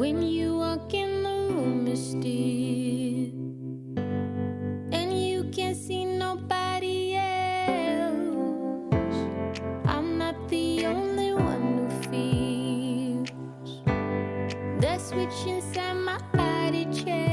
When you walk in the room, it's still, and you can't see nobody else. I'm not the only one who feels the switch inside my body change.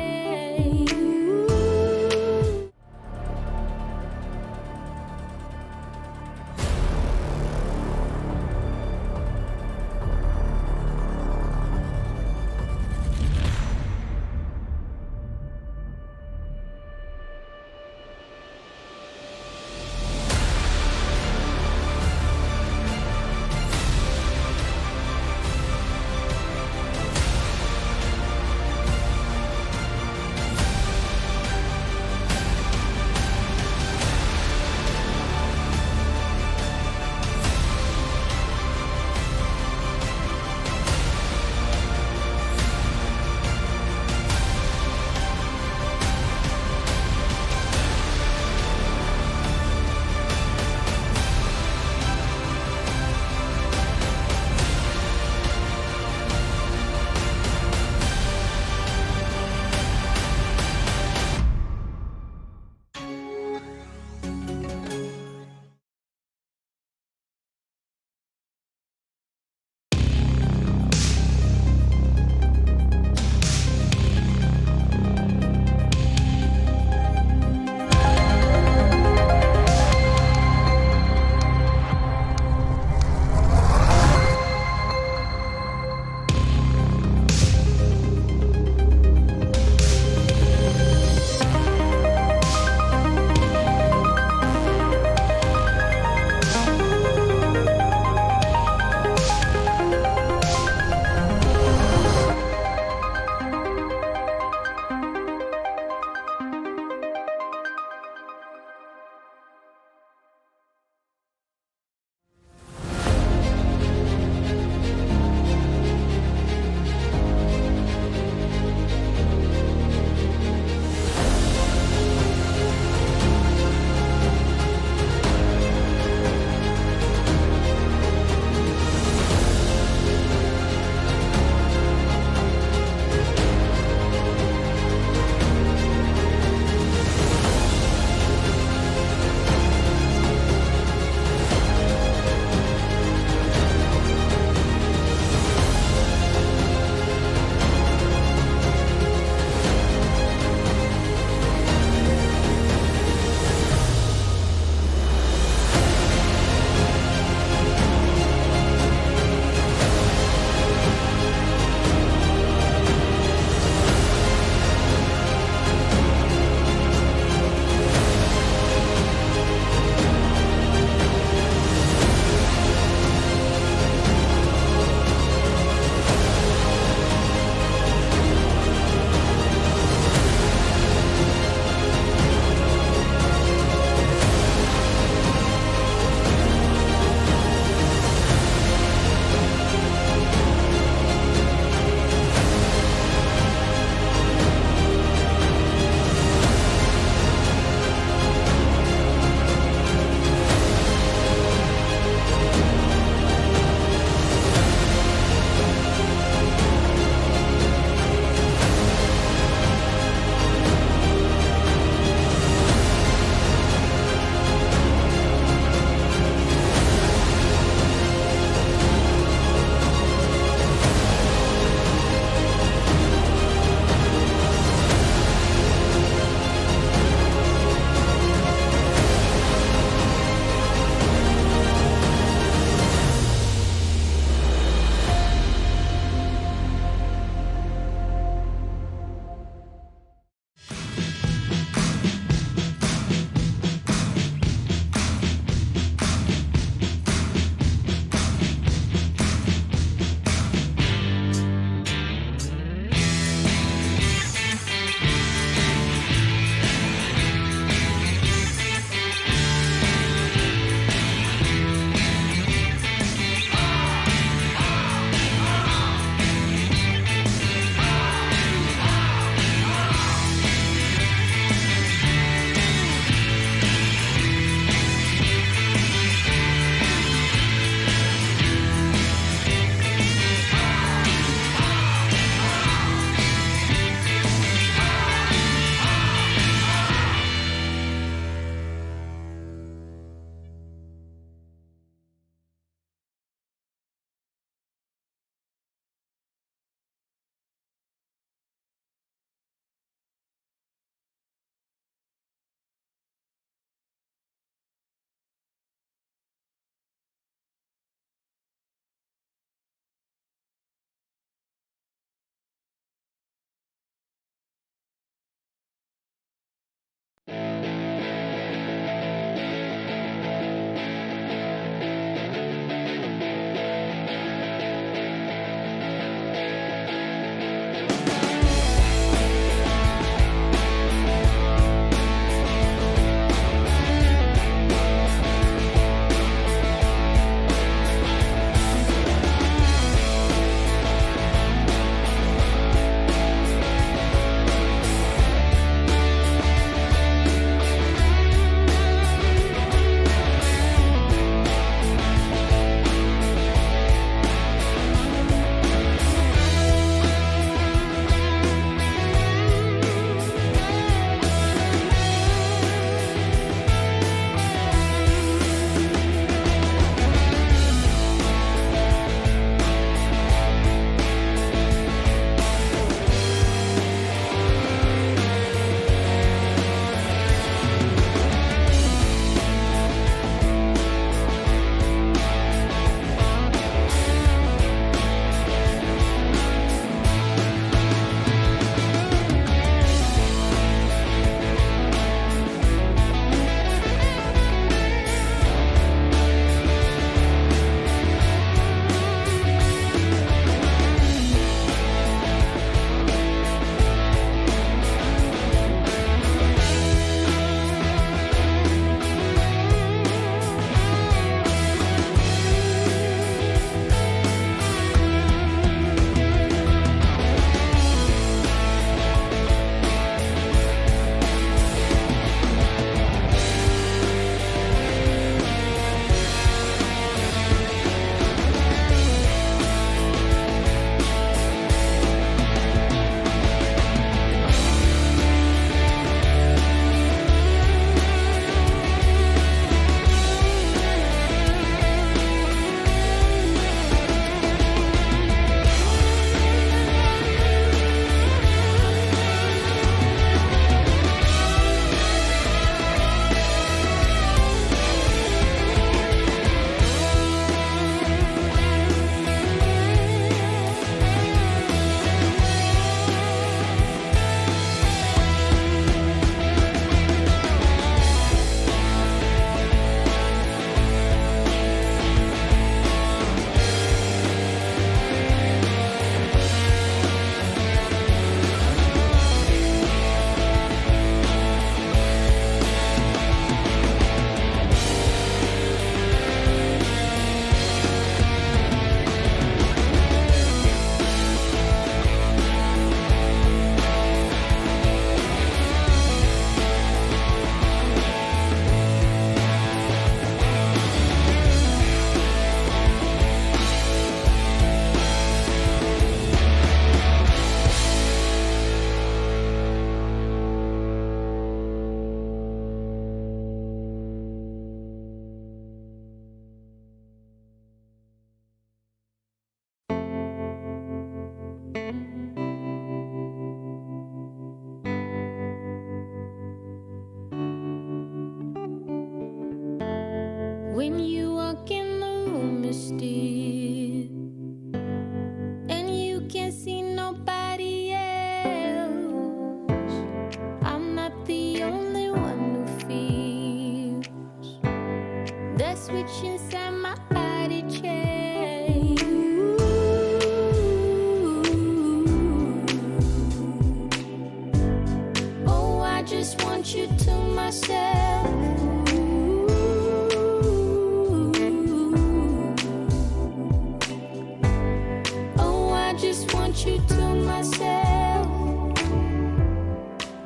want you to myself.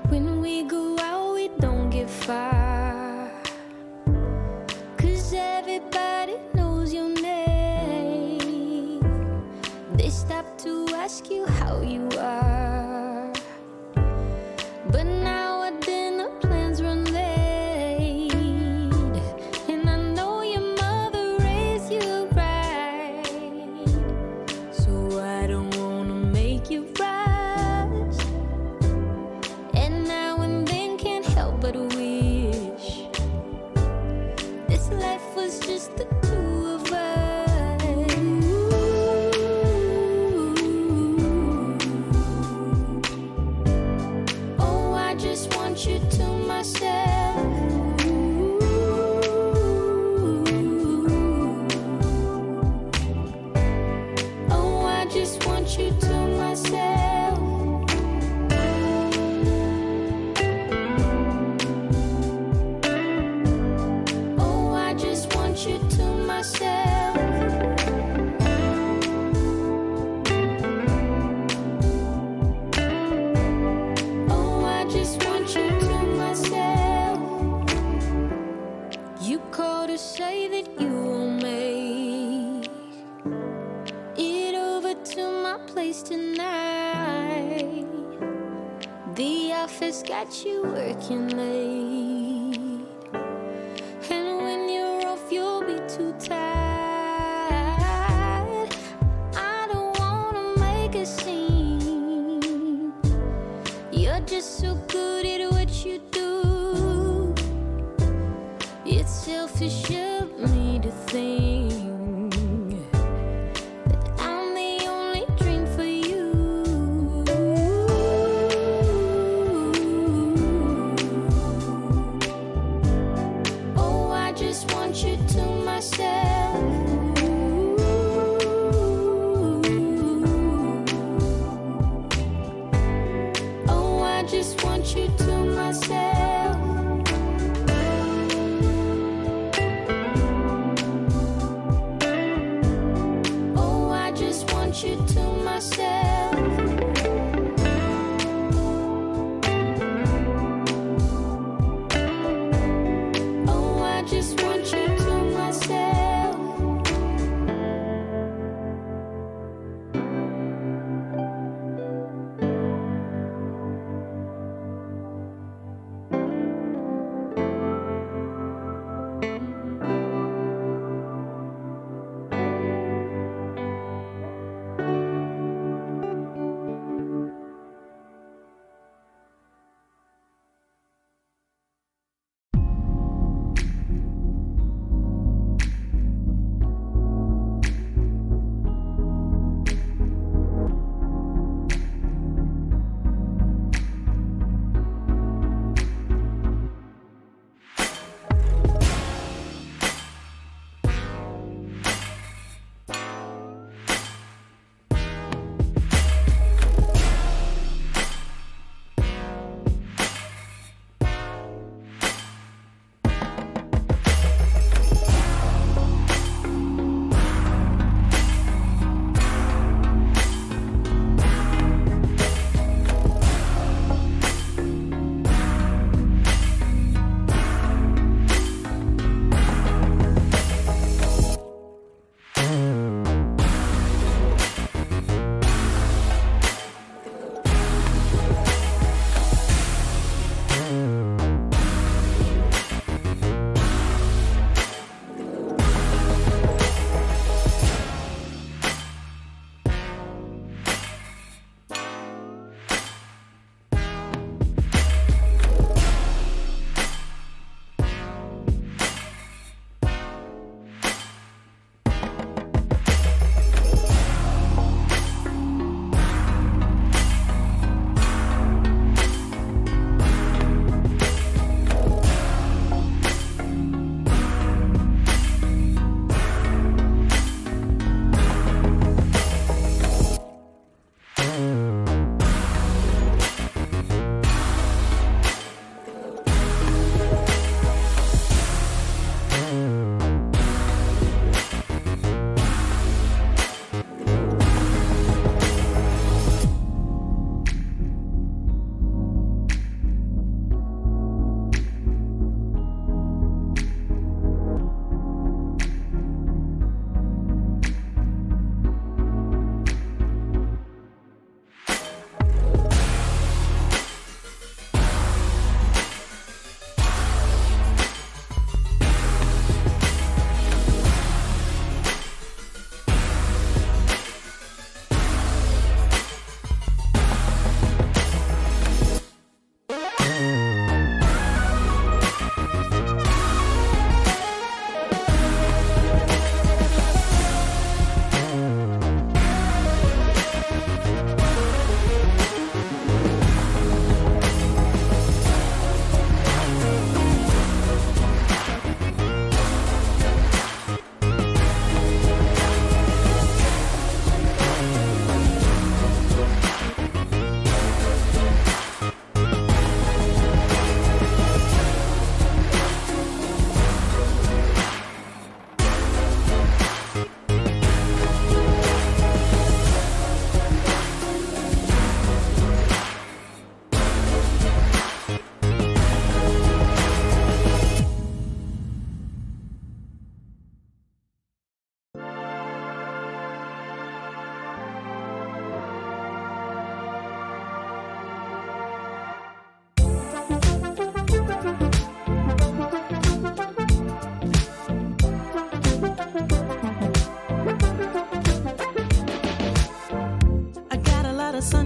When we go out, we don't get far, 'cause everybody knows your name. They stop to ask you how you are, but now our dinner plans run late, and I know your mother raised you right, so I don't wanna make you rush. And now and then can't help but wish this life was just the two of us. Oh, I just want you to myself. Oh, I just want you to myself. Oh, I just want you to myself. Oh, I just want you to myself. You called to say that you will make it over to my place tonight. The office got you working late, and when you're off, you'll be too tired. I don't wanna make a scene. You're just so good at what you do. It's selfish of me to think that I'm the only dream for you. Oh, I just want you to myself. Oh, I just want you to myself. Oh, I just want you to myself. Oh, I just want you to myself.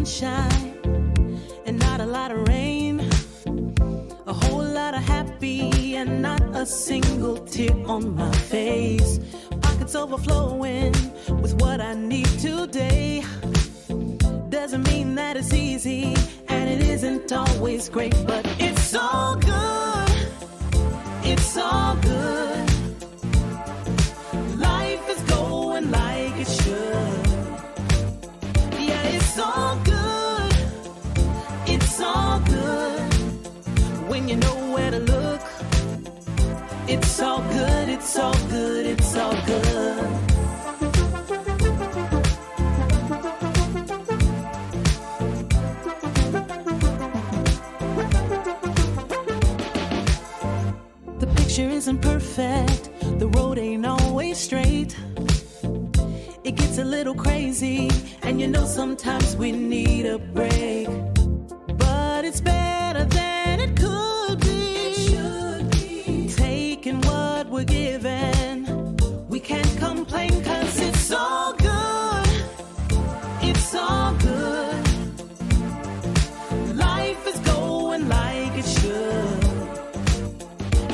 sunshine and not a lot of rain. A whole lot of happy and not a single tear on my face. Pockets overflowing with what I need today. Doesn't mean that it's easy and it isn't always great, but it's all good. It's all good. Life is going like it should. Yeah, it's all good. It's all good. When you know where to look. It's all good. It's all good. It's all good. The picture isn't perfect. The road ain't always straight. It gets a little crazy, and you know sometimes we need a break. But it's better than it could be. It should be. Taking what we're given. We can't complain 'cause it's all good. It's all good. Life is going like it should.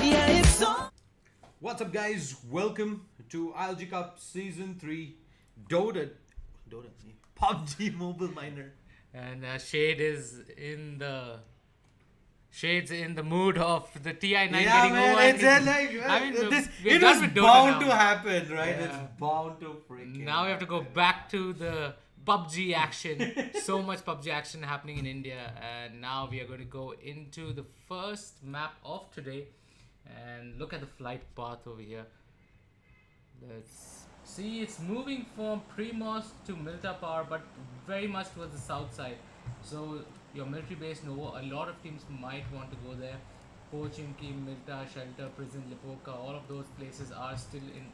Yeah, it's all. What's up, guys? Welcome to ILG Cup Season 3 Dota PUBG Mobile Minor. And Shades in the mood of the TI9 getting over. It's like it was bound to happen, right? Yeah. It's bound to freaking. Now we have to go back to the PUBG action. So much PUBG action happening in India, and now we are going to go into the first map of today and look at the flight path over here. Let's see, it's moving from Primos to Milta Power, but very much towards the south side. So your military base, Novo, a lot of teams might want to go there. Pochinki, Milta, Shelter, Prison, Lipoka, all of those places are still in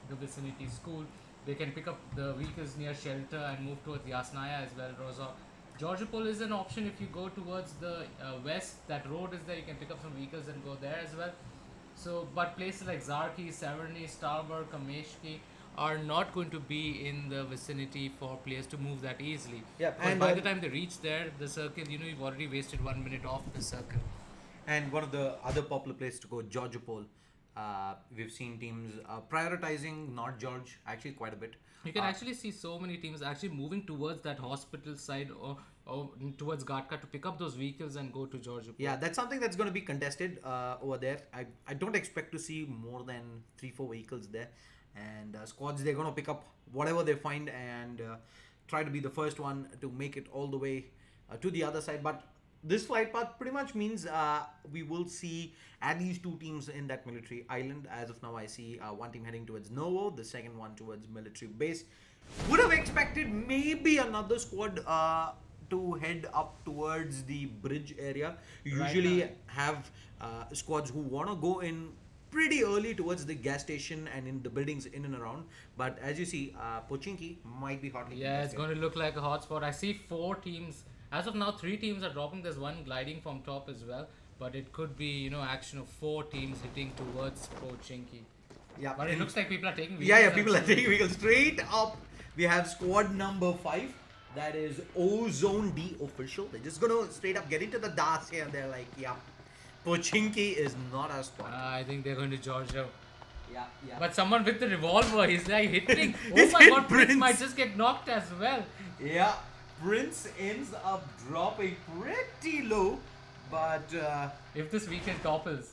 the vicinity. School, they can pick up the vehicles near Shelter and move towards Yasnaya as well. Rozok, Georgopol is an option if you go towards the west. That road is there, you can pick up some vehicles and go there as well. So, but places like Zarki, Severny, Starburg, Kameshki are not going to be in the vicinity for players to move that easily. Yeah, and by the time they reach there, the circle, you've already wasted 1 minute off the circle. And one of the other popular places to go, Georgopol. We've seen teams prioritizing North George actually quite a bit. You can actually see so many teams actually moving towards that hospital side or towards Ghatka to pick up those vehicles and go to Georgopol. Yeah, that's something that's going to be contested over there. I don't expect to see more than 3-4 vehicles there. And squads, they're going to pick up whatever they find and try to be the first one to make it all the way to the other side. But this flight path pretty much means we will see at least 2 teams in that military island. As of now, I see one team heading towards Novo, the second one towards military base. Would have expected maybe another squad to head up towards the bridge area. You usually have squads who want to go in pretty early towards the gas station and in the buildings in and around. But as you see, Pochinki might be hotly Yeah, it's going to look like a hotspot. I see 4 teams. As of now, 3 teams are dropping. There's one gliding from top as well. But it could be, action of 4 teams hitting towards Pochinki. Yeah, but it looks like people are taking vehicles. Yeah, people are taking vehicles straight up. We have squad number 5. That is Ozone D official. They're just gonna straight up get into the dance here. And they're like, yeah, Pochinki is not our spot. I think they're going to Georgia. Yeah. But someone with the revolver, he's like hitting. He's Oh my hit god, Prince. Prince might just get knocked as well. Yeah, Prince ends up dropping pretty low. But if this vehicle topples.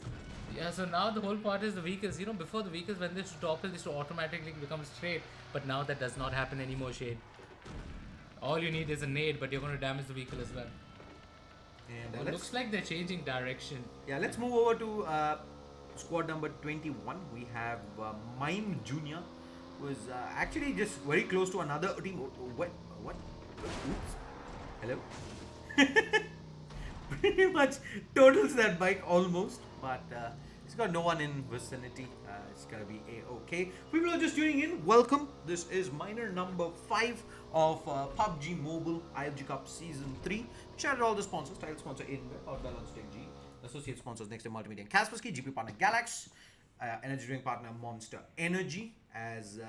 Yeah, so now the whole part is the vehicles. Before the vehicles, when they should topple, they should automatically become straight. But now that does not happen anymore, Shade. All you need is a nade, but you're going to damage the vehicle as well. and It looks like they're changing direction. Yeah, let's move over to squad number 21. We have Mime Junior, who is actually just very close to another team. What? Oops. Hello? Pretty much totals that bike almost, but it's got no one in vicinity. It's gonna be a-okay. People are just tuning in, welcome. This is minor number 5 of PUBG Mobile ILG Cup Season 3. Shout out to all the sponsors. Title sponsor in powered by Logitech G. Associate sponsors Next Day Multimedia and Kaspersky. GP partner Galax. Energy drink partner Monster Energy. As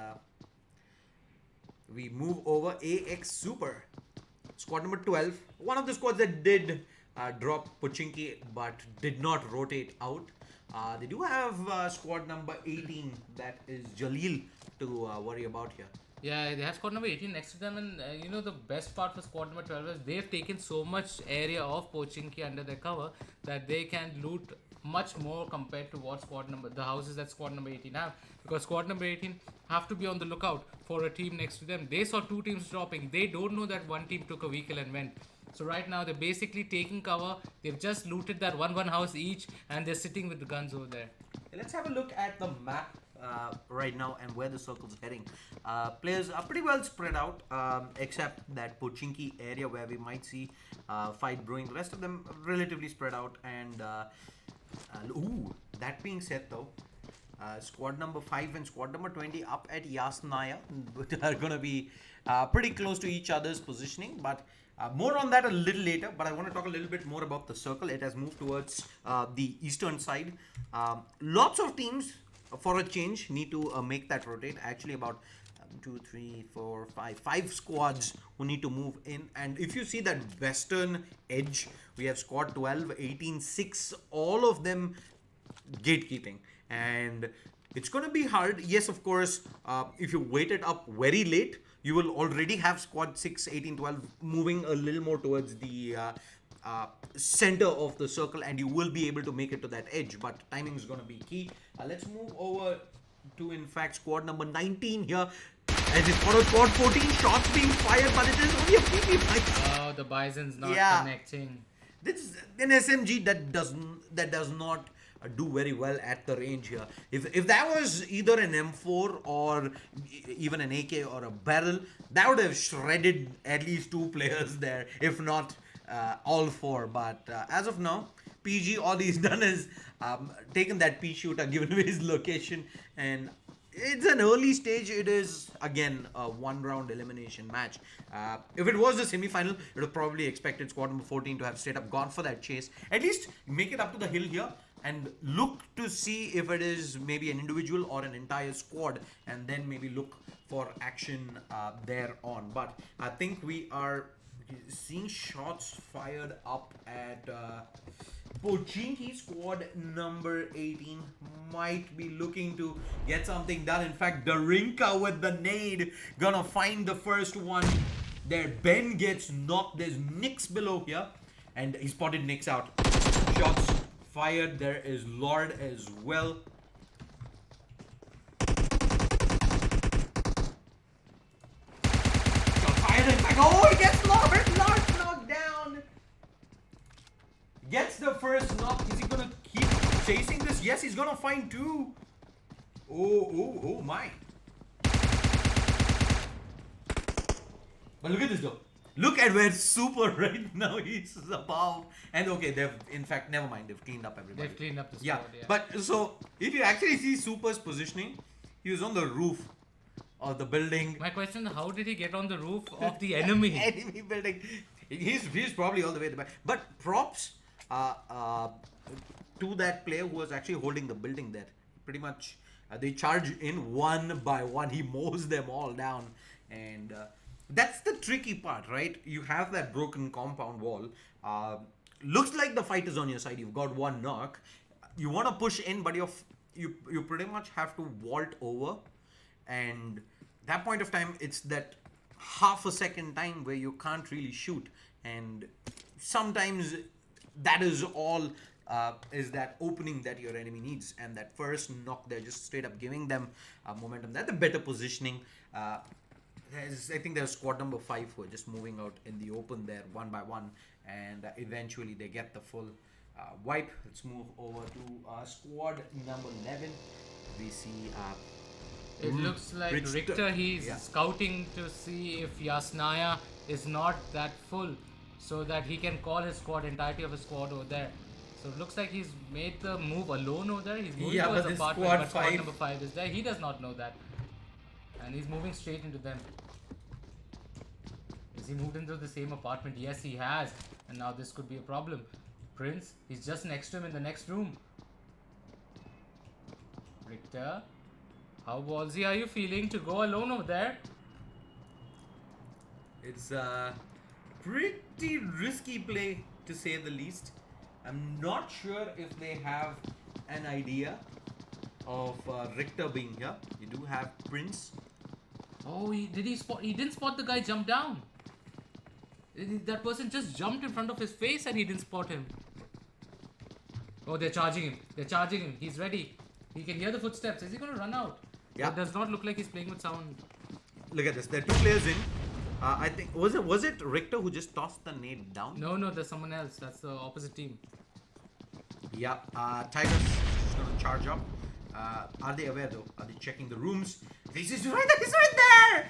we move over AX Super. Squad number 12, one of the squads that did drop Pochinki but did not rotate out. They do have squad number 18, that is Jalil, to worry about here. Yeah, they have squad number 18 next to them, and you know the best part for squad number 12 is they've taken so much area of Pochinki under their cover that they can loot much more compared to what the houses that squad number 18 have, because squad number 18 have to be on the lookout for a team next to them. They saw two teams dropping. They don't know that one team took a vehicle and went. So right now they're basically taking cover. They've just looted that one house each, and they're sitting with the guns over there. Let's have a look at the map right now and where the circle's heading. Players are pretty well spread out, except that Pochinki area where we might see fight brewing. The rest of them relatively spread out. And that being said, though, squad number 5 and squad number 20 up at Yasnaya are going to be pretty close to each other's positioning, but more on that a little later. But I want to talk a little bit more about the circle. It has moved towards the eastern side. Lots of teams, for a change, need to make that rotate. Actually, about 2, 3, 4, 5 squads who need to move in. And if you see that western edge, we have squad 12, 18, 6, all of them gatekeeping. And it's going to be hard. Yes, of course, if you wait it up very late, you will already have squad 6, 18, 12 moving a little more towards the center of the circle, and you will be able to make it to that edge. But timing is going to be key. Let's move over to, in fact, squad number 19 here. As it's for squad 14, shots being fired, but it is only a PP fight. Oh, the Bison's not connecting. This is an SMG that does not do very well at the range here. If that was either an M4 or even an AK or a barrel, that would have shredded at least 2 players there, if not all 4. But as of now, PG, all he's done is taken that P shooter, given away his location, and it's an early stage. It is again a 1-round elimination match. If it was a semi-final, it would have probably expected squad number 14 to have straight up gone for that chase. At least make it up to the hill here and look to see if it is maybe an individual or an entire squad, and then maybe look for action there on. But I think we are seeing shots fired up at Pochinki. Squad number 18 might be looking to get something done. In fact, Darinka with the nade gonna find the first one there. Ben gets knocked. There's Nix below here, and he spotted Nix out. Shots fired. There is Lord as well. Shot fired. In fact, oh, he gets Lord. Lord's knocked down. Gets the first knock. Is he gonna keep chasing this? Yes, he's gonna find 2. Oh my. But look at this though. Look at where Super right now he's above. And okay, they've, in fact, never mind. They've cleaned up everybody. They've cleaned up the squad, yeah. But so, if you actually see Super's positioning, he was on the roof of the building. My question, how did he get on the roof of the enemy? Enemy building. He's probably all the way at the back. But props to that player who was actually holding the building there. Pretty much, they charge in one by one. He mows them all down. And that's the tricky part, right? You have that broken compound wall. Looks like the fight is on your side. You've got 1 knock. You want to push in, but you pretty much have to vault over. And that point of time, it's that half a second time where you can't really shoot. And sometimes that is all is that opening that your enemy needs. And that first knock, they're just straight up giving them momentum. That's the better positioning. I think there's squad number 5 who are just moving out in the open there, 1 by 1. And eventually they get the full wipe. Let's move over to squad number 11. We see... It looks like Richter, he's scouting to see if Yasnaya is not that full, so that he can call his squad, entirety of his squad over there. So it looks like he's made the move alone over there. He's moving towards the apartment, but squad number 5 is there. He does not know that. And he's moving straight into them. Has he moved into the same apartment? Yes, he has. And now this could be a problem. Prince, he's just next to him in the next room. Richter, how ballsy are you feeling to go alone over there? It's pretty risky play to say the least. I'm not sure if they have an idea of Richter being here. You do have Prince. Oh, he didn't spot the guy jump down. That person just jumped in front of his face and he didn't spot him. Oh, they're charging him. They're charging him. He's ready. He can hear the footsteps. Is he going to run out? Yeah. It does not look like he's playing with sound. Look at this. There are 2 players in. I think was it Richter who just tossed the nade down? No, there's someone else. That's the opposite team. Yeah. Tigers is going to charge up. Are they aware though? Are they checking the rooms? He's just right there. He's right there.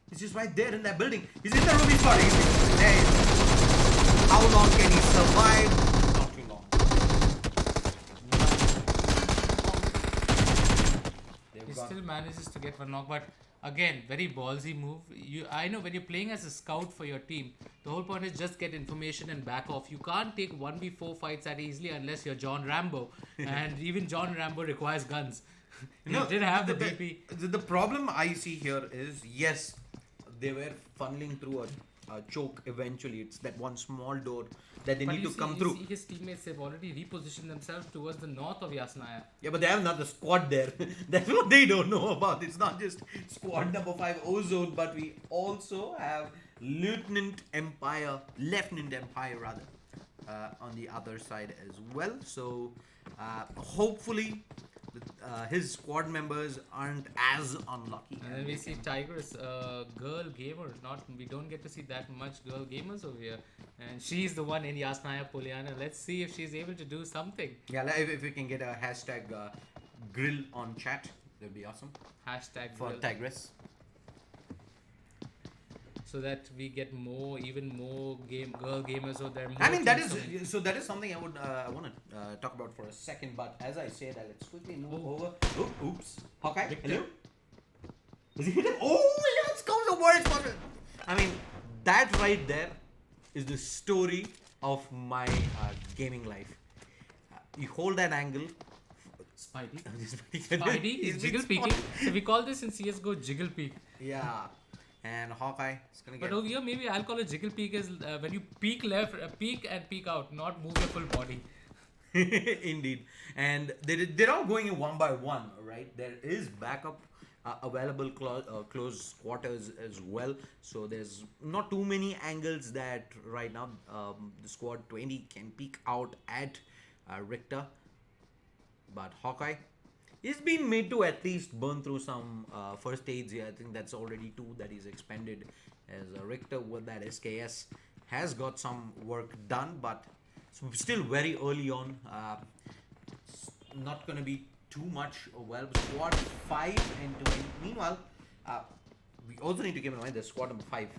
He's just right there in that building. He's in the room. He's got it. There. How long can he survive? Not too long. He still manages to get one knock, but again, very ballsy move. I know when you're playing as a scout for your team, the whole point is just get information and back off. You can't take 1v4 fights that easily unless you're John Rambo, and even John Rambo requires guns. He did have the DP. The problem I see here is, yes, they were funneling through a choke eventually. It's that one small door that they need to come through. See his teammates have already repositioned themselves towards the north of Yasnaya. Yeah, but they have another squad there. That's what they don't know about. It's not just squad number 5 Ozone, but we also have Lieutenant Empire rather, on the other side as well. So hopefully his squad members aren't as unlucky. And then we see Tigress, girl gamer. We don't get to see that much girl gamers over here, and she's the one in Yasnaya Poliana. Let's see if she's able to do something. Yeah, if we can get a hashtag grill on chat, that'd be awesome. Hashtag for grill. Tigress. So that we get even more girl gamers or there. I mean that is something I would I want to talk about for a second. But as I say that, let's quickly move over. Oh, oops, Hawkeye, hello. Is he hit him? Oh, let's go the worst. I mean that right there is the story of my gaming life. You hold that angle. Spidey. Spidey is jiggle peeking. So we call this in CS:GO jiggle peek. Yeah. And Hawkeye is gonna get. But over here, maybe I'll call it jiggle peek is when you peek left, peek and peek out, not move your full body. Indeed, and they're all going in one by one, right? There is backup available close quarters as well, so there's not too many angles that right now the squad 20 can peek out at Richter, but Hawkeye. He's been made to at least burn through some first aids here. I think that's already 2 that he's expended, as Richter with that SKS has got some work done, but still very early on. Not going to be too much. Well, squad 5 and 20. Meanwhile, we also need to keep in mind there's squad number 5.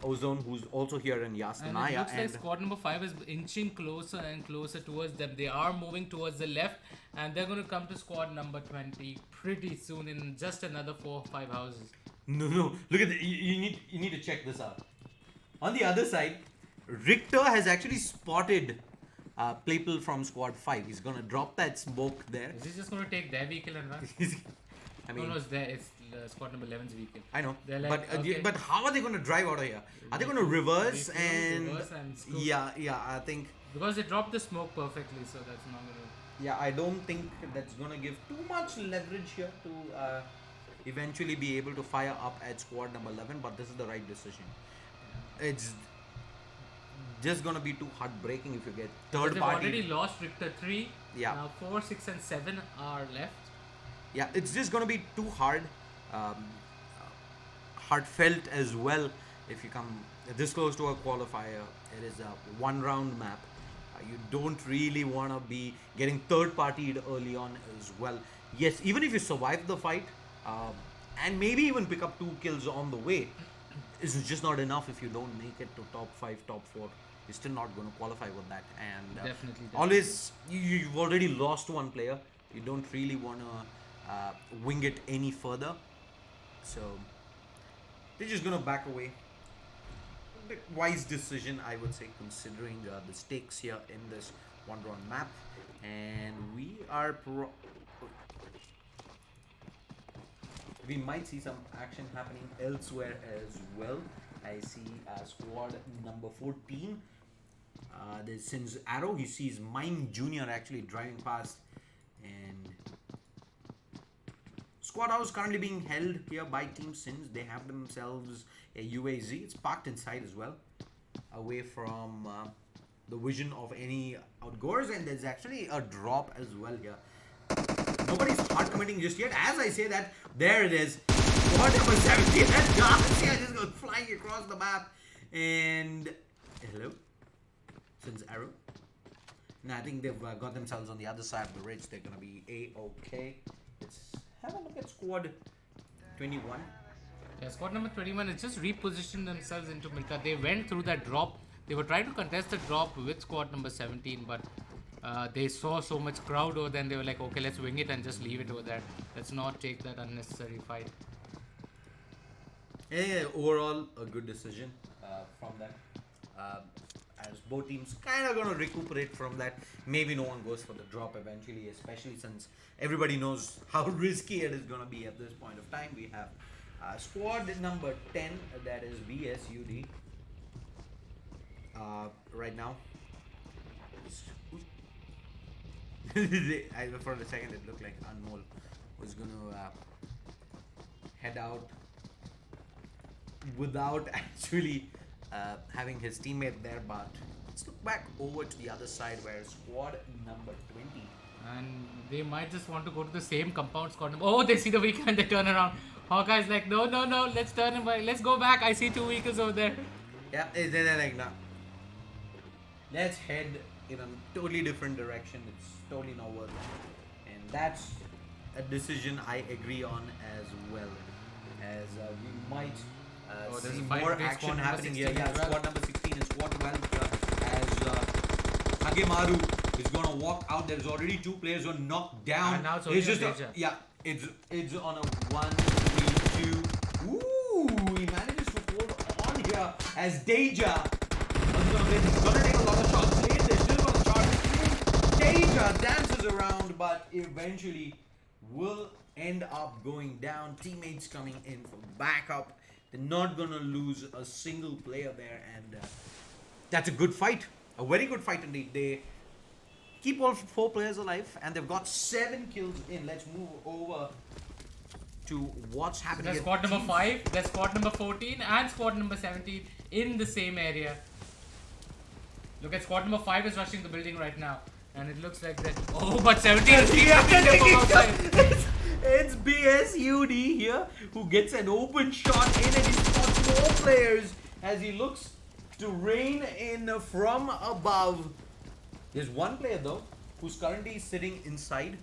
Ozone, who's also here in Yasnaya. And it looks like squad number 5 is inching closer and closer towards them. They are moving towards the left, and they're going to come to squad number 20 pretty soon in just another 4 or 5 houses. No. Look at you need to check this out. On the other side, Richter has actually spotted people from squad 5. He's going to drop that smoke there. Is he just going to take their vehicle and run? I mean, no, it's squad number 11's vehicle. I know, Like, but okay. but how are they going to drive out of here? Are they going to reverse and scoop? yeah, I think Because they dropped the smoke perfectly, so that's not going to... yeah, I don't think that's going to give too much leverage here to eventually be able to fire up at squad number 11, but this is the right decision. It's just going to be too heartbreaking if you get third They've party. already lost Richter 3. Yeah. Now 4, 6 and 7 are left. Yeah, it's just going to be too heartfelt as well if you come this close to a qualifier. It is a one round map. You don't really want to be getting third partied early on as well. Yes, even if you survive the fight and maybe even pick up 2 kills on the way, it's just not enough if you don't make it to top 5, top 4. You're still not going to qualify with that. And Definitely. always, you've already lost 1 player. You don't really want to wing it any further, so they're just gonna back away. Wise decision, I would say, considering the stakes here in this one round map. And we might see some action happening elsewhere as well. I see squad number 14. There's Sin's Arrow. He sees Mime Jr. actually driving past. And squad house currently being held here by Team Sins. They have themselves a UAZ. It's parked inside as well, away from the vision of any outgoers. And there's actually a drop as well here. Nobody's hard committing just yet. As I say that, there it is. Squad number 17. That Galax just goes flying across the map. And hello, Sin's Arrow. Now I think they've got themselves on the other side of the ridge. They're gonna be A-okay. Let's have a look at squad 21. Yeah, squad number 21 has just repositioned themselves into Milka. They went through that drop. They were trying to contest the drop with squad number 17, but they saw so much crowd over there and they were like, okay, let's wing it and just leave it over there. Let's not take that unnecessary fight. Yeah, overall a good decision from them. As both teams kind of going to recuperate from that. Maybe no one goes for the drop eventually, especially since everybody knows how risky it is going to be at this point of time. We have squad number 10, that is BSUD. Right now. For a second it looked like Anmol was going to head out without actually having his teammate there, but let's look back over to the other side where squad number 20. And they might just want to go to the same compound squad number. Oh, they see the vehicle and they turn around. Hawkeye's like, no, let's turn him back. Let's go back. I see 2 vehicles over there. Yeah, they're like, nah. Let's head in a totally different direction. It's totally not worth it. And that's a decision I agree on as well. As we might see more action happening here. Yeah, squad number 16 and squad 12 here. As Hagemaru is going to walk out. There's already 2 players who are knocked down. And now it's just it's on a 1, 3, 2. Ooh, he manages to hold on here as Deja. He's going to take a lot of shots late. They're still going to charge. Deja dances around, but eventually will end up going down. Teammates coming in for backup. They're not going to lose a single player there, and that's a good fight. A very good fight indeed. They keep all 4 players alive, and they've got 7 kills in. Let's move over to what's happening. That's squad number 5, that's squad number 14, and squad number 17 in the same area. Look at squad number 5 is rushing the building right now, and it looks like that. Oh, but 17 is It's BSUD here who gets an open shot in, and he spots more players as he looks to rain in from above. There's one player though who's currently sitting inside.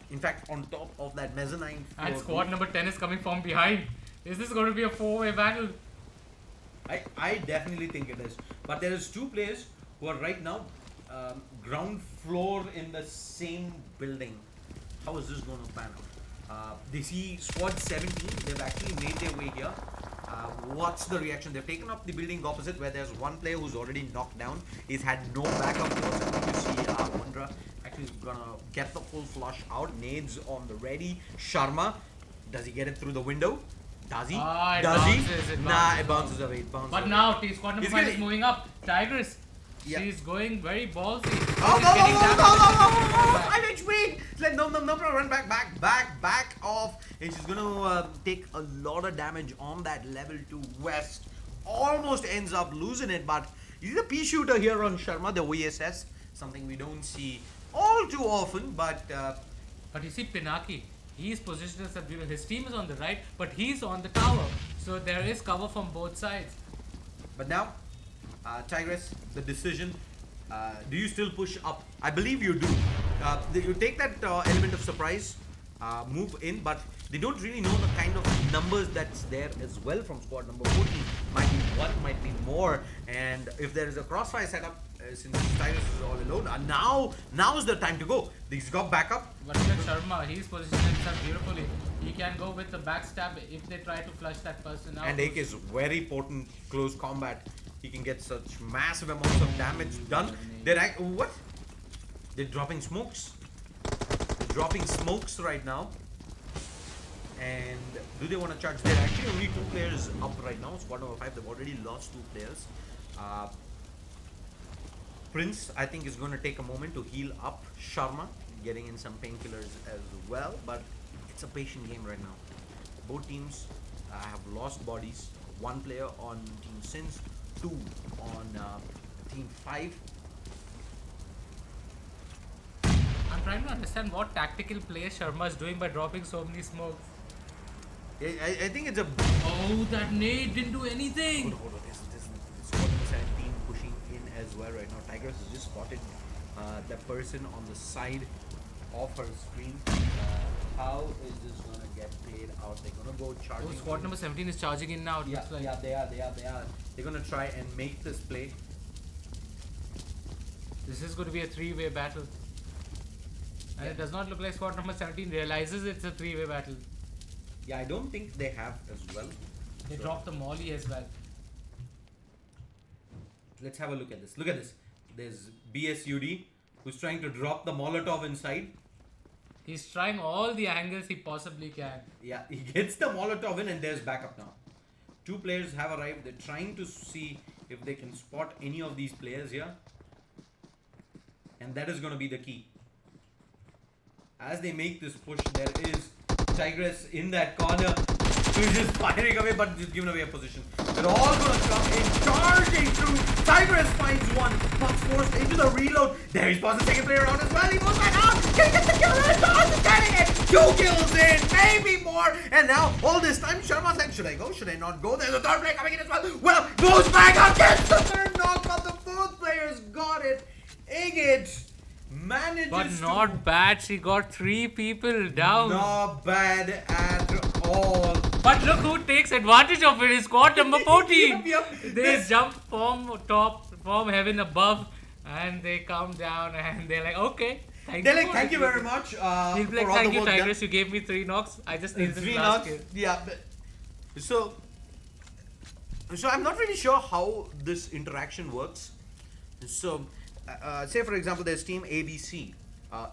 In fact, on top of that mezzanine floor. And squad number 10 is coming from behind. Is this going to be a 4-way battle? I definitely think it is. But there is 2 players who are right now ground floor in the same building. How is this going to pan out? They see squad 17. They've actually made their way here. What's the reaction? They've taken up the building opposite where there's one player who's already knocked down. He's had no backup. You see Mundra actually gonna get the full flush out. Nades on the ready. Sharma, does he get it through the window? Does he? Does he? Nah, it bounces away. It bounces but away. now squad number 5 is moving up. Tigress. Yeah. She's going very ballsy. Oh, no, 5 HP! It's like, no, run back off. And she's gonna take a lot of damage on that level 2 west. Almost ends up losing it, but he's a pea shooter here on Sharma, the VSS. Something we don't see all too often, but... But you see Pinaki, he's positioned as a beautiful. His team is on the right, but he's on the tower. So there is cover from both sides. But now, Tigress, the decision, do you still push up? I believe you do. You take that element of surprise, move in, but they don't really know the kind of numbers that's there as well from squad number 14. Might be 1, might be more. And if there is a crossfire setup, since Tigress is all alone, now is the time to go. He's got backup. But look at Sharma, he's positioned himself beautifully. He can go with the backstab if they try to flush that person out. And AK is very potent close combat. He can get such massive amounts of damage done. What? They're dropping smokes. They're dropping smokes right now. And do they want to charge? There are actually only 2 players up right now. Squad number 5, they've already lost 2 players. Prince, I think, is going to take a moment to heal up Sharma, getting in some painkillers as well. But it's a patient game right now. Both teams have lost bodies. 1 player on Team Sins, 2 on Team 5. I'm trying to understand what tactical play Sharma is doing by dropping so many smokes. I think it's a... Oh, that nade didn't do anything. Hold on. This squad number 17 pushing in as well right now. Tigress has just spotted that person on the side of her screen. How is this gonna get played out? They're gonna go charging. Oh, squad number 17 is charging in now. Yeah, they are. They're gonna try and make this play. This is going to be a 3-way battle. And Yeah. it does not look like squad number 17 realizes it's a 3-way battle. Yeah, I don't think they have as well. They So, dropped the molly as well. let's have a look at this. Look at this. There's BSUD who's trying to drop the Molotov inside. He's trying all the angles he possibly can. Yeah, he gets the Molotov in and there's backup now. 2 players have arrived. They're trying to see if they can spot any of these players here. And that is going to be the key. As they make this push, there is Tigress in that corner. Who's just firing away but just giving away a position. They're all going to come in, charging through. Tigress finds one. Bucks forced into the reload. There he spots the second player around as well. He goes back out. Can he get the kill? He's getting it. 2 kills in, maybe more. And now, all this time, Sharma's like, should I go? Should I not go? There's a 3rd player coming in as well. Well, goes back out, gets the 3rd knock, but the 4th player's got it. Igit manages But not bad. She got 3 people down. Not bad at all. But look who takes advantage of it. Is squad number 14. Yep. They jump from top, from heaven above, and they come down, and they're like, okay. They're like, thank you very much. He'll be like, for all thank the you, work done." Tigress. You gave me 3 knocks. I just need this 3 last knocks. kill. Yeah. So I'm not really sure how this interaction works. So, say for example, there's team ABC.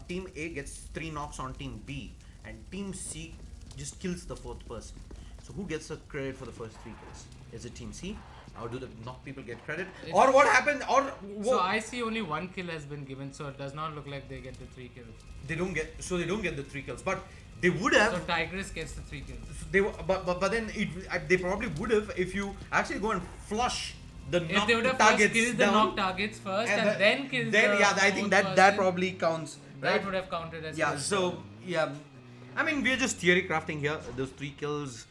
Team A gets 3 knocks on team B, and team C just kills the 4th person. So who gets the credit for the first 3 kills? Is it team C? Or do the knock people get credit? Or what happened? So I see only 1 kill has been given, so it does not look like they get the 3 kills. they don't get the 3 kills, but they would have. So Tigress gets the 3 kills. But then they probably would have if you actually go and flush the If knock they would have targets first killed the down, knock targets first and then killed the yeah, I think fourth that person, probably counts, right? that would have counted as Yeah. kills. So yeah, I mean we're just theory crafting here. Those 3 kills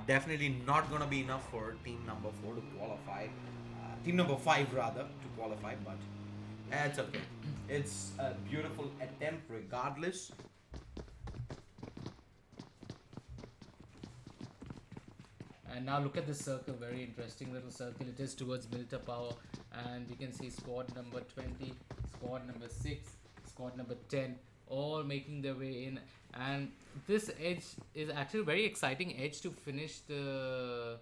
definitely not gonna be enough for team number 4 to qualify. Team number 5 rather to qualify, but it's okay. It's a beautiful attempt regardless. And now look at this circle, very interesting little circle. It is towards Milta Power, and you can see squad number 20, squad number 6, squad number 10, all making their way in. And this edge is actually a very exciting edge to finish the.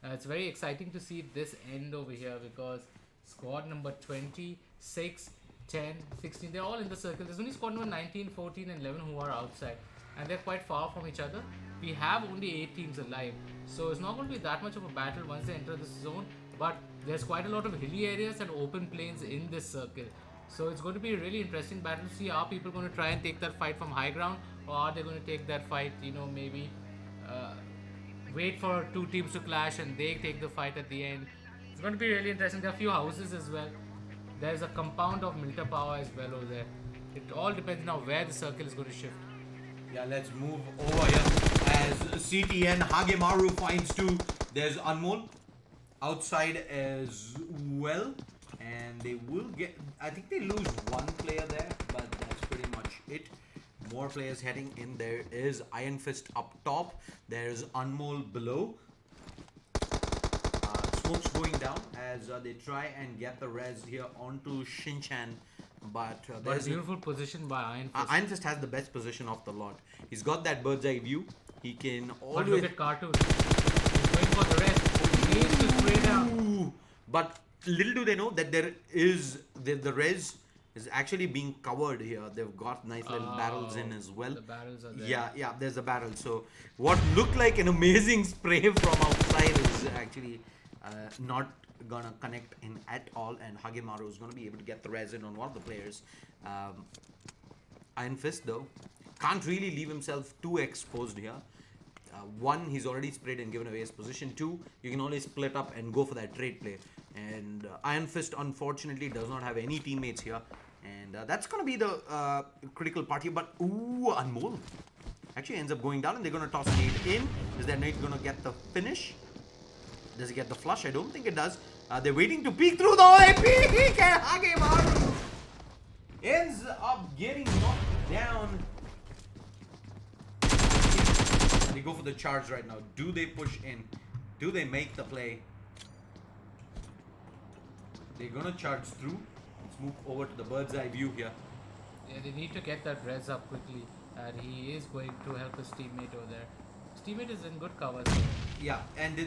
It's very exciting to see this end over here because squad number 20, 6, 10, 16, they're all in the circle. There's only squad number 19, 14 and 11 who are outside, and they're quite far from each other. We have only 8 teams alive, so it's not going to be that much of a battle once they enter this zone, but there's quite a lot of hilly areas and open plains in this circle. So it's going to be a really interesting battle to see, are people going to try and take that fight from high ground, or are they going to take that fight, you know, maybe wait for 2 teams to clash and they take the fight at the end. It's going to be really interesting. There are a few houses as well. There's a compound of Milta Power as well over there. It all depends now where the circle is going to shift. Yeah, let's move over here as CTN Hagemaru finds 2. There's Anmol outside as well, and they will get, I think they lose 1 player there, but that's pretty much it. More players heading in. There is Iron Fist up top. There's Anmol below. Smoke's going down as they try and get the res here onto Shinchan. But there's a beautiful position by Iron Fist. Iron Fist has the best position of the lot. He's got that bird's eye view. He can But always. look at Cartoon. He's going for the rest. He needs to spray down. But little do they know that there is the res is actually being covered here. They've got nice little barrels in as well. The barrels are there. Yeah, there's a barrel. So what looked like an amazing spray from outside is actually not gonna connect in at all, and Hagemaru is gonna be able to get the resin on one of the players. Iron Fist though can't really leave himself too exposed here. One, he's already sprayed and given away his position. Two, you can always split up and go for that trade play. And Iron Fist unfortunately does not have any teammates here, and that's gonna be the critical part here. But ooh, Anmol actually ends up going down, and they're gonna toss nade in. Is that nade gonna get the finish? Does it get the flush? I don't think it does. They're waiting to peek through the peek, and Hagemaru ends up getting knocked down. They go for the charge right now. Do they push in? Do they make the play? They're gonna charge through. Let's move over to the bird's eye view here. Yeah, they need to get that res up quickly, and he is going to help his teammate over there. His teammate is in good cover. So. Yeah, and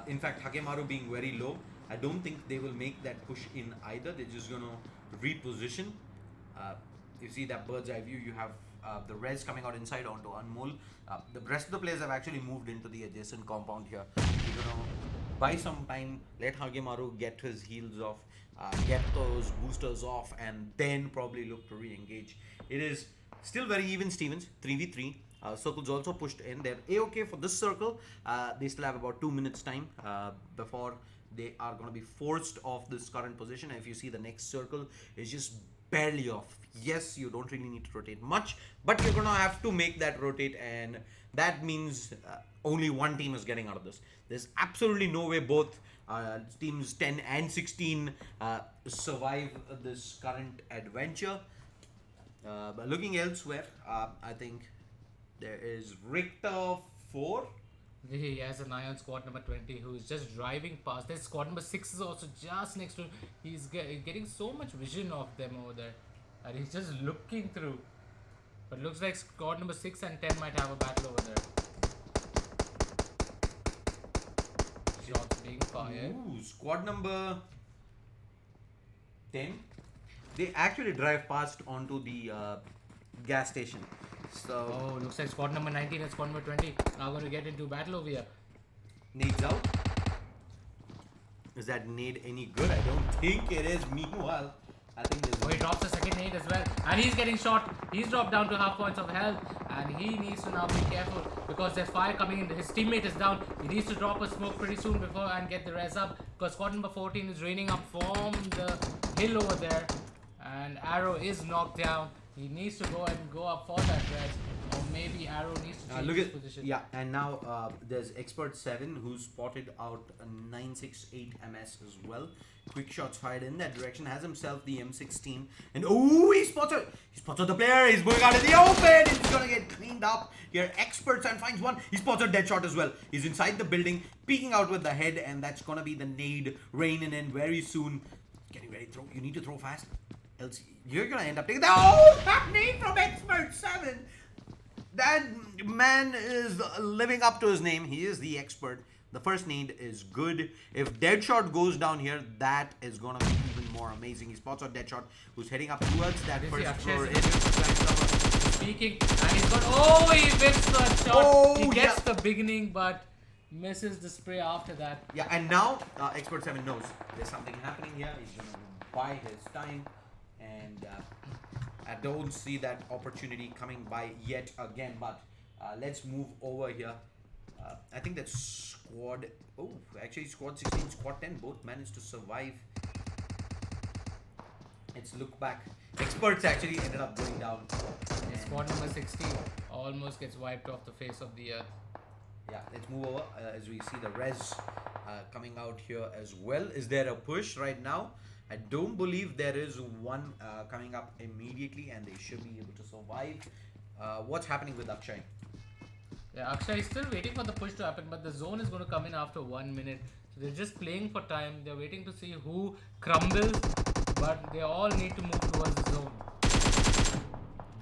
in fact, Hagemaru being very low, I don't think they will make that push in either. They're just gonna reposition. You see that bird's eye view. You have the res coming out inside onto Anmol. The rest of the players have actually moved into the adjacent compound here. You're gonna buy some time, let Hagemaru get his heals off, get those boosters off, and then probably look to re-engage. It is still very even, Stevens, 3v3. Circle's also pushed in. They're A-okay for this circle. They still have about 2 minutes time before they are going to be forced off this current position. And if you see, the next circle is just barely off. Yes, you don't really need to rotate much, but you're going to have to make that rotate, and that means only one team is getting out of this. There's absolutely no way both teams 10 and 16 survive this current adventure. But looking elsewhere, I think there is Richter 4. He has an eye on squad number 20 who is just driving past. There's squad number 6 is also just next to him. He's getting so much vision of them over there. And he's just looking through. But looks like squad number 6 and 10 might have a battle over there. Shots being fired. Ooh, squad number 10. They actually drive past onto the gas station. So Oh, looks like squad number 19 and squad number 20 are going to get into battle over here. nades out. Is that nade any good? I don't think it is. Meanwhile, I think there's Oh, he drops a second nade as well. And he's getting shot. He's dropped down to half points of health. And he needs to now be careful because there's fire coming in. His teammate is down. He needs to drop a smoke pretty soon before and get the res up. Because squad number 14 is raining up from the hill over there. And Arrow is knocked down. He needs to go up for that res. Or maybe Arrow needs to change his position. Yeah, and now there's Expert 7 who spotted out a 968 MS as well. Quick shots fired in that direction, has himself the M16, and oh, he spotted the player. He's going out in the open. He's gonna get cleaned up here. Expert 7 finds one. He spots a dead shot as well. He's inside the building, peeking out with the head, and that's gonna be the nade raining in very soon. Getting ready to throw. You need to throw fast, else you're gonna end up taking that nade from Expert 7. That man is living up to his name. He is the expert. The first nade is good. If Deadshot goes down here, that is going to be even more amazing. He spots out Deadshot, who's heading up towards that first floor. Speaking, and he's got. Oh, he missed the shot. Oh, he gets the beginning, but misses the spray after that. Yeah, and now Expert 7 knows there's something happening here. He's going to buy his time, and I don't see that opportunity coming by yet again. But let's move over here. I think that squad. Oh, actually, squad 16, squad 10 both managed to survive. Let's look back. Experts actually ended up going down. Squad number 16 almost gets wiped off the face of the earth. Yeah, let's move over as we see the res coming out here as well. Is there a push right now? I don't believe there is one coming up immediately, and they should be able to survive. What's happening with Akshay? Yeah, Akshay is still waiting for the push to happen, but the zone is going to come in after 1 minute. So they're just playing for time. They're waiting to see who crumbles, but they all need to move towards the zone.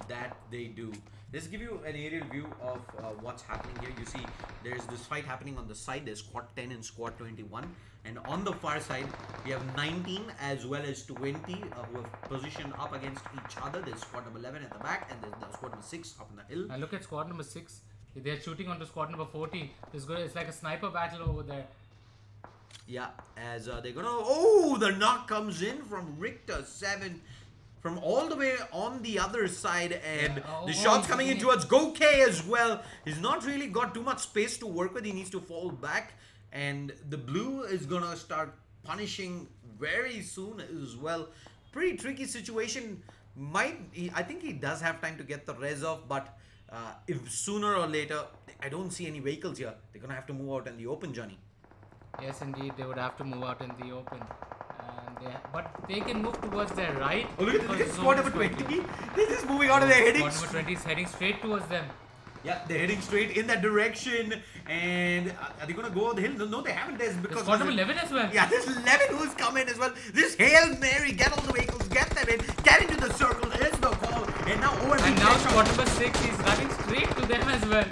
That they do. Let's give you an aerial view of what's happening here. You see, there's this fight happening on the side. There's squad 10 and squad 21. And on the far side, we have 19 as well as 20 who have positioned up against each other. There's squad number 11 at the back, and there's the squad number 6 up on the hill. And look at squad number 6. They're shooting onto squad number 14. It's like a sniper battle over there. Yeah, as they're gonna. Oh, the knock comes in from Richter 7. From all the way on the other side, and the shots coming in towards Goke as well. He's not really got too much space to work with. He needs to fall back, and the blue is gonna start punishing very soon as well. Pretty tricky situation. I think he does have time to get the res off, but if sooner or later, I don't see any vehicles here. They're gonna have to move out in the open, Johnny. Yes, indeed, they would have to move out in the open. But they can move towards their right. Oh, look at squad number 20. They're just moving out and they're heading. Squad number 20 is heading straight towards them. Yeah, they're heading straight in that direction. And are they going to go on the hill? No, they haven't. There's because squad number 11 as well. Yeah, there's 11 who's come in as well. This Hail Mary, get all the vehicles, get them in, get into the circle. Here's the call. And now squad number 6 is running straight to them as well.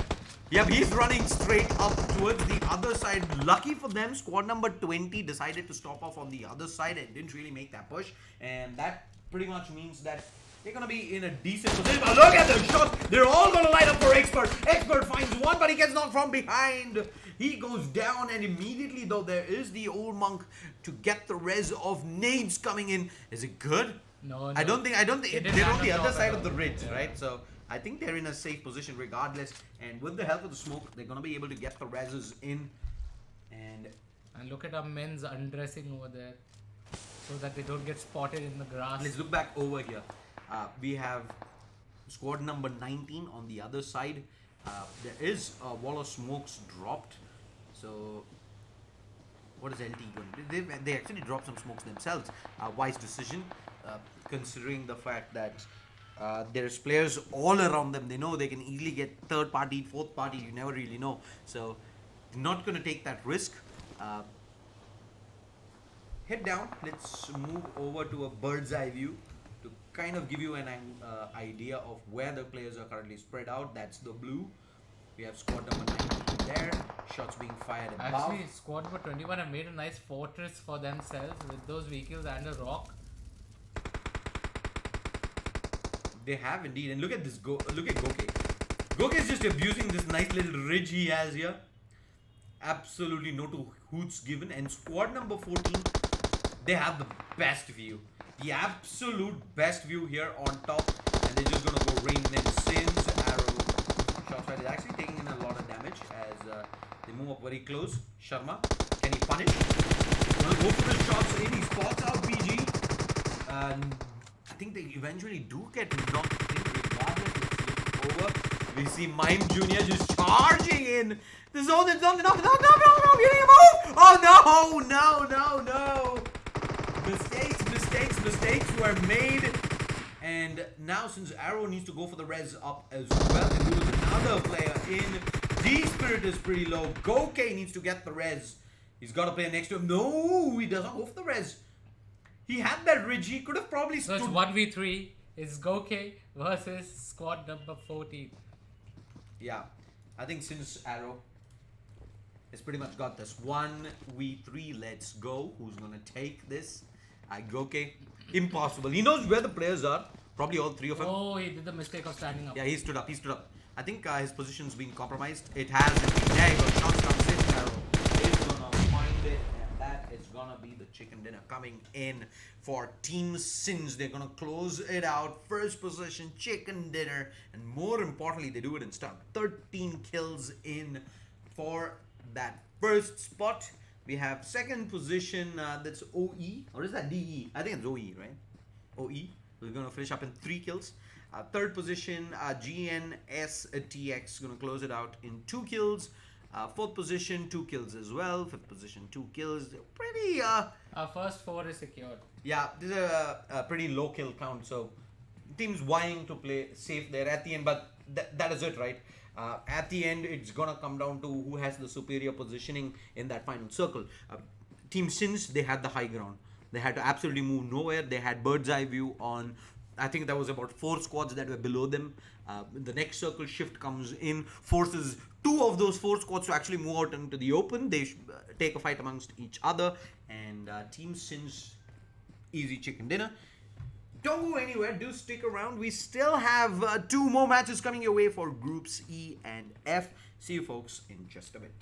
Yep, he's running straight up towards the other side. Lucky for them, squad number 20 decided to stop off on the other side and didn't really make that push. And that pretty much means that they're going to be in a decent position. But look at the shots. They're all going to line up for Expert. Expert finds one, but he gets knocked from behind. He goes down, and immediately, though, there is the old monk to get the res of nades coming in. Is it good? No. I don't think they're on the other side of the ridge, right? So I think they're in a safe position regardless, and with the help of the smoke, they're going to be able to get the reses in. And look at our men's undressing over there, so that they don't get spotted in the grass. Let's look back over here. We have squad number 19 on the other side. There is a wall of smokes dropped. So what is LT going to do? They actually dropped some smokes themselves. Wise decision, considering the fact that there's players all around them. They know they can easily get third party, fourth party. You never really know. So not going to take that risk. Head down. Let's move over to a bird's eye view to kind of give you an idea of where the players are currently spread out. That's the blue. We have squad number 19 there. Shots being fired above. Actually, squad number 21 have made a nice fortress for themselves with those vehicles and a rock. They have indeed, and look at this. Look at Goke. Goke is just abusing this nice little ridge he has here. Absolutely no two hoots given. And squad number 14, they have the best view, the absolute best view here on top, and they're just gonna go rain them sins. Arrow shots right is actually taking in a lot of damage as they move up very close. Sharma, can he punish? Gonna go for the shots in. He spots out PG, and I think they eventually do get knocked in regardless. Let's look over. We see Mime Jr. just charging in. The zone is not enough. No, getting a move. Oh, no. Mistakes were made. And now since Arrow needs to go for the res up as well, and lose another player in. D-Spirit is pretty low. Goke needs to get the res. He's got to play next to him. No, he doesn't go for the res. He had that ridge. He could have probably stood. So it's 1v3. It's Goke versus squad number 14. Yeah, I think since Arrow has pretty much got this 1v3, let's go. Who's gonna take this? Goke. Impossible. He knows where the players are. Probably all three of them. Oh, he did the mistake of standing up. Yeah, he stood up. I think his position's been compromised. It has. There you go. Shots comes in. Arrow is gonna find it, and that is gonna be the chicken dinner coming in for Team Sins. They're gonna close it out. First position, chicken dinner, and more importantly, they do it in style. 13 kills in for that first spot. We have second position. That's OE, or is that DE? I think it's OE, right? OE. We're gonna finish up in 3 kills. Third position, GNSTX gonna close it out in 2 kills. Fourth position, 2 kills as well. Fifth position, 2 kills. Pretty Our first 4 is secured. yeah, this is a pretty low kill count, so teams vying to play safe there at the end, but that is it, right? At the end, it's gonna come down to who has the superior positioning in that final circle. Team Sins, they had the high ground. They had to absolutely move nowhere. They had bird's eye view on I think there was about 4 squads that were below them. The next circle shift comes in, forces 2 of those 4 squads to actually move out into the open. They take a fight amongst each other, and Team Sin's easy chicken dinner. Don't go anywhere, do stick around. We still have 2 more matches coming your way for Groups E and F. See you folks in just a bit.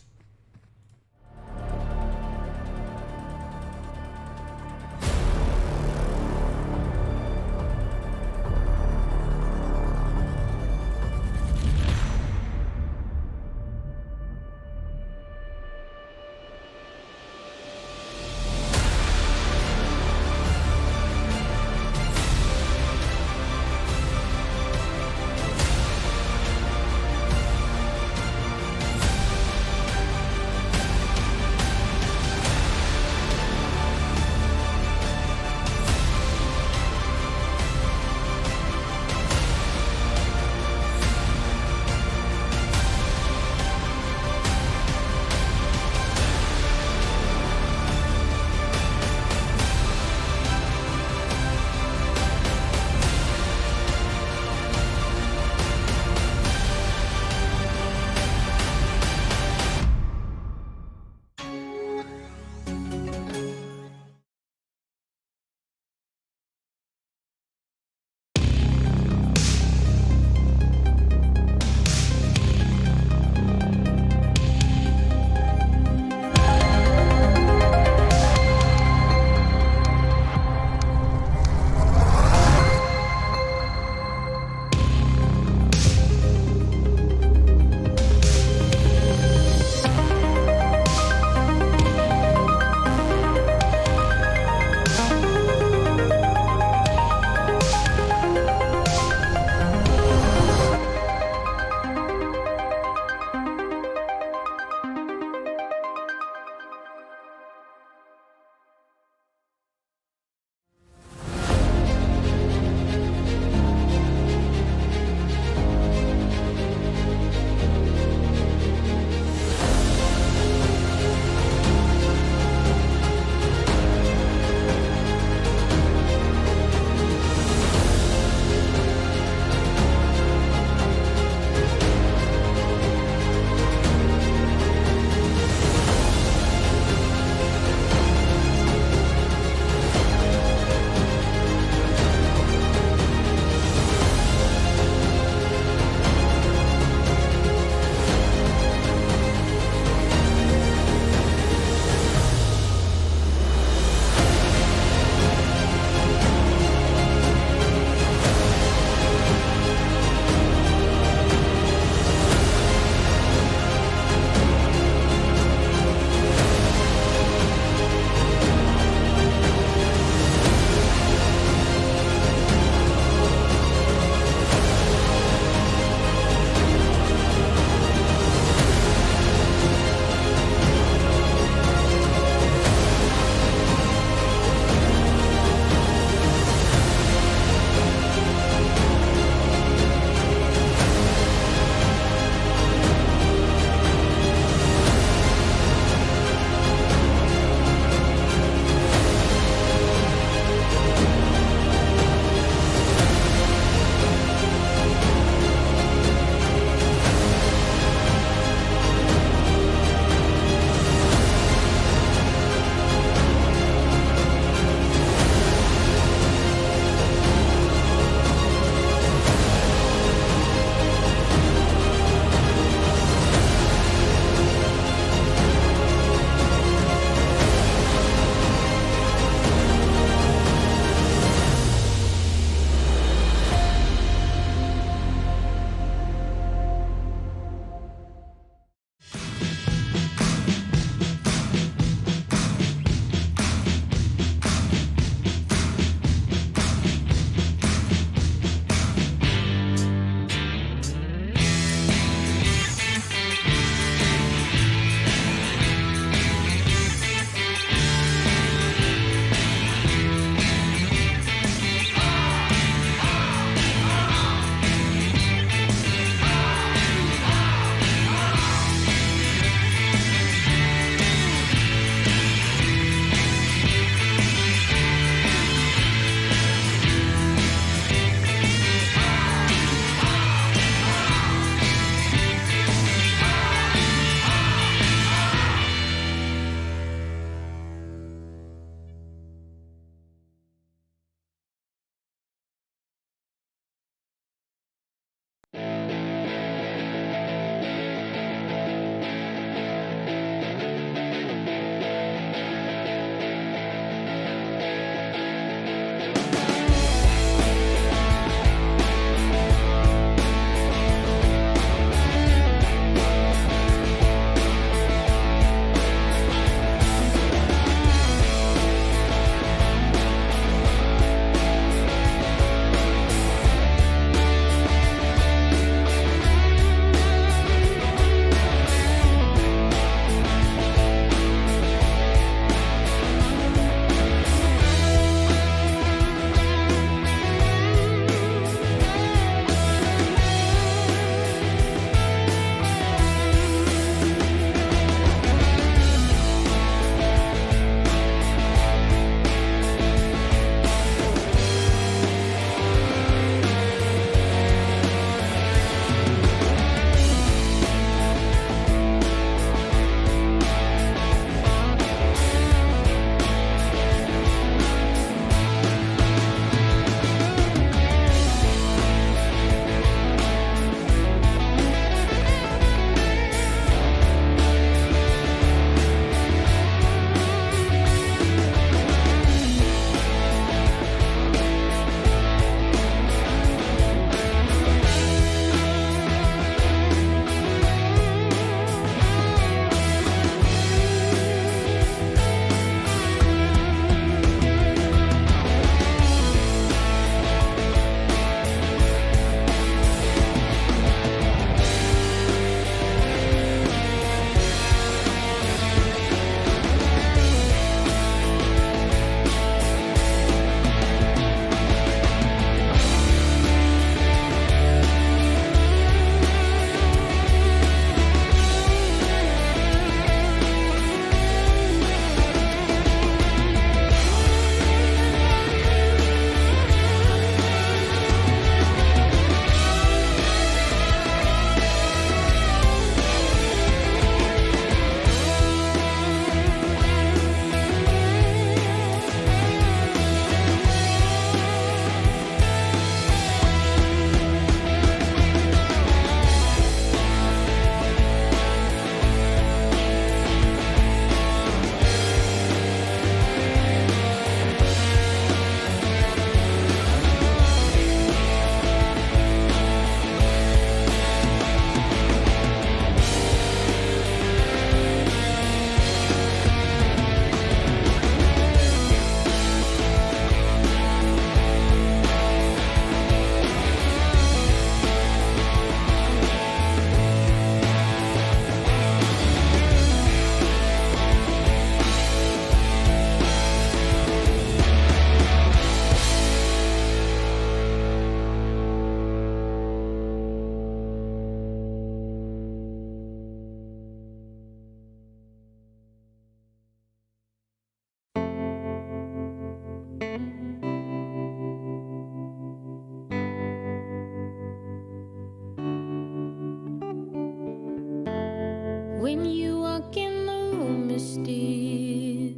When you walk in the room, it's still,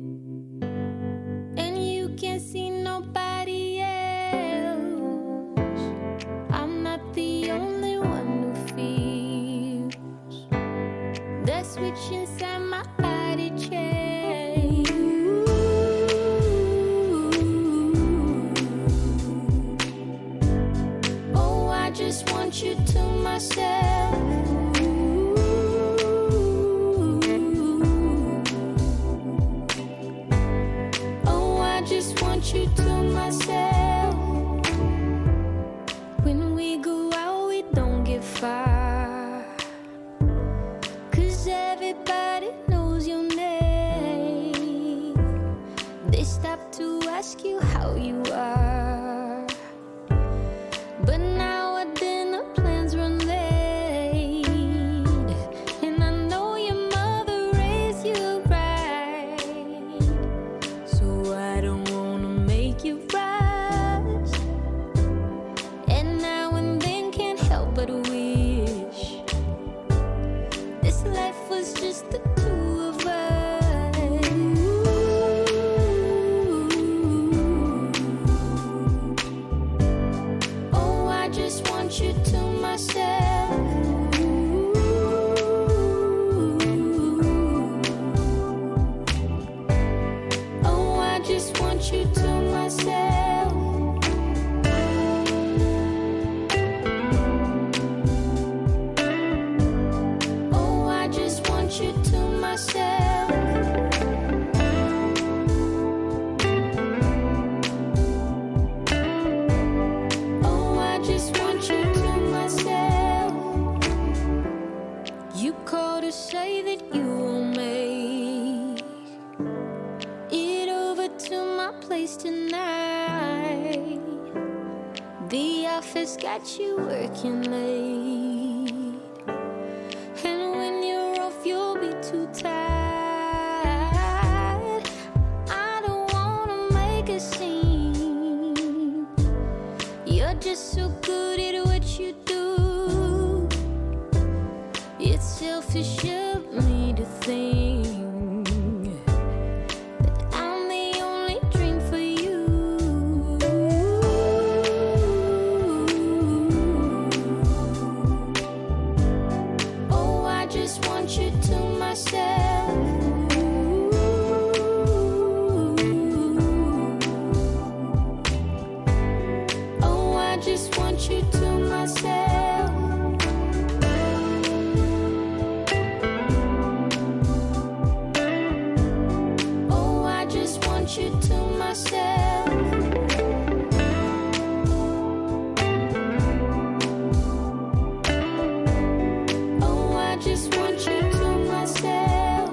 and you can't see nobody else. I'm not the only one who feels that switch inside my body change. Oh, I just want you to myself. Oh, I just want you to myself. When we go out, we don't get far, 'cause everybody knows your name. They stop to ask you how you are, but now our dinner plans run late, and I know your mother raised you right, so I don't wanna make you rush. And now and then can't help but wish this life was just the two of us. Oh, I just want you to myself. Oh, I just want you to myself. Oh, I just want you to myself. Oh, I just want you to myself. You called to say that you will make it over to my place tonight. The office got you working late, and when you're off, you'll be too tired. I don't wanna make a scene. You're just so good at what you do. It's selfish of me to think that I'm the only dream for you. Oh, I just want you to myself. Oh, I just want you to myself. Oh, I just want you to myself. Oh, I just want you to myself.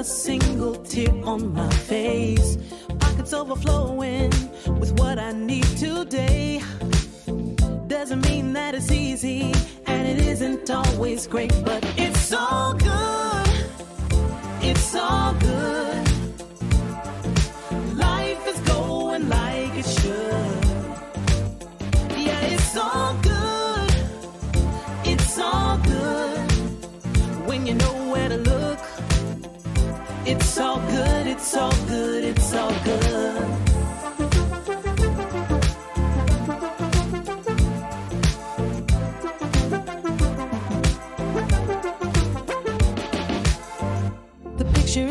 single tear on my face. Pockets overflowing with what I need today. Doesn't mean that it's easy, and it isn't always great, but it's all good. It's all good. Life is going like it should. Yeah, it's all good. It's all good. When you know where to look. It's all good. It's all good. It's all good.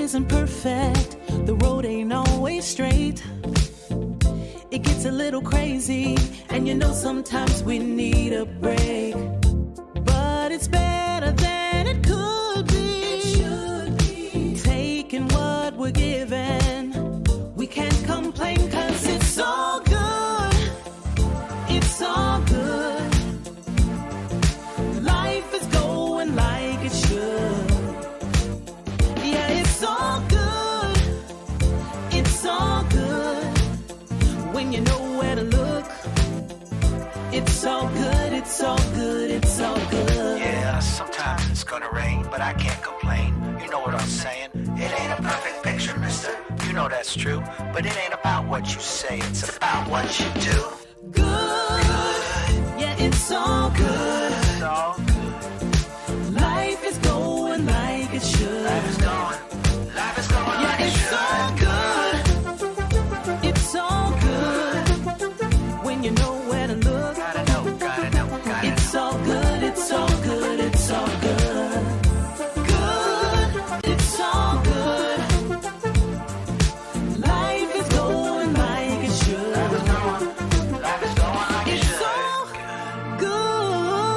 Isn't perfect, the road ain't always straight. It gets a little crazy, and you know sometimes we need a break. But it's better than it could be. It should be. Taking what we're given, we can't complain, 'cause it's all good. It's all good. Life is going like it should. It's all good. It's all good. When you know where to look. It's all good. It's all good. It's all good. Yeah, sometimes it's gonna rain, but I can't complain. You know what I'm saying? It ain't a perfect picture, mister. You know that's true. But it ain't about what you say, it's about what you do. Good. Yeah, it's all good. It's all good. Life is going like it should. Life is going. Life is going Yeah, like it it's should. all good. It's all good. When you know where to look. Gotta know, gotta know, gotta It's know. all good. It's all good. It's all good. Good. It's all good. Life is going like it should. Life is going like it It's should. all good.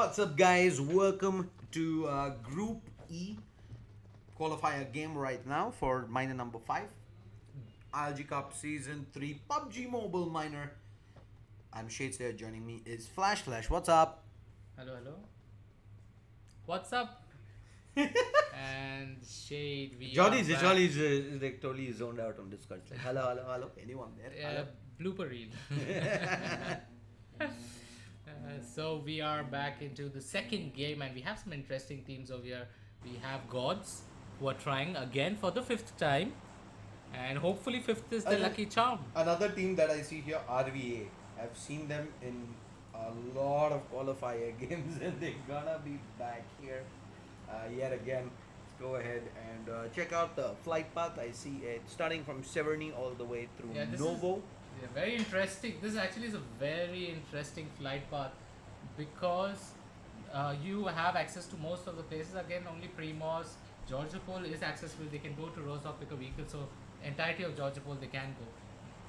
What's up, guys? Welcome to Group E qualifier game right now for minor number 5. ILG Cup Season 3 PUBG Mobile minor. I'm Shades there. Joining me is Flash. Flash, what's up? Hello, hello. What's up? And Shade, we Jolly's are back. is like totally zoned out on Discord. Like, hello, hello, hello. Anyone there? Hello. Blooper reel. So we are back into the second game, and we have some interesting teams over here. We have Gods, who are trying again for the 5th time, and hopefully 5th is the lucky charm. Another team that I see here, RVA. I've seen them in a lot of qualifier games, and they're gonna be back here yet again. Let's go ahead and check out the flight path. I see it starting from Severny all the way through Novo. Very interesting. This actually is a very interesting flight path because you have access to most of the places. Again, only Primos, Georgiopol is accessible. They can go to Rostock, pick a vehicle. So entirety of Georgiopol they can go.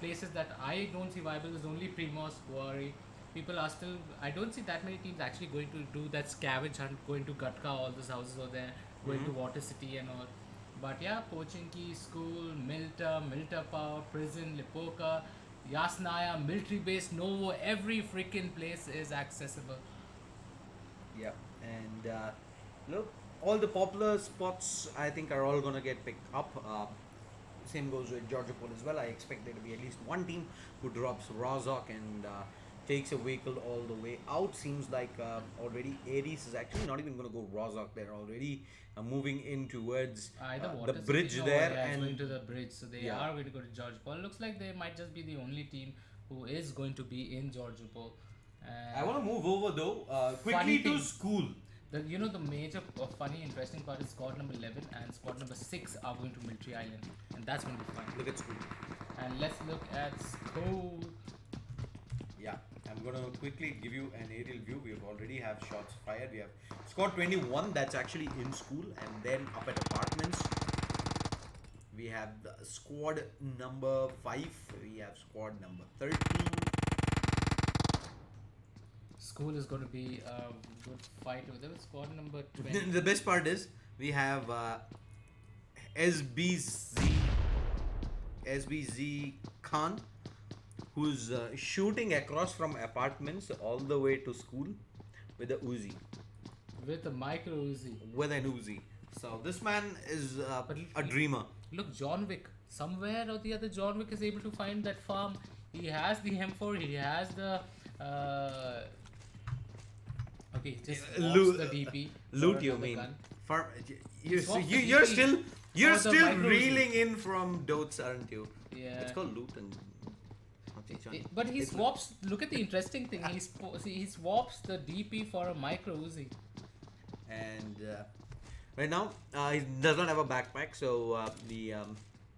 Places that I don't see viable is only Primos, Quarry. People are still. I don't see that many teams actually going to do that scavenge hunt, going to Gatka, all those houses over there, going to Water City and all. But yeah, Pochinki, School, Milta Power, Prison, Lipoka, Yasnaya, Military Base, Novo, every freaking place is accessible. Yeah, and look, all the popular spots I think are all gonna get picked up. Same goes with Georgiopol as well. I expect there to be at least one team who drops Rozok and takes a vehicle all the way out. Seems like already Ares is actually not even gonna go Rozok. They're already moving in towards the bridge there and and going to the bridge. So they are going to go to Georgiopol. Looks like they might just be the only team who is going to be in Georgiopol. I want to move over though quickly Funny to thing. School. The major funny interesting part is squad number 11 and squad number 6 are going to Military Island, and that's going to be fun. Look at School. And let's look at School. Yeah, I'm gonna quickly give you an aerial view. We already have shots fired. We have squad 21 that's actually in School, and then up at apartments we have the squad number 5. We have squad number 13. School is going to be a good fight over there with squad number 20. The best part is we have SBZ Khan, who's shooting across from apartments all the way to School with a Uzi. With a micro Uzi. With an Uzi. So this man is a dreamer. Look, John Wick. Somewhere or the other, John Wick is able to find that farm. He has the M4. He has the. Okay, just loot the DP. Loot, you mean? Gun. You're DP still for the micro reeling in from Dotes, aren't you? Yeah. It's called loot and. But he swaps. Look at the interesting thing. He swaps the DP for a micro Uzi. And right now he does not have a backpack, so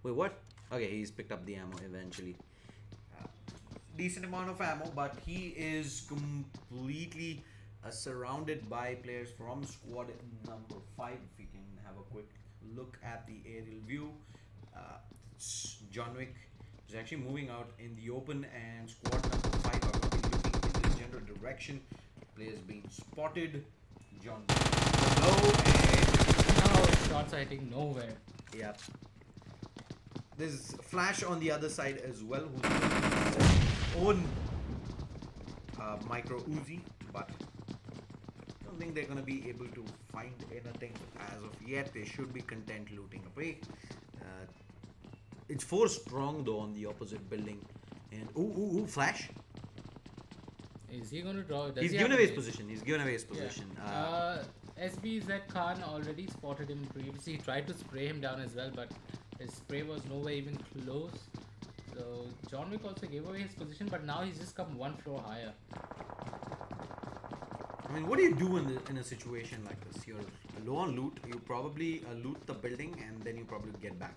wait, what? Okay, he's picked up the ammo eventually. Decent amount of ammo, but he is completely surrounded by players from squad number 5. If we can have a quick look at the aerial view, John Wick is actually moving out in the open, and squad number 5 are going to be looking in the general direction. Players being spotted. John Wick below, and Now shots are hitting nowhere. yeah. There's Flash on the other side as well, who's his own micro Uzi, but I don't think they're gonna be able to find anything as of yet. They should be content looting away. It's 4 strong though on the opposite building, and Flash. Is he going to draw? He's given away his position. He's given away his position. SBZ Khan already spotted him previously. He tried to spray him down as well, but his spray was nowhere even close. So John Wick also gave away his position, but now he's just come 1 floor higher. I mean, what do you do in a situation like this? You're low on loot. You probably loot the building, and then you probably get back.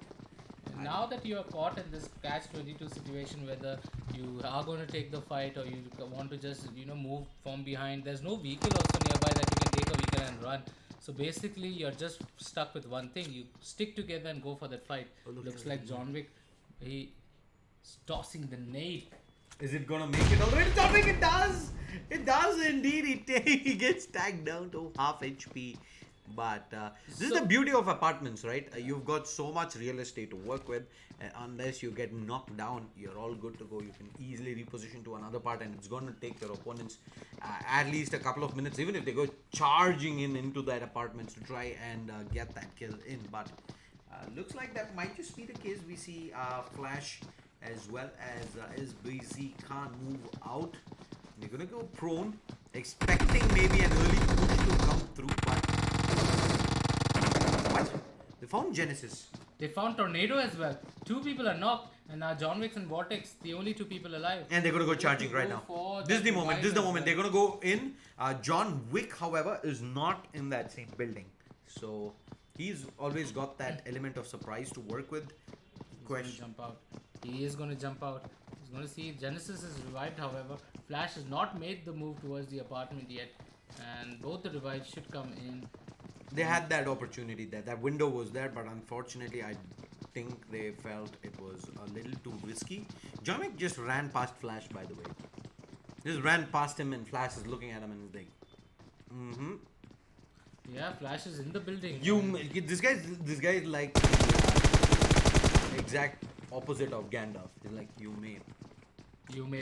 Now that you are caught in this catch-22 situation, whether you are going to take the fight or you want to just move from behind, there's no vehicle also nearby that you can take a vehicle and run. So basically you're just stuck with one thing. You stick together and go for that fight. Looks like John Wick, he's tossing the nade Is it gonna make it all the way to the topic? It does! It does indeed. He gets tagged down to half HP. But this is the beauty of apartments, right? You've got so much real estate to work with. Unless you get knocked down, you're all good to go. You can easily reposition to another part, and it's going to take your opponents at least a couple of minutes, even if they go charging into that apartment to try and get that kill in. But looks like that might just be the case. We see Flash as well as SBZ can't move out. They're going to go prone, expecting maybe an early push to come through, but what? They found Genesis. They found Tornado as well. 2 people are knocked, and now John Wick's and Vortex, the only 2 people alive. And they're going to go charging right now. This is the moment. This is the moment. They're going to go in. John Wick, however, is not in that same building. So he's always got that element of surprise to work with. He's going to jump out. He is going to jump out. He's going to see Genesis is revived, however. Flash has not made the move towards the apartment yet. And both the revives should come in. They had that opportunity there. That window was there, but unfortunately, I think they felt it was a little too risky. John Wick just ran past Flash, by the way. Just ran past him, and Flash is looking at him and is like, Yeah, Flash is in the building. This guy is like exact opposite of Gandalf. He's like, you may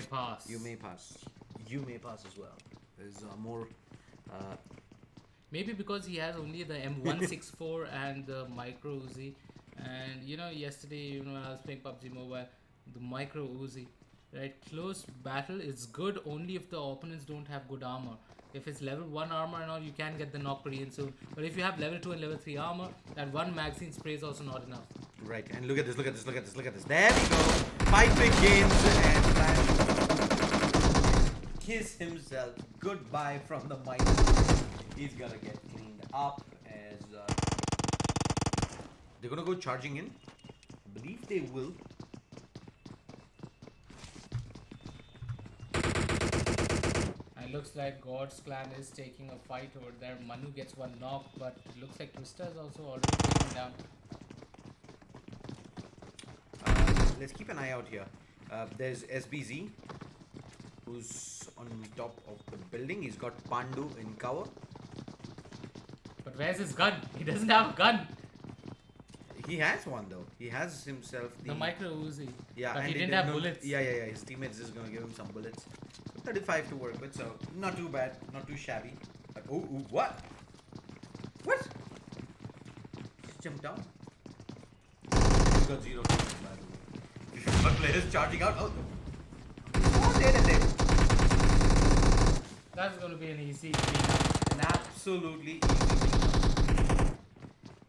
pass. You may pass as well. There's more. Maybe because he has only the M164 and the micro Uzi. And yesterday, when I was playing PUBG Mobile, the micro Uzi, right? Close battle is good only if the opponents don't have good armor. If it's level 1 armor and all, you can get the knock pretty soon. But if you have level 2 and level 3 armor, that one magazine spray is also not enough. Right, and look at this. There we go. 5 big games and Flash kiss himself goodbye from the mic. He's gonna get cleaned up as they're gonna go charging in. I believe they will. And looks like God's clan is taking a fight over there. Manu gets one knock, but it looks like Twister is also already taken down. Let's keep an eye out here. There's SBZ, who's on top of the building. He's got Pandu in cover. But where's his gun? He doesn't have a gun. He has one though. He has himself the micro Uzi. Yeah, but and he didn't have bullets. Yeah. His teammates is gonna give him some bullets. 35 to work with, so not too bad, not too shabby. But, what? What? Just jumped down. He's got 0 kills, by the way. But players charging out. Oh, That's gonna be an easy cleanup. An absolutely easy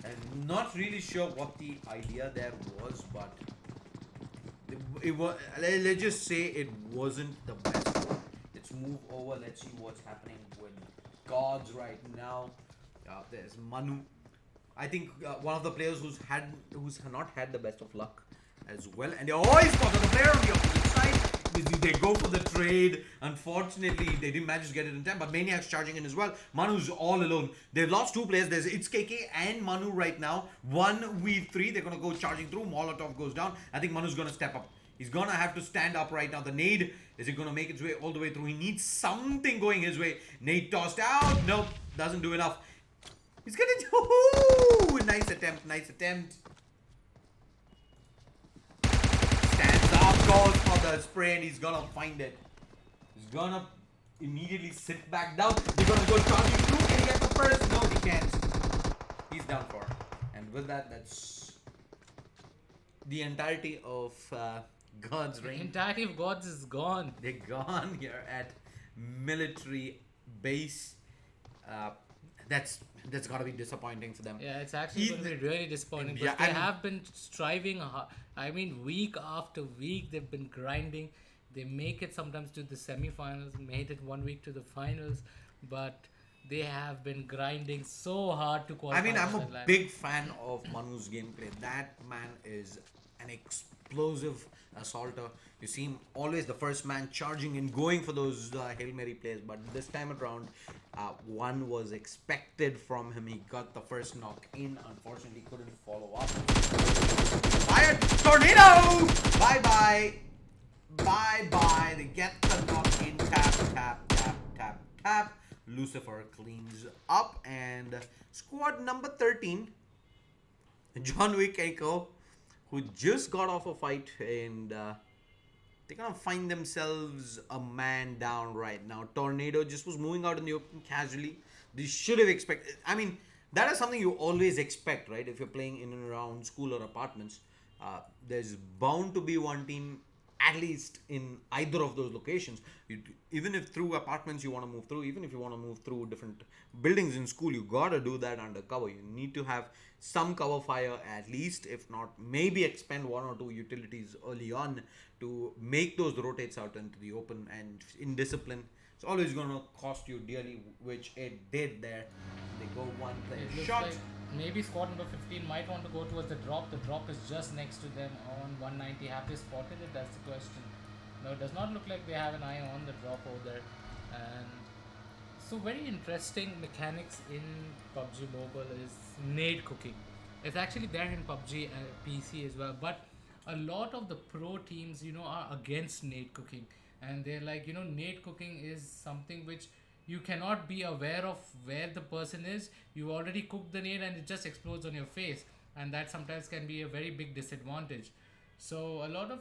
and not really sure what the idea there was, but it was, let's just say it wasn't the best. Let's move over. Let's see what's happening with Gods right now. There's Manu. I think one of the players who's not had the best of luck as well, and they always spotted the player on the opposite side. They go for the trade. Unfortunately, they didn't manage to get it in time, but Maniac's charging in as well. Manu's all alone. They've lost 2 players. There's It's KK and Manu right now. 1v3. They're going to go charging through. Molotov goes down. I think Manu's going to step up. He's going to have to stand up right now. The nade, is it going to make its way all the way through? He needs something going his way. Nade tossed out. Nope, doesn't do enough. He's going to do... Nice attempt. Stands up, goes for the spray, and he's gonna find it. He's gonna immediately sit back down. They're gonna go charging through. Can he get the first? No, he can't. He's down for. And with that, that's the entirety of God's reign. The entirety of Gods is gone. They're gone here at military base. That's gotta be disappointing for them. Yeah, it's actually going to be really disappointing. But they have been striving hard. I mean, week after week, they've been grinding. They make it sometimes to the semi-finals, made it 1 week to the finals, but they have been grinding so hard to qualify. I mean, I'm a big fan of Manu's gameplay. That man is an explosive assaulter. You see him always the first man charging and going for those Hail Mary plays, but this time around, one was expected from him. He got the first knock in. Unfortunately, couldn't follow up. Fired! Tornado! Bye-bye! Bye. They get the knock in. Tap. Lucifer cleans up. And squad number 13, John Wick Echo, who just got off a fight, and they're gonna find themselves a man down right now. Tornado just was moving out in the open casually. They should have expected. I mean, that is something you always expect, right? If you're playing in and around school or apartments, there's bound to be one team at least in either of those locations. Even if through apartments you want to move through, even if you want to move through different buildings in school, you gotta do that undercover. You need to have some cover fire at least, if not maybe expend one or two utilities early on to make those rotates out into the open. And in discipline, it's always gonna cost you dearly, which it did there. They go one player It looks shot. like maybe squad number 15 might want to go towards the drop. The drop is just next to them on 190. Have they spotted it? That's the question. No, it does not look like they have an eye on the drop over there. And so very interesting mechanics in PUBG Mobile is nade cooking. It's actually there in PUBG PC as well, but a lot of the pro teams, are against nade cooking, and they're like, nade cooking is something which you cannot be aware of where the person is. You already cooked the nade and it just explodes on your face, and that sometimes can be a very big disadvantage. So a lot of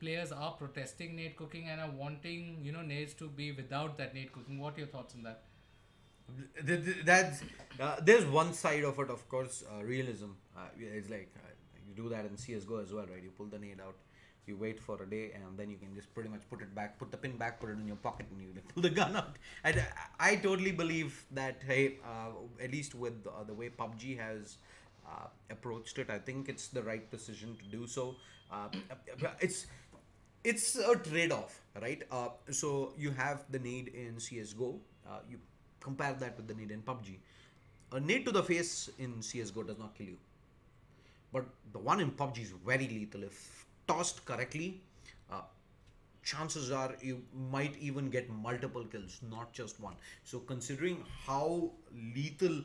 players are protesting nade cooking and are wanting nades to be without that nade cooking. What are your thoughts on that? That's there's one side of it, of course, realism. It's like you do that in CS:GO as well, right? You pull the nade out, you wait for a day, and then you can just pretty much put it back, put the pin back, put it in your pocket, and you pull the gun out. And I totally believe that, hey, at least with the way PUBG has approached it, I think it's the right decision to do so. It's a trade-off, right? So you have the nade in CS:GO. You compare that with the nade in PUBG. A nade to the face in CS:GO does not kill you, but the one in PUBG is very lethal. If tossed correctly, chances are you might even get multiple kills, not just one. So considering how lethal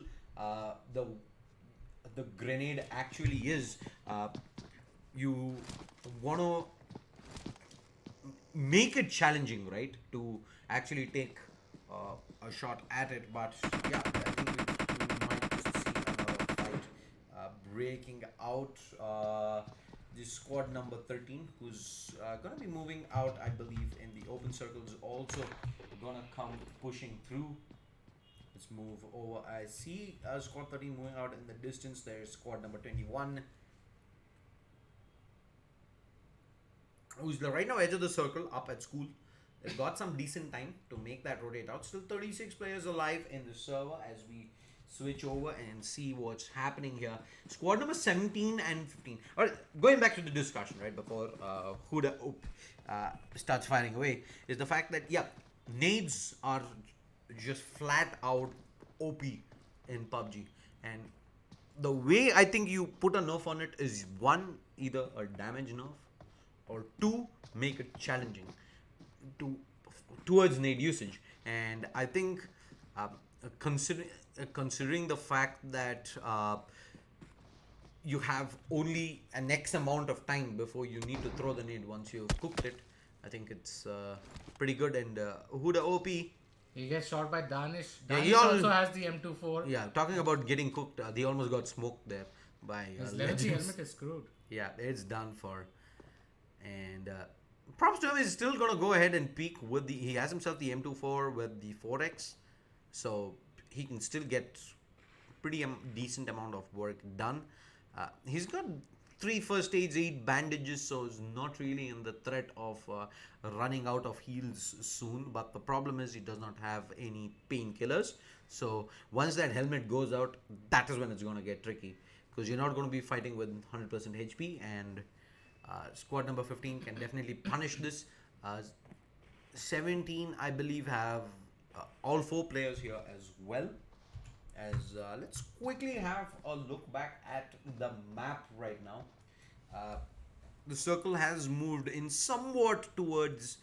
the grenade actually is, you want to make it challenging, right, to actually take a shot at it. But yeah, I think we might just see another fight breaking out. This squad number 13, who's gonna be moving out, I believe, in the open circles, also gonna come pushing through. Let's move over. I see squad 13 moving out in the distance. There's squad number 21, who's right now edge of the circle up at school. They've got some decent time to make that rotate out. Still 36 players alive in the server as we switch over and see what's happening here. Squad number 17 and 15. All right, going back to the discussion, right, before Huda starts firing away, is the fact that, yeah, nades are just flat out OP in PUBG. And the way I think you put a nerf on it is, one, either a damage nerf, or two, make it challenging towards nade usage. And I think considering the fact that you have only an X amount of time before you need to throw the nade once you've cooked it, I think it's pretty good. And Huda OP. He gets shot by Danish. Yeah, Danish also has the M24. Yeah, talking about getting cooked, they almost got smoked there by His Legends. helmet is screwed. Yeah, it's done for. And props to him, is still gonna go ahead and peak with he has himself the M24 with the 4X, so he can still get pretty decent amount of work done. He's got 3 first aids, 8 bandages, so he's not really in the threat of running out of heals soon. But the problem is he does not have any painkillers, so once that helmet goes out, that is when it's gonna get tricky, because you're not going to be fighting with 100% HP. And squad number 15 can definitely punish this. 17, I believe, have all 4 players here as well. As let's quickly have a look back at the map right now. The circle has moved in somewhat towards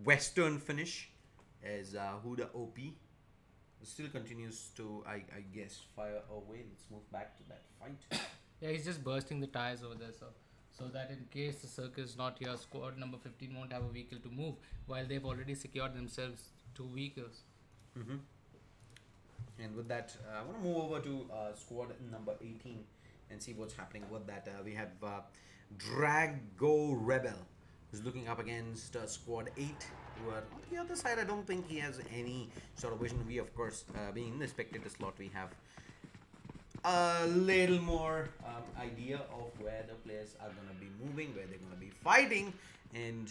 western finish, as Huda OP still continues to, I guess, fire away. Let's move back to that fight. Yeah, he's just bursting the tires over there. so that in case the circle is not here, squad number 15 won't have a vehicle to move, while they've already secured themselves 2 vehicles. And with that, I want to move over to squad number 18 and see what's happening with that. We have Drago Rebel, who's looking up against squad 8, who are on the other side. I don't think he has any sort of vision. We, of course, being in the spectator slot, we have a little more idea of where the players are going to be moving, where they're going to be fighting. And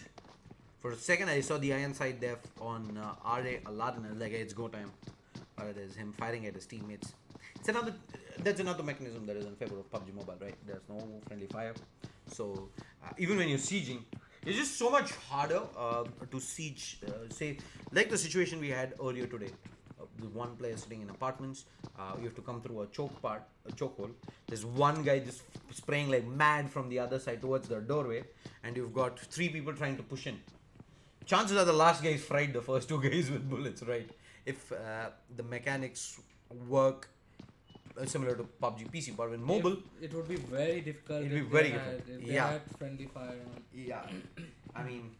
for a second, I saw the iron side there on R.A. Aladdin. I was like, hey, it's go time. Or it is him fighting at his teammates. That's another mechanism that is in favor of PUBG Mobile, right? There's no friendly fire. So even when you're sieging, it's just so much harder to siege, say, like the situation we had earlier today. The one player sitting in apartments, you have to come through a chokehold. There's one guy just spraying like mad from the other side towards the doorway, and you've got 3 people trying to push in. Chances are the last guy is fried the first 2 guys with bullets, right? If the mechanics work similar to PUBG PC, but in mobile, It would be very difficult. It'd be very difficult. If they Yeah. had friendly fire on. yeah, I mean,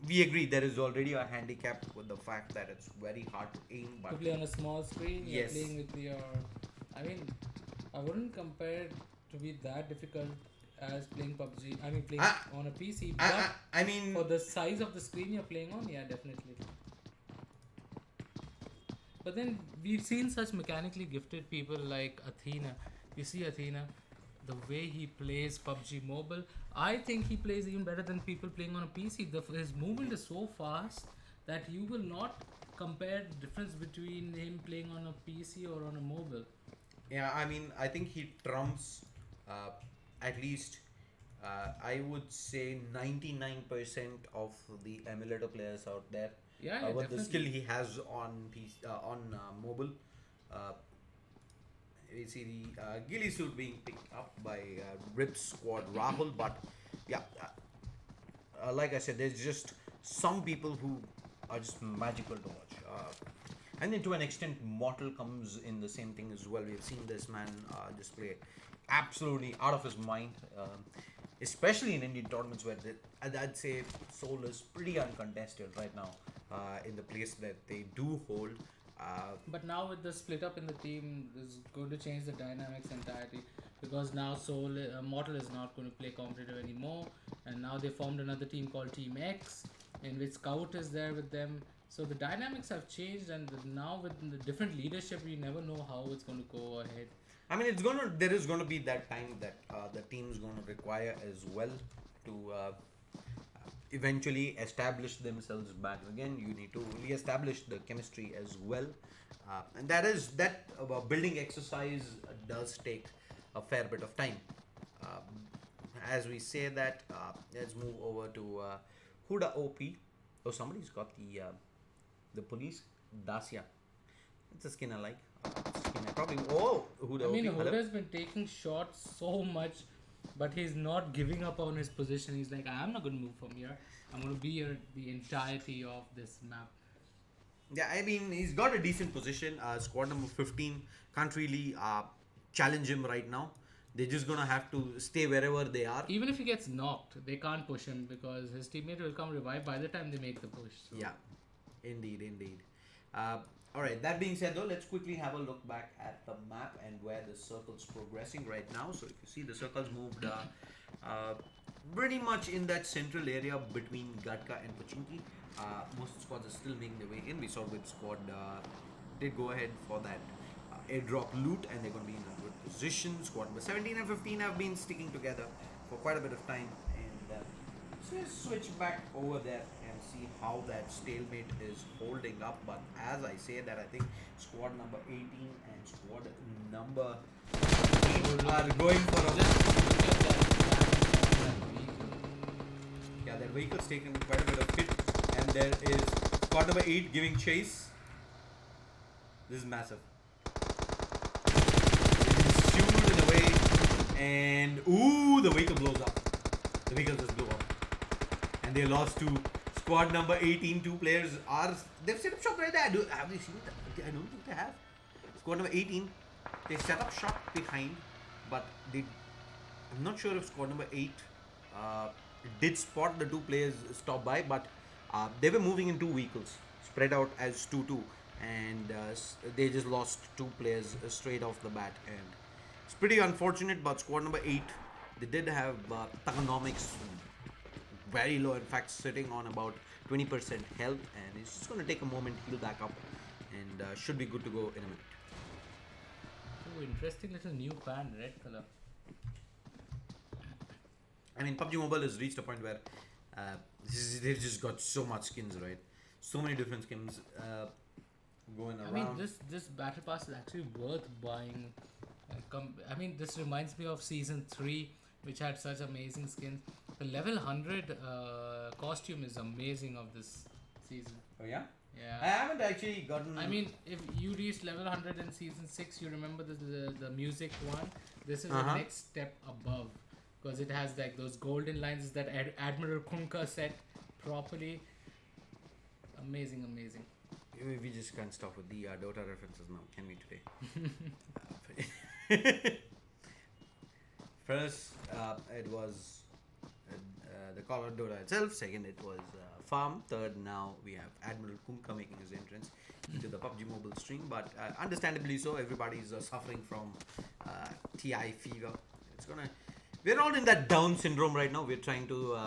we agree there is already a handicap with the fact that it's very hard to aim, To but play on a small screen, Yes. you're playing with your. I mean, I wouldn't compare it to be that difficult as playing PUBG. I mean, playing on a PC, but I mean, for the size of the screen you're playing on, yeah, definitely. But then we've seen such mechanically gifted people like Athena. You see Athena, the way he plays PUBG Mobile, I think he plays even better than people playing on a PC. His movement is so fast that you will not compare the difference between him playing on a PC or on a mobile. yeah, I mean, I think he trumps at least I would say 99% of the emulator players out there. Yeah, With the skill definitely. he has on mobile. We see the ghillie suit being picked up by Rip's squad Rahul, but yeah, like I said, there's just some people who are just magical to watch. And then to an extent, Mortal comes in the same thing as well. We've seen this man just play absolutely out of his mind, especially in Indian tournaments where I'd say Seoul is pretty uncontested right now in the place that they do hold. But now with the split up in the team is going to change the dynamics entirely, because now Mortal is not going to play competitive anymore, and now they formed another team called Team X, in which Scout is there with them. So the dynamics have changed, and now with the different leadership, we never know how it's going to go ahead. I mean, there is gonna be that time that the team is gonna require as well to eventually establish themselves back again. You need to re-establish the chemistry as well, and that building exercise does take a fair bit of time. As we say that, let's move over to Huda OP. Oh, somebody's got the police Dacia. It's a skin I like. Probably. Oh, Huda I mean, OP. Hello? Huda's been taking shots so much, but he's not giving up on his position. He's like, I'm not going to move from here. I'm going to be here the entirety of this map. Yeah, I mean, he's got a decent position. Squad number 15 can't really challenge him right now. They're just going to have to stay wherever they are. Even if he gets knocked, they can't push him because his teammate will come revive by the time they make the push. So. Yeah, indeed. Alright, that being said though, let's quickly have a look back at the map and where the circle's progressing right now. So if you see, the circle's moved pretty much in that central area between Gatka and Pochinki. Most squads are still making their way in. We saw which squad did go ahead for that airdrop loot, and they're going to be in a good position. Squad number 17 and 15 have been sticking together for quite a bit of time, and so let's switch back over there and see how that stalemate is holding up. But as I say that, I think squad number 18 and squad number 8 are going for a... Yeah, their vehicle's taken quite a bit of hit, and there is squad number 8 giving chase. This is massive. It is shooed in a way, and ooh, the vehicle blows up. The vehicle just blew up, and they lost to squad number 18. 2 players they've set up shop right there. Have they seen it? I don't think they have. Squad number 18, they set up shop behind, but they I'm not sure if squad number 8 did spot the 2 players stop by, but they were moving in 2 vehicles, spread out as 2-2, and they just lost 2 players straight off the bat, and it's pretty unfortunate. But squad number 8, they did have Thugonomics very low, in fact sitting on about 20% health, and it's just going to take a moment, heal back up, and should be good to go in a minute. Oh, interesting little new pan, red color. I mean, PUBG Mobile has reached a point where they've just got so much skins, right? So many different skins going around. I mean, this battle pass is actually worth buying. I mean, this reminds me of season 3, which had such amazing skins. The level 100 costume is amazing of this season. Oh yeah? Yeah. I haven't actually gotten... I mean, if you reached level 100 in season 6, you remember the music one? This is the next step above. Because it has like those golden lines that Admiral Kunka set properly. Amazing, amazing. We just can't stop with the Dota references now, can we today? First, it was the Call of Dota itself. Second, it was Farm. Third, now we have Admiral Kunka making his entrance into the PUBG Mobile stream. But understandably so, everybody's suffering from TI fever. We're all in that down syndrome right now. We're trying to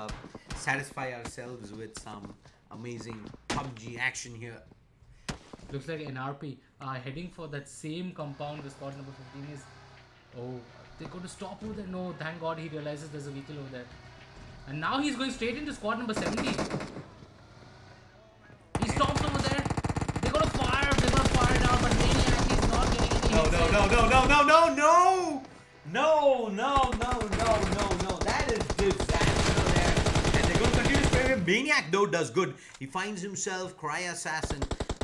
satisfy ourselves with some amazing PUBG action here. Looks like NRP heading for that same compound the squad number 15 is. Oh, they're going to stop over there. No, thank God he realizes there's a vehicle over there. And now he's going straight into squad number 17. He stops over there. They're going to fire. They're going to fire now, but Maniac is not getting any hits. No. That is disaster there. And they're going to continue to spray him. Maniac though does good. He finds himself Cry Assassin.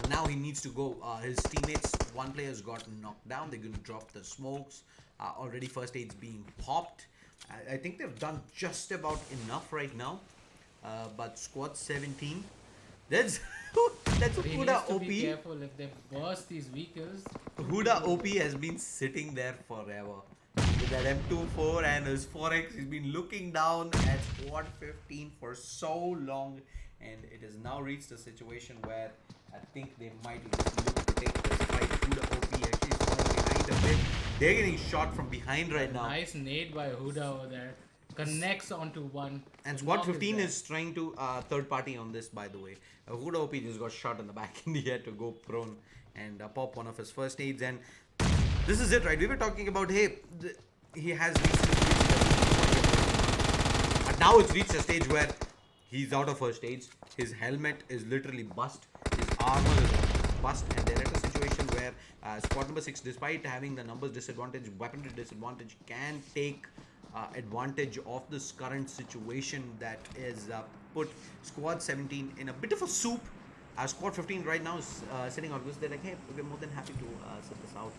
Now he needs to go. His teammates, one player's got knocked down. They're going to drop the smokes. Already first aid's being popped. I think they've done just about enough right now. But squad 17, that's Huda to OP. be careful if they burst these vehicles. Huda OP has been sitting there forever. With that M24 and his 4X, he's been looking down at squad 15 for so long. And it has now reached a situation where I think they might just look to take this fight. Huda OP actually is falling behind a bit. They're getting shot from behind right now. Nice nade by Huda over there. Connects onto one. And The squad knock 15 there. is trying to third party on this, by the way. Huda OP just got shot in the back in the head to go prone and pop one of his first aids. And this is it, right? We were talking about, hey, he has decent skills. But now it's reached a stage where he's out of first aids. His helmet is literally bust. His armor is bust. And they're at a situation where squad number 6, despite having the numbers disadvantage, weaponry disadvantage, can take advantage of this current situation that is put squad 17 in a bit of a soup. Squad 15 right now is sitting on this. They're like, hey, we're more than happy to sit this out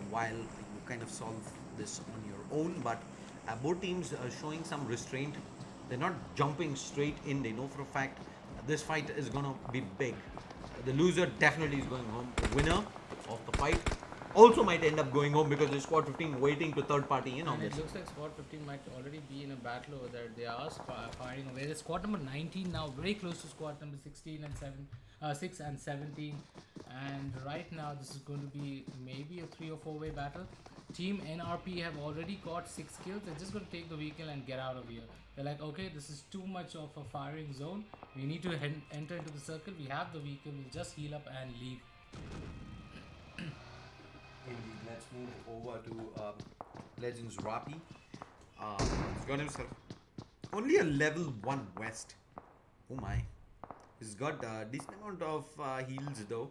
while you kind of solve this on your own. But both teams are showing some restraint. They're not jumping straight in. They know for a fact this fight is going to be big. The loser definitely is going home. The winner of the fight also might end up going home because the squad 15 waiting to third party in on And this. it looks like squad 15 might already be in a battle over there. They are firing away. The squad number 19 now very close to squad number 16 and 6 and 17. And right now this is going to be maybe a 3 or 4 way battle. Team NRP have already got 6 kills. They're just going to take the vehicle and get out of here. They're like, okay, this is too much of a firing zone. We need to enter into the circle. We have the vehicle. We'll just heal up and leave. Indeed, let's move over to Legends Rapi. He's got himself only a level 1 West. Oh my. He's got a decent amount of heals though.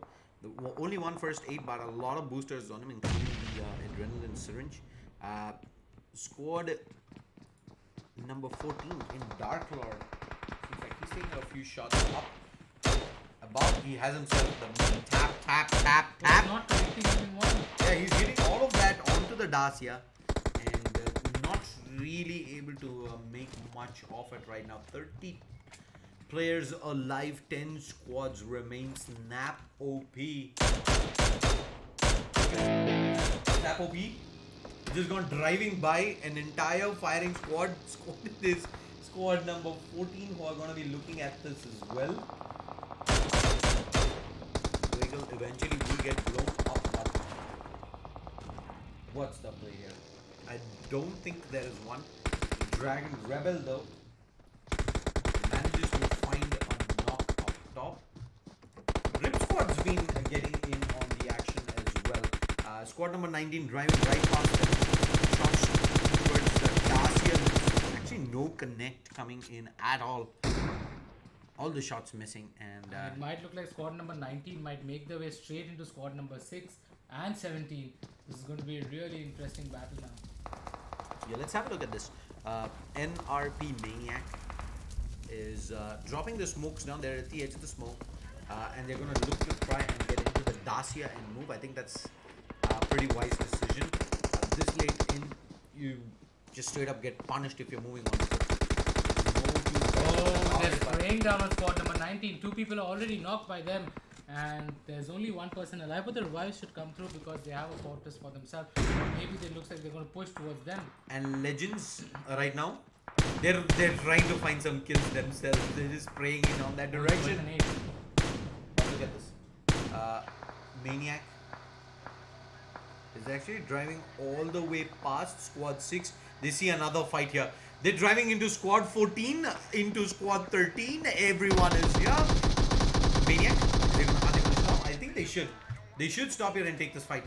Only one first aid, but a lot of boosters on him, including the adrenaline syringe. Squad number 14 in Dark Lord. Seems like he's taking a few shots up. Above, he has himself the tap. He's not connecting even one. Yeah, he's getting all of that onto the Dacia and not really able to make much of it right now. 30 players alive, 10 squads remain. Snap OP. Snap OP just gone driving by an entire firing squad. This squad number 14 who are going to be looking at this as well. Vehicle eventually will get blown up. But what's the play here? I don't think there is one. Dragon Rebel though manages to find a knock up top. Rip Squad's been getting in on the action as well. Squad number 19 driving right past them. Shots towards the Dacia. There's actually no connect coming in at all. All the shots missing, and it might look like squad number 19 might make their way straight into squad number 6 and 17. This is going to be a really interesting battle now. yeah, let's have a look at this. NRP Maniac is dropping the smokes down there at the edge of the smoke, and they're going to look to try and get into the Dacia and move. I think that's a pretty wise decision. This late in, you just straight up get punished if you're moving on foot. Oh, they're spraying down on squad number 19. 2 people are already knocked by them, and there's only 1 person alive. But the revives should come through because they have a fortress for themselves. Maybe it looks like they're going to push towards them. And Legends right now, they're trying to find some kills themselves. They're just spraying in on that direction. Look at this. Maniac is actually driving all the way past squad 6. They see another fight here. They're driving into squad 14, into squad 13. Everyone is here. Maniac, are they gonna stop? I think they should. They should stop here and take this fight.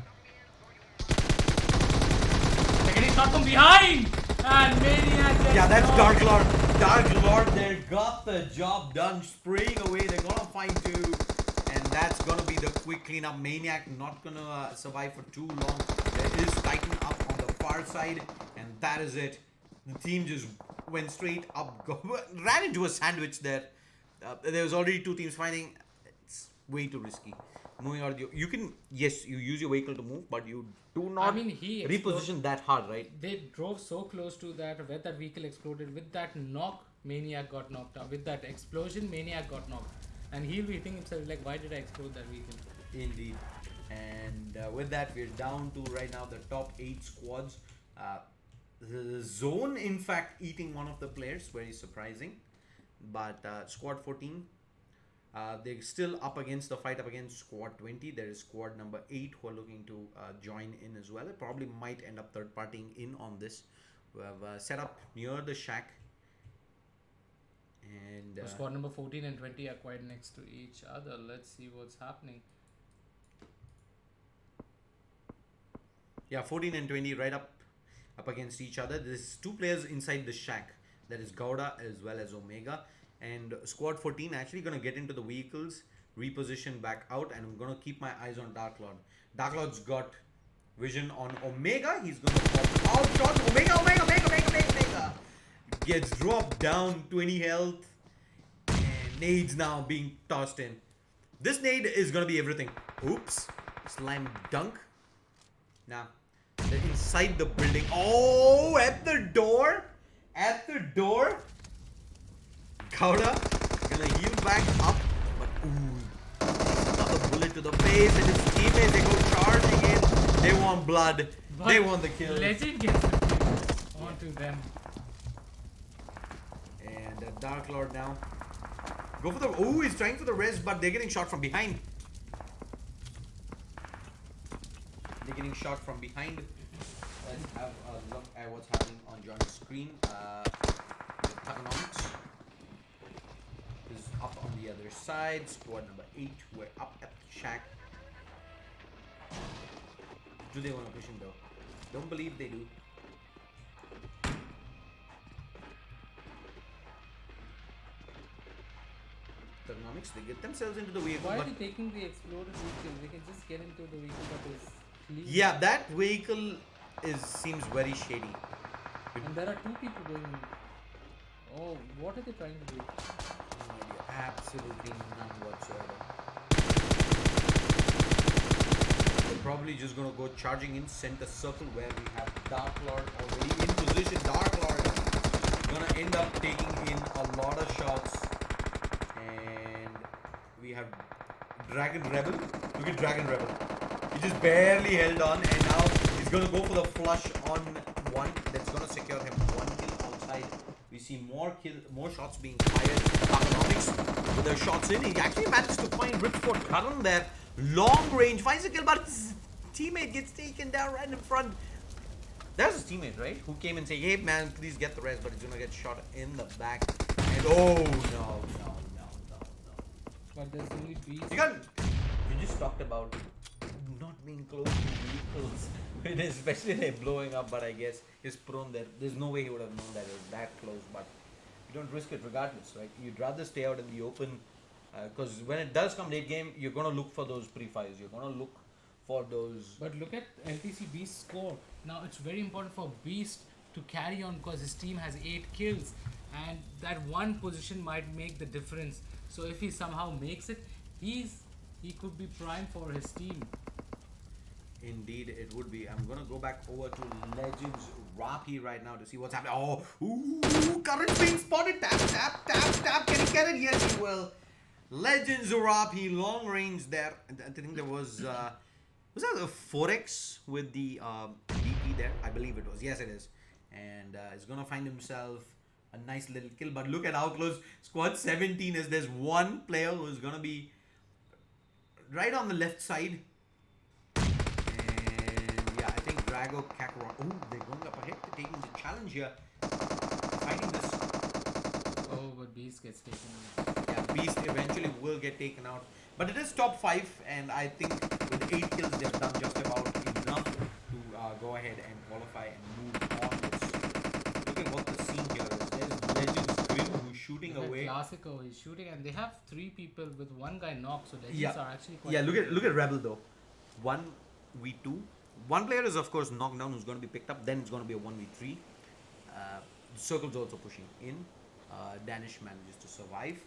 They're getting shot from behind! And Maniac gets Yeah, that's knocked. Dark Lord. Dark Lord, they got the job done. Spraying away. They're gonna find 2. And that's gonna be the quick cleanup. Maniac not gonna survive for too long. There is Titan up on the far side. And that is it. The team just went straight up. Ran into a sandwich there. There was already 2 teams fighting. It's way too risky. Moving out, you can, yes, you use your vehicle to move, but you do not reposition that hard, right? They drove so close to that where that vehicle exploded. With that knock, Maniac got knocked out. With that explosion, Maniac got knocked. And he'll be thinking himself like, why did I explode that vehicle? Indeed. And with that, we're down to right now the top 8 squads. The zone, in fact, eating one of the players, very surprising. But squad 14, they're still up against the fight up against squad 20. There is squad number 8 who are looking to join in as well. It probably might end up third partying in on this. We have set up near the shack. And So squad number 14 and 20 are quite next to each other. Let's see what's happening. yeah, 14 and 20 right up against each other. There's 2 players inside the shack. That is Gouda as well as Omega. And squad 14 actually going to get into the vehicles, reposition back out, and I'm going to keep my eyes on Dark Lord. Dark Lord's got vision on Omega. He's going to pop out shot. Omega gets dropped down, 20 health. And nades now being tossed in. This nade is going to be everything. Oops. Slime dunk. Now, they're inside the building. Oh, at the door. At the door. Gouda gonna heal back up. But ooh. Another bullet to the face. And his teammates, they go charging in. They want blood. But they want the kill. Legend gets the kill onto them. And Dark Lord now. Go for the... Oh, he's trying for the res, but they're getting shot from behind. They're getting shot from behind. Let's have a look at what's happening on John's screen. Economics is up on the other side. Squad number 8, we're up at the shack. Do they want to push him though? Don't believe they do. Economics, they get themselves into the vehicle. Why are but they taking the exploded vehicle? They can just get into the vehicle that is clean. yeah, that vehicle seems very shady. And there are 2 people going in. Oh, what are they trying to do? No idea. Absolutely none whatsoever. They're probably just gonna go charging in center circle where we have Dark Lord already in position. Dark Lord gonna end up taking in a lot of shots. And we have Dragon Rebel. Look at Dragon Rebel. He just barely held on, and now he's gonna go for the flush on one. That's gonna secure him one kill outside. We see more shots being fired. Economics with the shots in. He actually managed to find Ripsport Karan there. Long range, finds a kill, but his teammate gets taken down right in front. That was his teammate, right? Who came and said, hey man, please get the rest, but he's gonna get shot in the back. And oh no. But there's only beast. You just talked about not being close to vehicles, especially they're blowing up, but I guess he's prone there. There's no way he would have known that it was that close, but you don't risk it regardless, right? You'd rather stay out in the open, because when it does come late game, you're going to look for those pre-fires. You're going to look for those. But look at LTC Beast's score. Now it's very important for Beast to carry on because his team has 8 kills, and that one position might make the difference. So if he somehow makes it, he could be prime for his team. Indeed, it would be. I'm going to go back over to Legends Rapi right now to see what's happening. Oh, Current's being spotted. Tap. Can he get it? Yes, he will. Legends Rapi, long range there. I think there was that a 4x with the DP there? I believe it was. Yes, it is. And he's going to find himself a nice little kill. But look at how close squad 17 is. There's one player who's going to be right on the left side. Drago, Kakarot. Oh, they're going up ahead. They're taking the challenge here. Fighting this. Oh, but Beast gets taken out. Yeah, Beast eventually will get taken out. But it is top 5, and I think with 8 kills, they've done just about enough to go ahead and qualify and move on. Look at what the scene here is. There's Legends Grim who's shooting away. Classico, he's shooting, and they have 3 people with 1 guy knocked, so Legends are actually quite look at Rebel though. 1v2. One player is of course knocked down who's going to be picked up. Then it's going to be a 1v3. Circle's also pushing in. Danish manages to survive.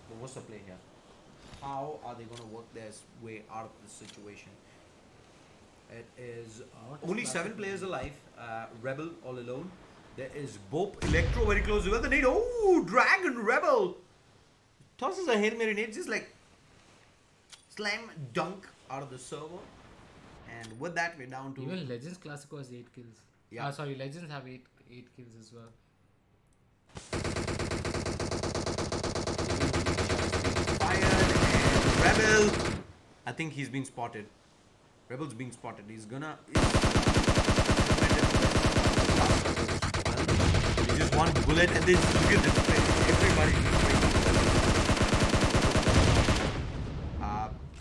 But what's the play here? How are they going to work their way out of this situation? It is only 7 players alive. Rebel all alone. There is Bope Electro very close to the nade. Oh, Dragon Rebel tosses a Hail Mary nade, just like slam dunk out of the server. And with that, we're down to... Even Legends Classico has 8 kills. Yeah. Sorry, Legends have 8 kills as well. Fired, and Rebel... I think he's been spotted. Rebel's being spotted. He's gonna... He just one bullet and then look at this place. Everybody's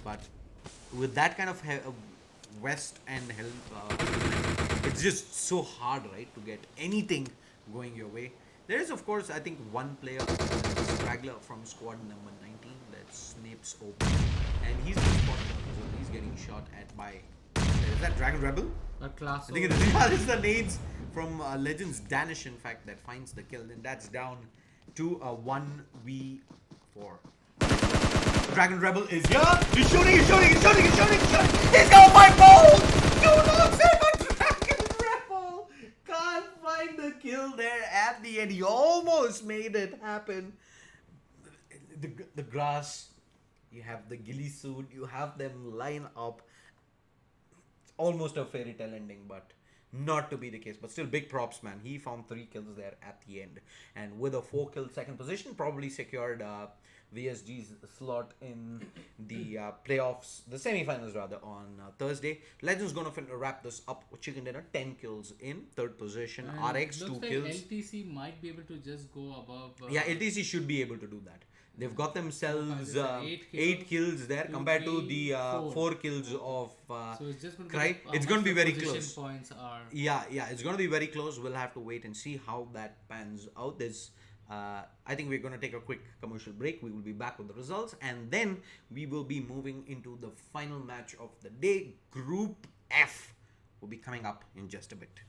but with that kind of... West and help, it's just so hard, right, to get anything going your way. There is, of course, I think one player, straggler from squad number 19, that's Snape's open, and he's been spotted out, so he's getting shot at by, is that Dragon Rebel? A class. I think it's the nades from Legends Danish, in fact, that finds the kill, and that's down to a 1v4. Dragon Rebel is here. He's shooting. He's gonna find gold. Do not say the Dragon Rebel. Can't find the kill there at the end. He almost made it happen. The grass. You have the ghillie suit. You have them line up. It's almost a fairy tale ending, but not to be the case. But still, big props, man. He found 3 kills there at the end, and with a 4-kill second position, probably secured VSG's slot in the playoffs, the semi-finals rather, on Thursday. Legends gonna wrap this up with Chicken Dinner, 10 kills in 3rd position. And RX 2 like kills. LTC might be able to just go above. Yeah, LTC should be able to do that. They've got themselves 8 8 kills there compared to the 4 kills of so it's just going to Cry. It's going to be very close. Points are. Yeah, it's going to be very close. We'll have to wait and see how that pans out. There's I think we're going to take a quick commercial break. We will be back with the results, and then we will be moving into the final match of the day. Group F will be coming up in just a bit.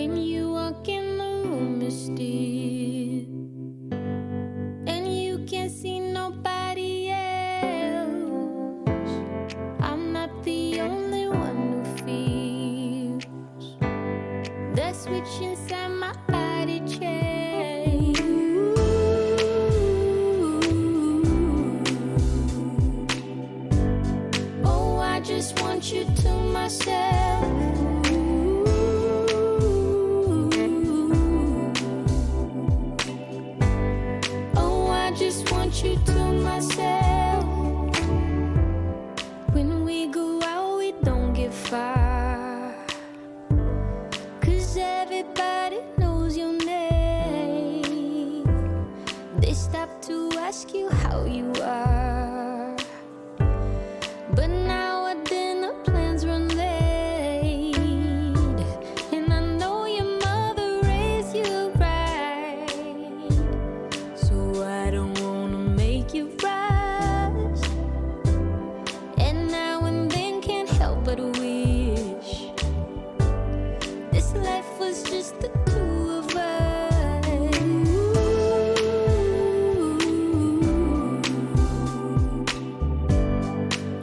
When you walk in the room, it's still, and you can't see nobody else. I'm not the only one who feels the switch inside my body change. Oh, I just want you to myself. Oh, I just want you to myself. When we go out, we don't get far, 'cause everybody knows your name. They stop to ask you how you are, but now our dinner plans run late, and I know your mother raised you right, so I don't wanna make you rush. And now and then can't help but wish this life was just the two of us.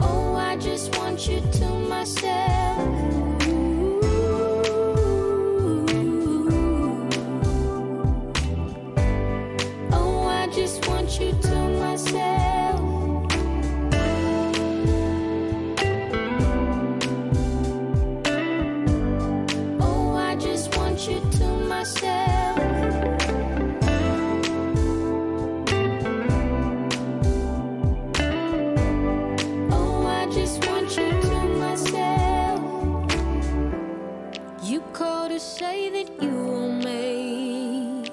Oh, I just want you to myself. Oh, I just want you to myself. Oh, I just want you to myself. Oh, I just want you to myself. You called to say that you will make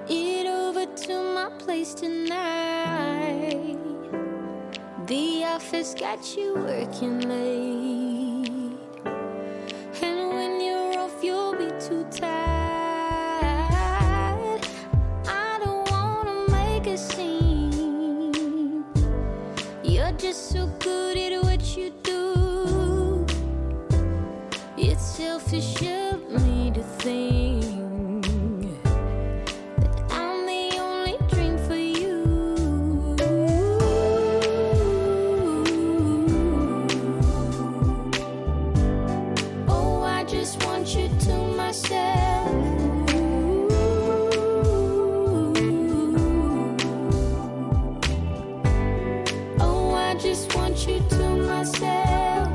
it over to my place tonight. The office got you working late, and when you're off, you'll be too tired. I don't wanna make a scene. You're just so good at what you do. It's selfish of me to think that I'm the only dream for you. Oh, I just want you to myself. Oh, I just want you to myself.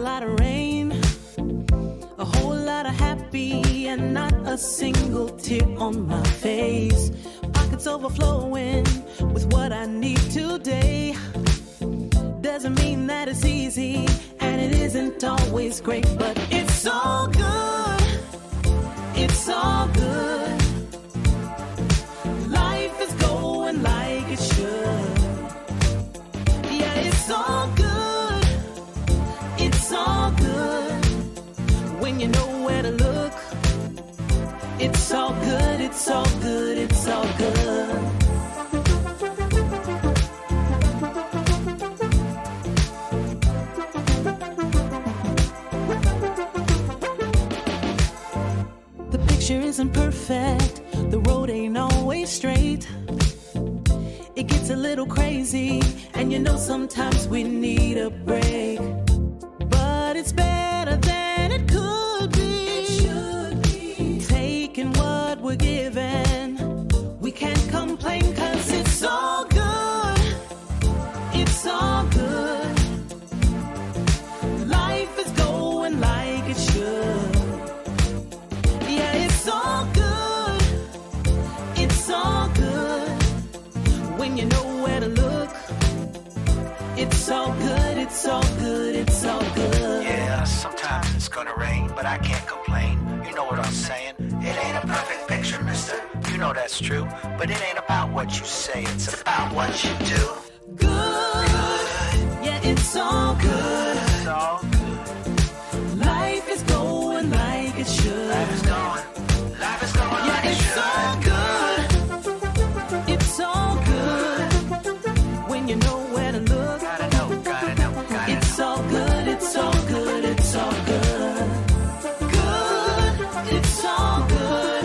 lot of rain, a whole lot of happy, and not a single tear on my face. Pockets overflowing with what I need today. Doesn't mean that it's easy, and it isn't always great, but it's all good. It's all good. Life is going like it should. Yeah, it's all good. It's all good. When you know where to look, it's all good. It's all good. It's all good. Isn't perfect, the road ain't always straight. It gets a little crazy, and you know sometimes we need a break. But it's better than it could be. It should be. Taking what we're given, we can't complain, 'cause it's all good. It's all good. Life is going like it should. It's all good. It's all good. When you know where to look, it's all good. It's all good. It's all good. Yeah, sometimes it's gonna rain, but I can't complain. You know what I'm saying? It ain't a perfect picture, mister. You know that's true. But it ain't about what you say, it's about what you do. Good. Yeah, it's all good. It's all good. Life is going like it should. Life is going Yeah, like it it's should. all good. It's all good. When you know where to look, Gotta know. it's all good. It's all good. It's all good. Good. It's all good.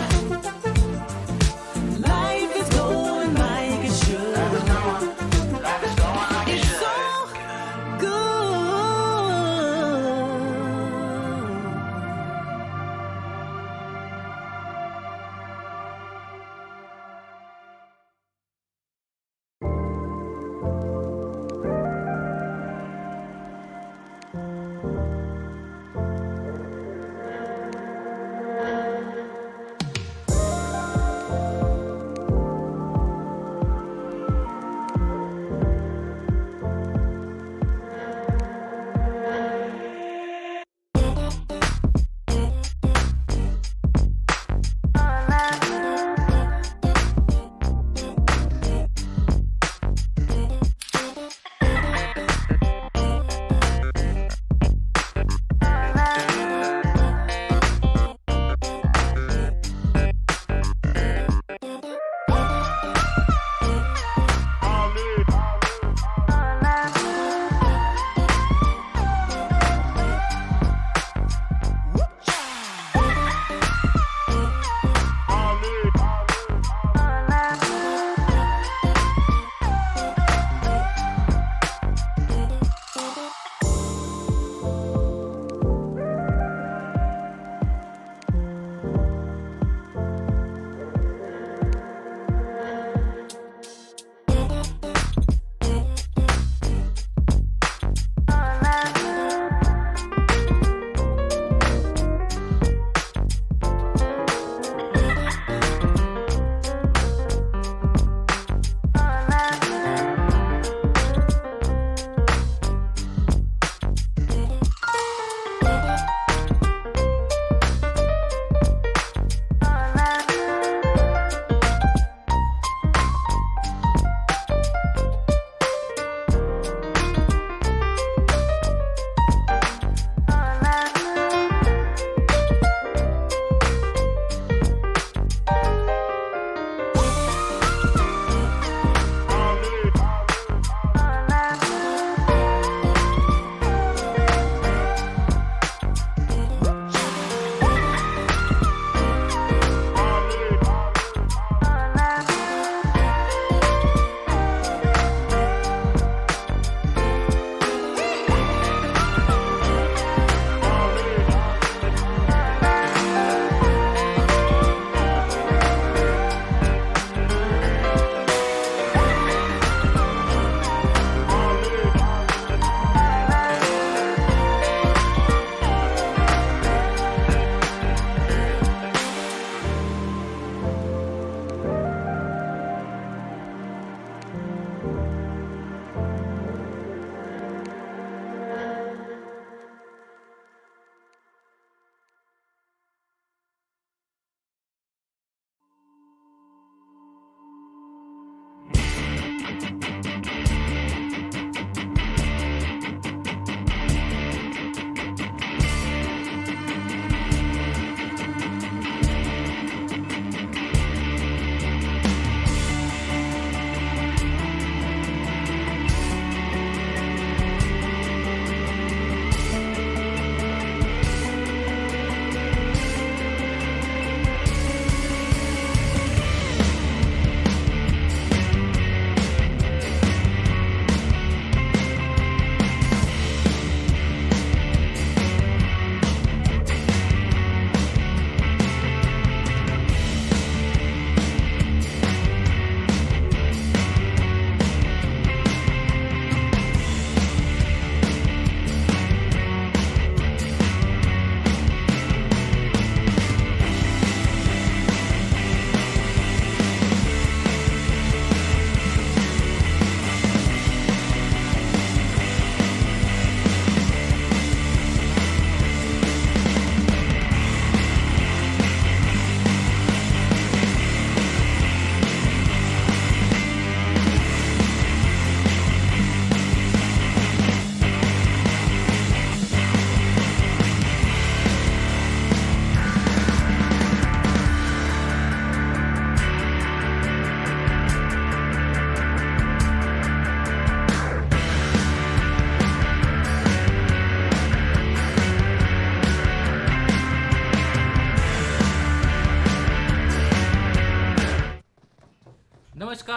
Life is going like it should. Life is going like it It's should. all good.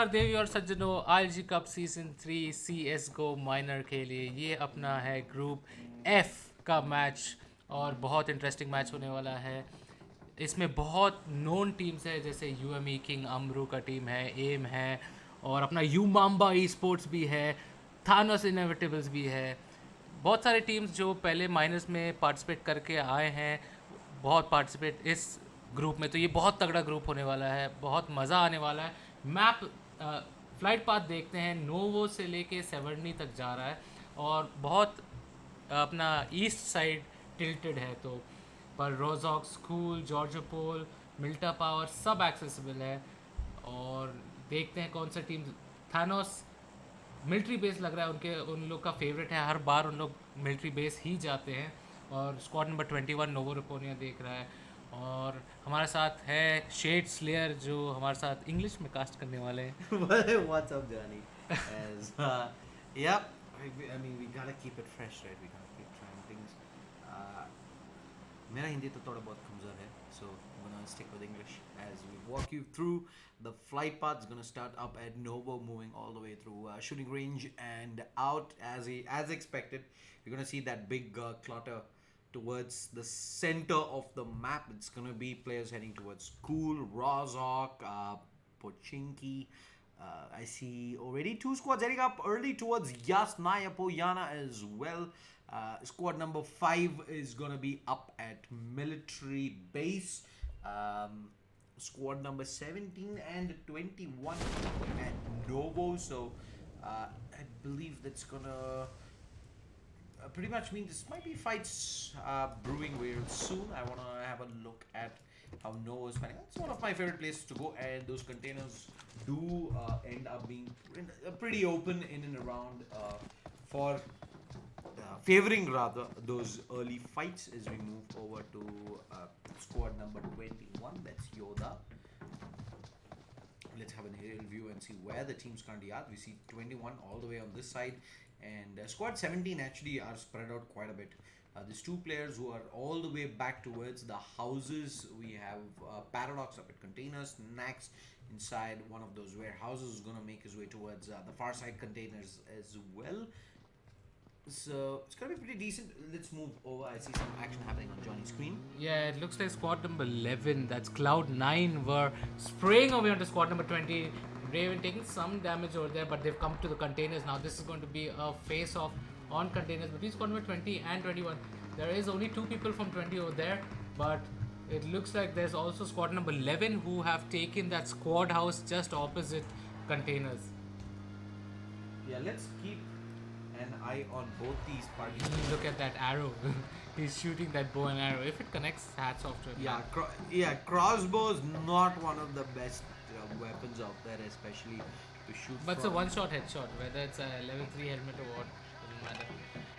नमस्कार देवी और सज्जनों, ILG cup season 3 CSGO minor के लिए ये अपना है group F का match और बहुत इंटरेस्टिंग मैच होने वाला है। इसमें बहुत नोन टीम्स है जैसे UME किंग अमरू का टीम है, एम है और अपना यूमाम्बा ई स्पोर्ट्स भी है, थानोस इनएविटेबल्स भी है। बहुत सारे टीम्स जो पहले माइनर्स में पार्टिसिपेट करके आए हैं, बहुत पार्टिसिपेट इस ग्रुप में, तो ये बहुत तगड़ा ग्रुप होने वाला है, बहुत मज़ा आने वाला है। मैप फ्लाइट पाथ देखते हैं, नोवो से लेके सेवर्नी तक जा रहा है और बहुत अपना ईस्ट साइड टिल्टेड है, तो पर रोजॉक स्कूल, जॉर्जोपोल, मिल्टा पावर सब एक्सेसिबल है। और देखते हैं कौन सा टीम, थानोस मिलिट्री बेस लग रहा है उन लोग का फेवरेट है, हर बार उन लोग मिलिट्री बेस ही जाते हैं। और स्क्वाड नंबर 21 नोवो रिपोनिया देख रहा है और हमारे साथ है शेड स्लेयर जो हमारे साथ इंग्लिश में कास्ट करने वाले हैं। What's up, Johnny? As yeah, I mean we gotta keep it fresh, right? We gotta keep trying things. मेरा हिंदी तो थोड़ा बहुत कमज़ोर है, so I'm gonna stick with English as we walk you through the flight path. Is gonna start up at Novo, moving all the way through shooting range and out as expected. You're gonna see that big clutter towards the center of the map. It's gonna be players heading towards School, Rozhok, Pochinki. I see already 2 squads heading up early towards Yasnaya Poyana as well. Squad number 5 is gonna be up at Military Base. Squad number 17 and 21 at Novo. So I believe that's gonna pretty much mean this might be fights brewing real soon. I want to have a look at how Novo is fighting. It's one of my favorite places to go, and those containers do end up being pretty open in and around for favoring rather those early fights as we move over to squad number 21. That's Yoda. Let's have an aerial view and see where the teams currently are. We see 21 all the way on this side, and squad 17 actually are spread out quite a bit. There's 2 players who are all the way back towards the houses. We have Paradox up at containers, Nax inside one of those warehouses is going to make his way towards the far side containers as well. So it's going to be pretty decent. Let's move over. I see some action happening on Johnny's screen. Yeah, it looks like squad number 11, that's Cloud9, were spraying away onto squad number 20. Raven taking some damage over there, but they've come to the containers now. This is going to be a face-off on containers between squad number 20 and 21. There is only 2 people from 20 over there, but it looks like there's also squad number 11 who have taken that squad house just opposite containers. Yeah, let's keep an eye on both these parties. Look at that arrow. He's shooting that bow and arrow. If it connects, hats off to him. Yeah, crossbow is not one of the best weapons out there, especially to shoot. But it's a one-shot headshot, whether it's a level 3 helmet or what, doesn't matter.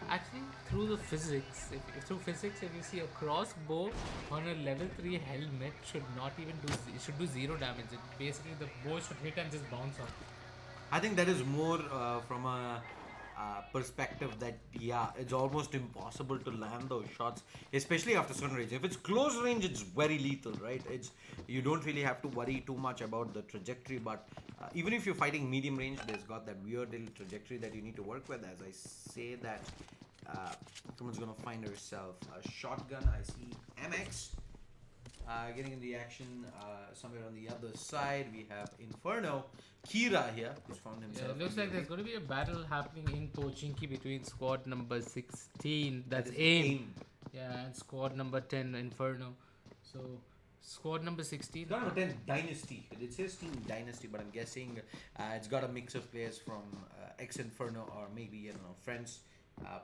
Actually, through the physics, if you see a crossbow on a level 3 helmet should not even do, it should do 0 damage. Basically, the bow should hit and just bounce off. I think that is more from a perspective that it's almost impossible to land those shots, especially after certain range. If it's close range, it's very lethal, right? You don't really have to worry too much about the trajectory, but even if you're fighting medium range, there's got that weird little trajectory that you need to work with. As I say that, someone's gonna find herself a shotgun. I see MX getting in the action somewhere on the other side. We have Inferno Kira here, who's found himself. Yeah, it looks like there's going to be a battle happening in Pochinki between squad number 16, that's AIM, yeah, and squad number 10, Inferno. So squad number 16. Squad number 10, Dynasty. It says Team Dynasty, but I'm guessing it's got a mix of players from ex-Inferno or maybe, I don't know, friends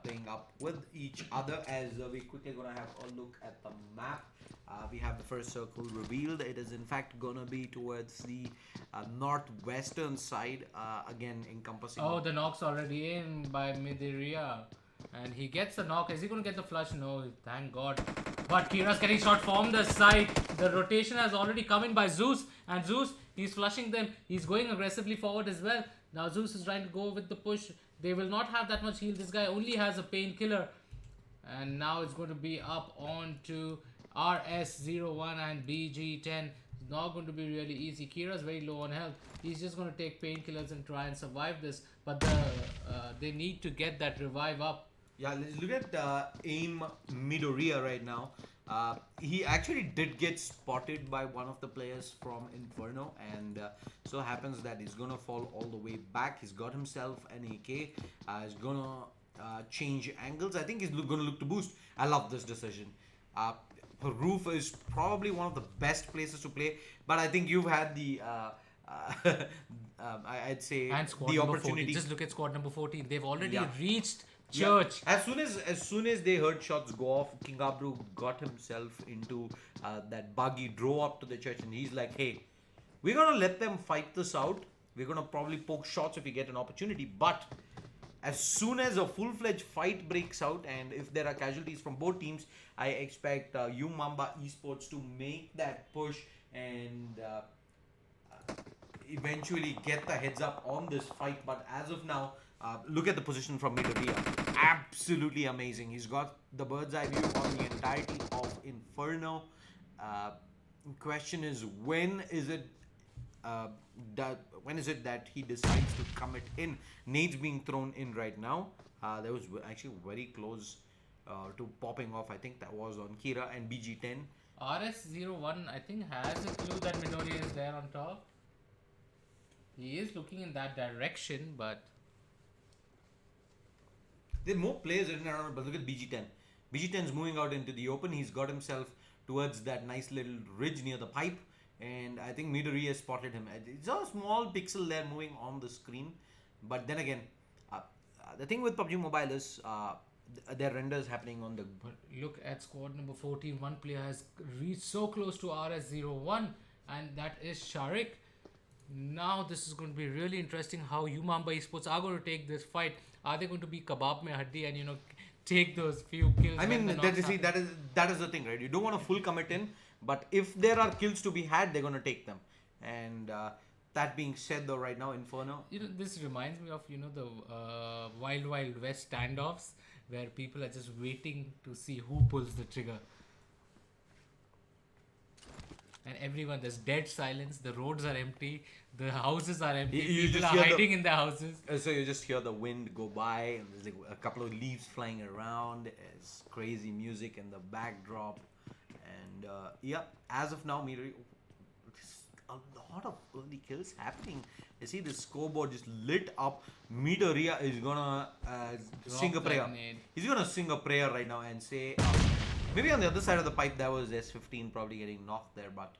playing up with each other. As we quickly gonna have a look at the map. We have the first circle revealed. It is in fact gonna be towards the northwestern side, again encompassing. Oh, the knock's already in by Midiria, and he gets the knock. Is he gonna get the flush? No, thank God. But Kira's getting shot from the side. The rotation has already come in by Zeus, and Zeus, he's flushing them. He's going aggressively forward as well. Now Zeus is trying to go with the push. They will not have that much heal. This guy only has a painkiller, and now it's going to be up on to RS01 and BG10. not going to be really easy. Kira's very low on health. He's just going to take painkillers and try and survive this. But they need to get that revive up. Yeah, let's look at AIM Midoriya right now. He actually did get spotted by one of the players from Inferno, and so happens that he's gonna fall all the way back. He's got himself an AK. He's gonna change angles. I think he's gonna look to boost. I love this decision. Roof is probably one of the best places to play, but I think you've had the I'd say And squad the number opportunity. 14. Just look at squad number 14. They've already Yeah. reached Yeah. church. As soon as they heard shots go off, King Abru got himself into that buggy, drove up to the church, and he's like, "Hey, we're gonna let them fight this out. We're gonna probably poke shots if we get an opportunity, but as soon as a full-fledged fight breaks out, and if there are casualties from both teams, I expect Mamba Esports to make that push and eventually get the heads up on this fight. But as of now, look at the position from Midoriya. Absolutely amazing. He's got the bird's eye view on the entirety of Inferno. Question is, when is it that he decides to commit in? Nades being thrown in right now. That was actually very close to popping off. I think that was on Kira and BG10. RS01, I think, has a clue that Midoriya is there on top. He is looking in that direction, but There are more players in and around, but look at BG10. BG10's moving out into the open. He's got himself towards that nice little ridge near the pipe, and I think Midoriya spotted him. It's a small pixel there moving on the screen, but then again, the thing with PUBG Mobile is their renders happening on the. But look at squad number 14. One player has reached so close to RS01, and that is Sharik. Now this is going to be really interesting how Mamba Esports are going to take this fight. Are they going to be kebab mein haddi and take those few kills? I mean, that is the thing, right? You don't want to full commit in, but if there are kills to be had, they're going to take them. And that being said, though, right now Inferno. This reminds me of the Wild Wild West standoffs where people are just waiting to see who pulls the trigger. And everyone, there's dead silence. The roads are empty. The houses are empty. You People just are hear hiding in their houses. So you just hear the wind go by, and there's like a couple of leaves flying around. It's crazy music in the backdrop, and yeah. As of now, Midoriya, a lot of early kills happening. You see the scoreboard just lit up. Midoriya is gonna sing a prayer. Grenade. He's gonna sing a prayer right now and say. Maybe on the other side of the pipe, that was S15 probably getting knocked there. But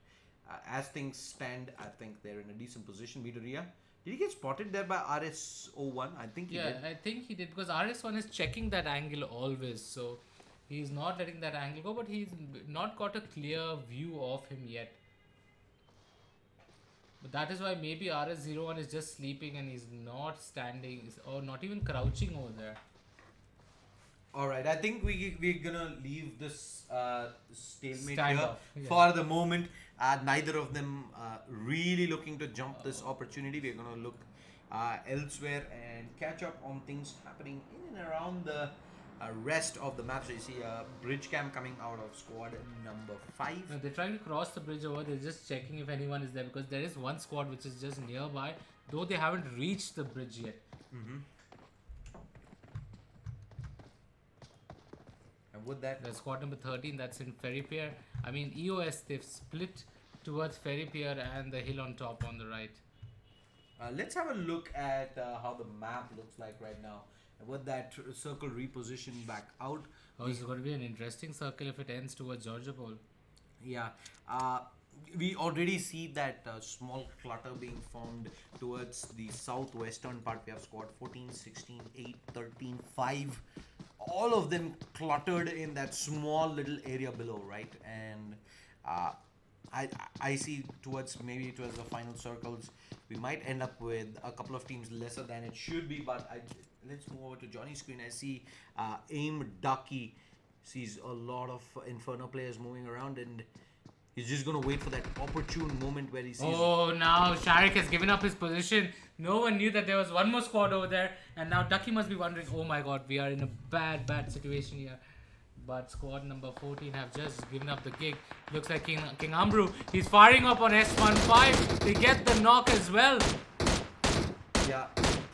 as things stand, I think they're in a decent position. Midoriya, did he get spotted there by RS01? I think he did. Yeah, I think he did because RS1 is checking that angle always. So he's not letting that angle go, but he's not got a clear view of him yet. But that is why maybe RS01 is just sleeping and he's not standing or not even crouching over there. Alright, I think we're gonna leave this stalemate Stand here off, yeah. for the moment. Neither of them really looking to jump this opportunity. We're gonna look elsewhere and catch up on things happening in and around the rest of the map. So you see a bridge cam coming out of squad number 5. No, they're trying to cross the bridge over. They're just checking if anyone is there because there is one squad which is just nearby, though they haven't reached the bridge yet. With that, The squad number 13, that's in Ferry Pier. I mean, EOS, they've split towards Ferry Pier and the hill on top on the right. let's have a look at how the map looks like right now. And with that circle repositioned back out. Oh, it's going to be an interesting circle if it ends towards Georgia Bowl. Yeah, we already see that small clutter being formed towards the southwestern part. We have squad 14, 16, 8, 13, 5. All of them cluttered in that small little area below, right? And I see towards the final circles, we might end up with a couple of teams lesser than it should be. But let's move over to Johnny's screen. I see AIM Ducky sees a lot of Inferno players moving around, and he's just gonna wait for that opportune moment where he sees. Oh, now Sharik has given up his position. No one knew that there was one more squad over there, and now Ducky must be wondering, oh my god, we are in a bad situation here. but squad number 14 have just given up the gig. Looks like King Ambru, he's firing up on S15. They get the knock as well. Yeah,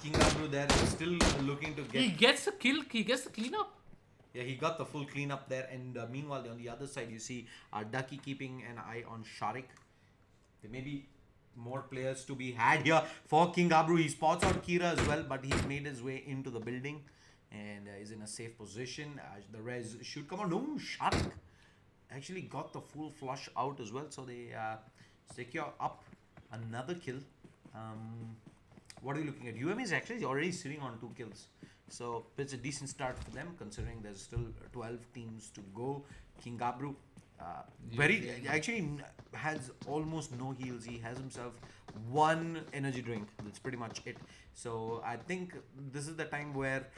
King Abru there is still looking to get. He gets the kill, he gets the cleanup. Yeah, he got the full cleanup there, and meanwhile on the other side you see Ducky keeping an eye on Sharik. There may be more players to be had here for King Abru. He spots out Kira as well, but he's made his way into the building and is in a safe position. The res should come on. No, Sharik actually got the full flush out as well, so they secure up another kill. What are you looking at? UM is actually already sitting on 2 kills. So it's a decent start for them considering there's still 12 teams to go. King Abru actually has almost no heals. He has himself 1 energy drink. That's pretty much it. So I think this is the time where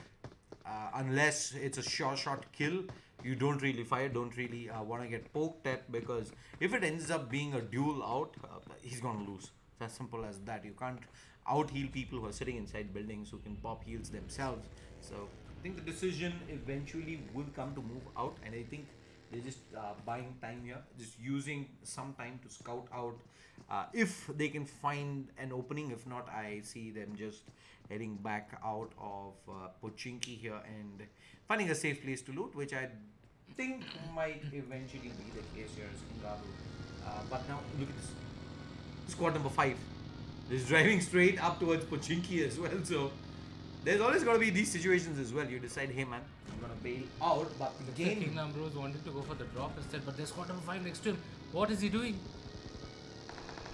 unless it's a shot kill, you don't really fire, don't really want to get poked at, because if it ends up being a duel out, he's gonna lose. It's as simple as that. You can't out heal people who are sitting inside buildings who can pop heals themselves. So I think the decision eventually will come to move out, and I think they're just buying time here, just using some time to scout out if they can find an opening. If not, I see them just heading back out of Pochinki here and finding a safe place to loot, which I think might eventually be the case here as Kingabu. But now look at this, squad number 5 is driving straight up towards Pochinki as well. So there's always going to be these situations as well. You decide, hey man, I'm going to bail out, but again, King Ambrose wanted to go for the drop instead, but there's squad number 5 next to him. What is he doing?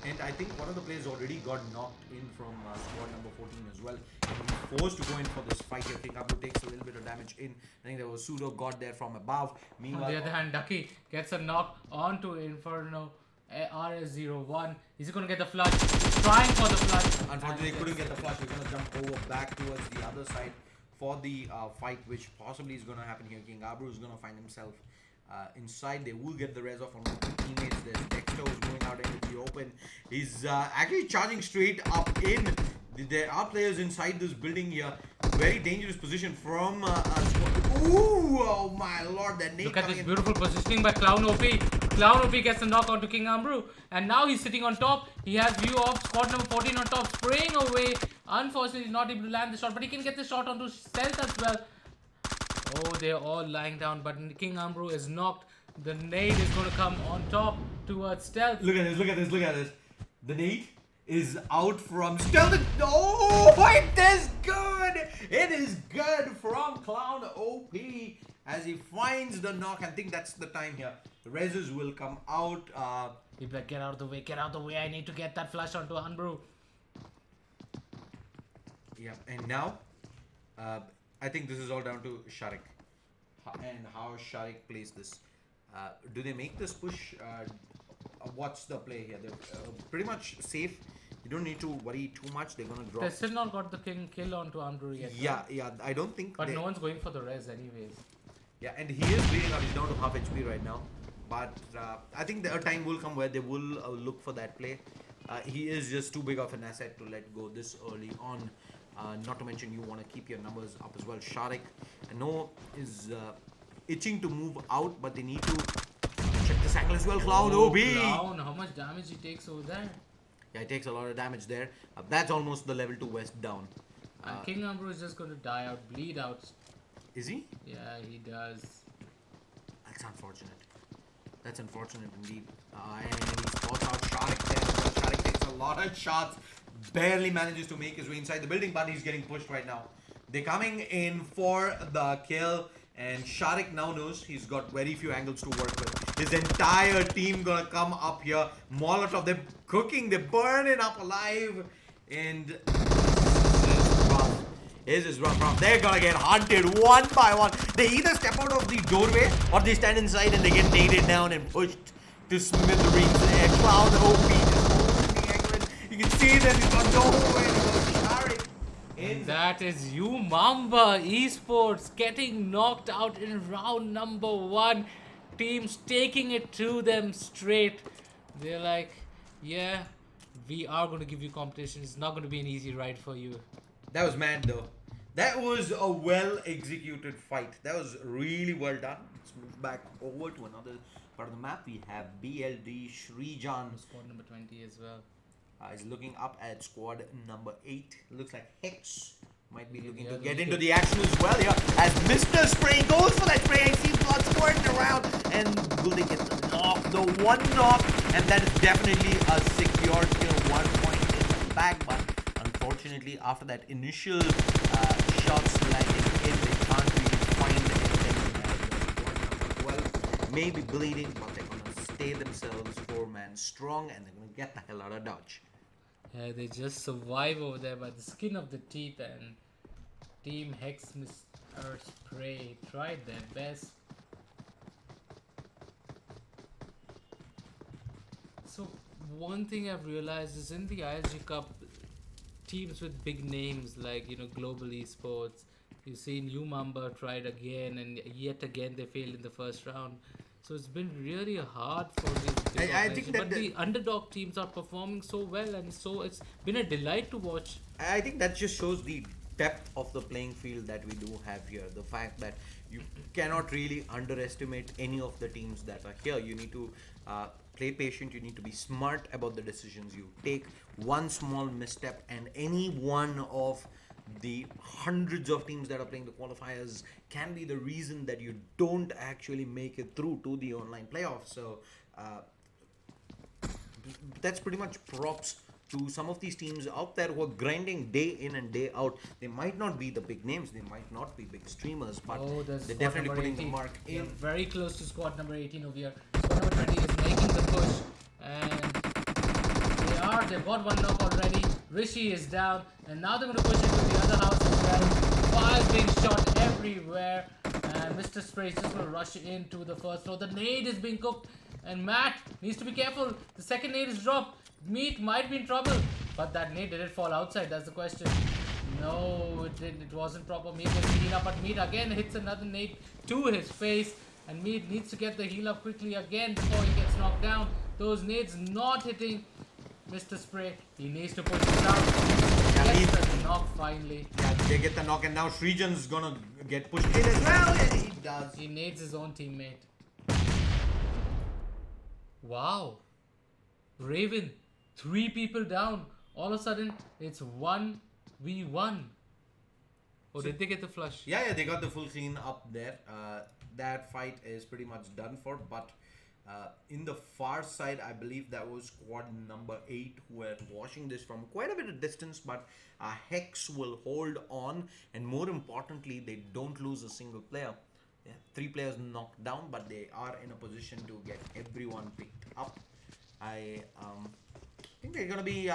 And I think one of the players already got knocked in from squad number 14 as well. He's forced to go in for this fight here. King Abu takes a little bit of damage in. I think there was Pseudo got there from above. Meanwhile, On the other hand, Ducky gets a knock onto Inferno. RS01. Is he going to get the flush? He's trying for the flush. Unfortunately, he couldn't get the flush. We're going to jump over back towards the other side for the fight, which possibly is going to happen here. King Abu is going to find himself inside. They will get the res off on one of the teammates. There's Dexter who's going out into the open. He's actually charging straight up in. There are players inside this building here. Very dangerous position from Ooh, oh my lord, that nade. Look at this beautiful positioning by Clown OP. Clown OP gets a knock onto King Ambru, and now he's sitting on top. He has view of squad number 14 on top, spraying away. Unfortunately, he's not able to land the shot, but he can get the shot onto Stealth as well. Oh, they're all lying down, but King Ambru is knocked. The nade is going to come on top towards Stealth. Look at this, look at this, look at this. The nade is out from Stealth. Oh, it is good. It is good from Clown OP as he finds the knock. I think that's the time here. The reses will come out. He'll be like, get out of the way, get out of the way. I need to get that flash onto Ambru. Yeah, and now I think this is all down to Sharik and how Sharik plays this. Do they make this push? What's the play here? They're pretty much safe. You don't need to worry too much. They're gonna drop. They still not got the kill onto Ambru yet. Yeah, yeah. I don't think. But no one's going for the res anyways. Yeah, and he is bleeding out. He's down to half HP right now. But I think a time will come where they will look for that play. He is just too big of an asset to let go this early on. Not to mention you want to keep your numbers up as well. Sharik, I know, is itching to move out, but they need to check this angle as well. Cloud OB. Clown, how much damage he takes over there? Yeah, it takes a lot of damage there. That's almost the level 2 west down. And King Ambru is just going to die out, bleed out. Is he? Yeah, he does. That's unfortunate. That's unfortunate indeed. And he spots out Sharik there. Sharik takes a lot of shots. Barely manages to make his way inside the building, but he's getting pushed right now. They're coming in for the kill. And Sharik now knows he's got very few angles to work with. His entire team gonna come up here. Molotov, they're cooking, they're burning up alive. And this is rough. They're gonna get hunted one by one. They either step out of the doorway or they stand inside and they get naded down and pushed to smithereens. And Cloud OP just holding the angle. You can see that he's got nowhere to go. Sharik. And that is you, Mamba Esports, getting knocked out in round number 1. Teams taking it to them straight. They're like, yeah, we are going to give you competition. It's not going to be an easy ride for you. That was mad though. That was a well executed fight. That was really well done. Let's move back over to another part of the map. We have BLD Shrijan. Squad number 20 as well. Is looking up at squad number 8. Looks like Hex might be looking to Yeah, get we into could- the action as well here. As Mr. Spray goes for that spray, I see blood squirting around. And will they get the knock? The one knock. And that is definitely a secure kill. 1 point in the bag. But unfortunately, after that initial shots landing in, they can't really find anything. Squad number 12 may be bleeding, but they're going to stay themselves 4-man strong. And they're going to get the hell out of Dodge. Yeah, they just survive over there by the skin of the teeth, and Team Hex Mr. Spray tried their best. So one thing I've realized is in the ILG Cup, teams with big names like Global Esports, you've seen Umamba tried again, and yet again they failed in the first round. So it's been really hard for these big I think organizations. that But the underdog teams are performing so well, and so it's been a delight to watch. I think that just shows the depth of the playing field that we do have here. The fact that you cannot really underestimate any of the teams that are here. You need to play patient. You need to be smart about the decisions you take. One small misstep, and any one of the hundreds of teams that are playing the qualifiers can be the reason that you don't actually make it through to the online playoffs. So that's pretty much props to some of these teams out there who are grinding day in and day out. They might not be the big names, they might not be big streamers, but There's they're squad definitely number putting the 18. mark They're in. very close to squad number 18 over here. Squad number 20 is making the push, and they've got one knock already. Rishi is down, and now they're going to push into the other house as well. Fires being shot everywhere, and Mr. Spray is just going to rush into the first floor. The nade is being cooked, and Matt needs to be careful. The second nade is dropped. Meat might be in trouble, but that nade, did it fall outside? That's the question. No, it didn't. It wasn't proper. Meat gets the heal up, but Meat again hits another nade to his face, and Meat needs to get the heal up quickly again before he gets knocked down. Those nades not hitting Mr. Spray. He needs to push this out. Gets the knock finally. Yeah, they get the knock, and now Srijan's gonna get pushed in as well, and he does. He nades his own teammate. Wow. Raven, 3 people down. All of a sudden, it's 1v1. Oh, did they get the flush? Yeah, they got the full clean up there. That fight is pretty much done for, but in the far side, I believe that was squad number 8 who were watching this from quite a bit of distance, but Hex will hold on, and more importantly, they don't lose a single player. They have 3 players knocked down, but they are in a position to get everyone picked up. I think they're going to be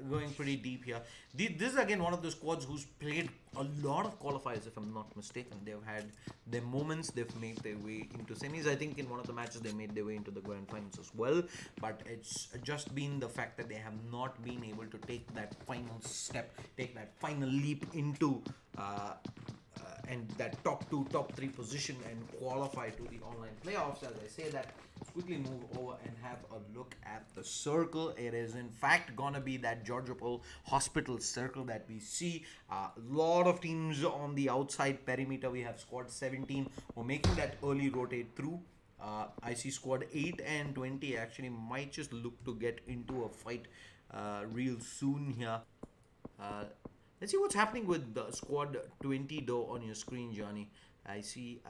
going pretty deep here. This is again one of the squads who's played a lot of qualifiers, if I'm not mistaken. They've had their moments, they've made their way into semis. I think in one of the matches they made their way into the grand finals as well. But it's just been the fact that they have not been able to take that final step, take that final leap into and that top 2, top 3 position and qualify to the online playoffs. As I say that, let's quickly move over and have a look at the circle. It is in fact gonna be that Georgiopol Hospital circle that we see. A lot of teams on the outside perimeter. We have squad 17 who are making that early rotate through. I see squad 8 and 20 actually might just look to get into a fight real soon here. Let's see what's happening with the squad 20 though on your screen, Johnny. I see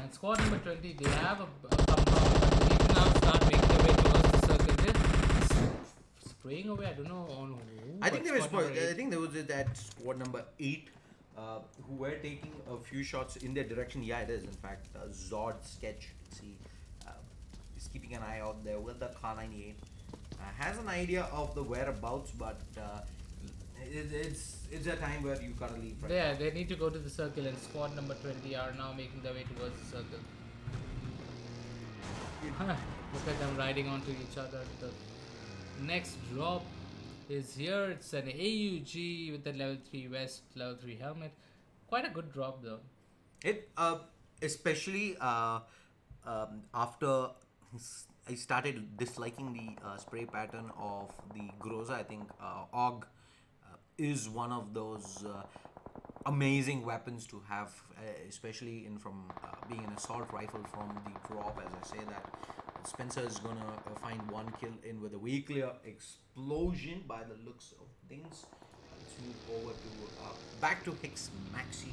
And squad number 20, they have a compound, but they need to now start making their way towards the circle. They're spraying away, I don't know on who. I think but there was squad number 8. I think there was that squad number 8 who were taking a few shots in their direction. Yeah, it is in fact Zod Sketch. See, is keeping an eye out there with the Kar 98. Has an idea of the whereabouts, but it's a time where you gotta leave. Right Yeah, they need to go to the circle, and squad number 20 are now making their way towards the circle. Look at them riding onto each other. The next drop is here. It's an AUG with the level 3 vest, level 3 helmet. Quite a good drop though. It especially after I started disliking the spray pattern of the Groza. I think Og is one of those amazing weapons to have, especially in from being an assault rifle from the drop. As I say that, Spencer is gonna find one kill in with a weaklier explosion by the looks of things. Let's move over to back to Hicks Maxi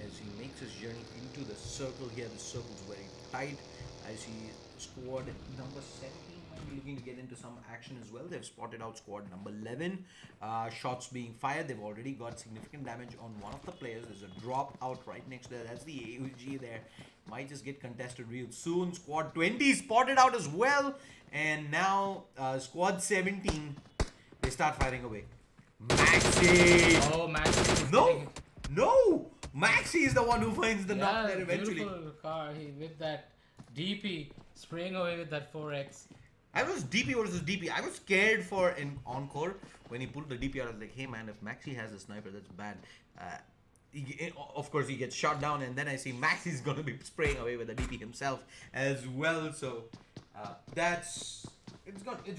as he makes his journey into the circle here. The circle's very tight. I see squad number 17 might be looking to get into some action as well. They've spotted out squad number 11. Shots being fired. They've already got significant damage on one of the players. There's a drop out right next to that. That's the AUG there. Might just get contested real soon. Squad 20 spotted out as well. And now squad 17, they start firing away. Maxi! Oh, Maxi. No! Maxi is the one who finds the knock there eventually. Beautiful car. He with that DP spraying away with that 4x. I was DP versus DP. I was scared for an encore when he pulled the DP out. I was like, hey man, if Maxi has a sniper, that's bad. Of course, he gets shot down, and then I see Maxi's gonna be spraying away with the DP himself as well. So it's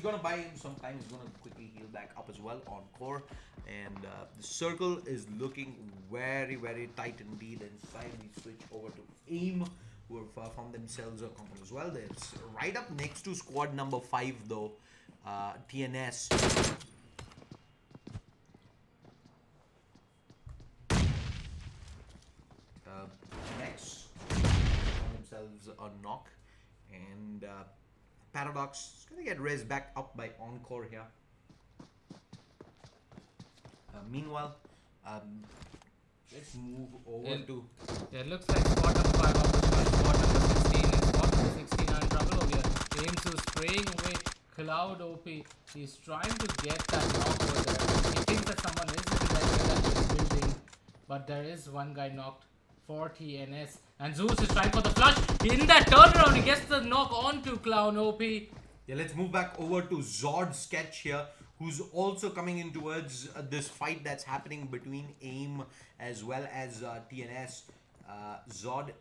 gonna buy him some time. He's gonna quickly heal back up as well on core, and the circle is looking very, very tight indeed. Inside, we switch over to aim, who have found themselves a compound as well. There's right up next to squad number 5 though, TNS. Next, found themselves a knock, and Paradox is gonna get raised back up by Encore here. Meanwhile, let's move over to. Yeah, it looks like squad number 5 opportunity, squad number 16, and squad number 16 are in trouble over here. Aimsu spraying away Cloud OP. He's trying to get that knock over there. He thinks that someone is in that building, but there is one guy knocked for TNS. And Zeus is trying for the flush. In that turnaround, he gets the knock onto Clown OP. Yeah, let's move back over to Zod Sketch here, who's also coming in towards this fight that's happening between AIM as well as TNS. Zod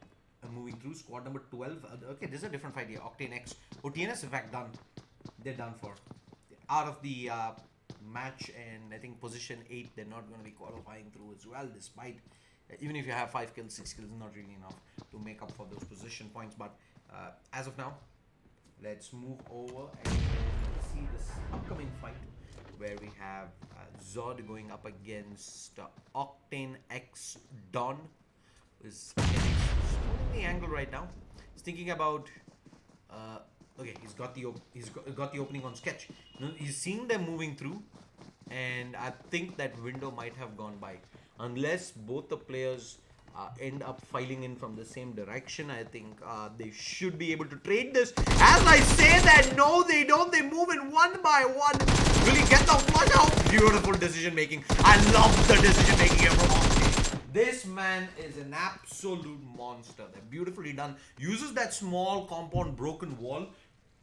moving through squad number 12. Okay, this is a different fight here. Octane X. Oh, TNS in fact done. They're done for. Out of the match, and I think position 8, they're not going to be qualifying through as well, despite even if you have 5 kills, 6 kills is not really enough to make up for those position points. But as of now, let's move over and see this upcoming fight where we have Zod going up against Octane X Don, who is spotting the angle right now. He's thinking about okay, he's got the opening on Sketch. He's seeing them moving through, and I think that window might have gone by. Unless both the players end up filing in from the same direction, I think they should be able to trade this. As I say that, no, they don't. They move in one by one. Will he get the flush out? Beautiful decision making. I love the decision making here from Octane. This man is an absolute monster. They're beautifully done. Uses that small compound broken wall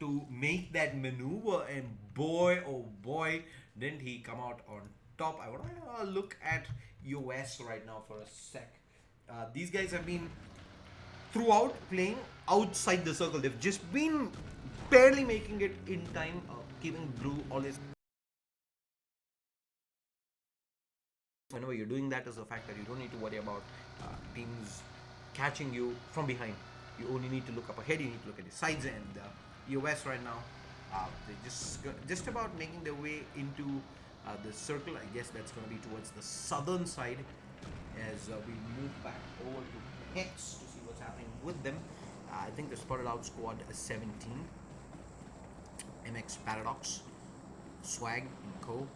to make that maneuver, and boy, oh boy, didn't he come out on top. I want to look at US right now for a sec. These guys have been throughout playing outside the circle. They've just been barely making it in time, keeping blue always. Whenever you're doing that is the fact that you don't need to worry about teams catching you from behind. You only need to look up ahead, you need to look at the sides, and US right now, they're just about making their way into the circle. I guess that's going to be towards the southern side as we move back over to Hex to see what's happening with them. I think they spotted out squad 17, MX Paradox, Swag and Co.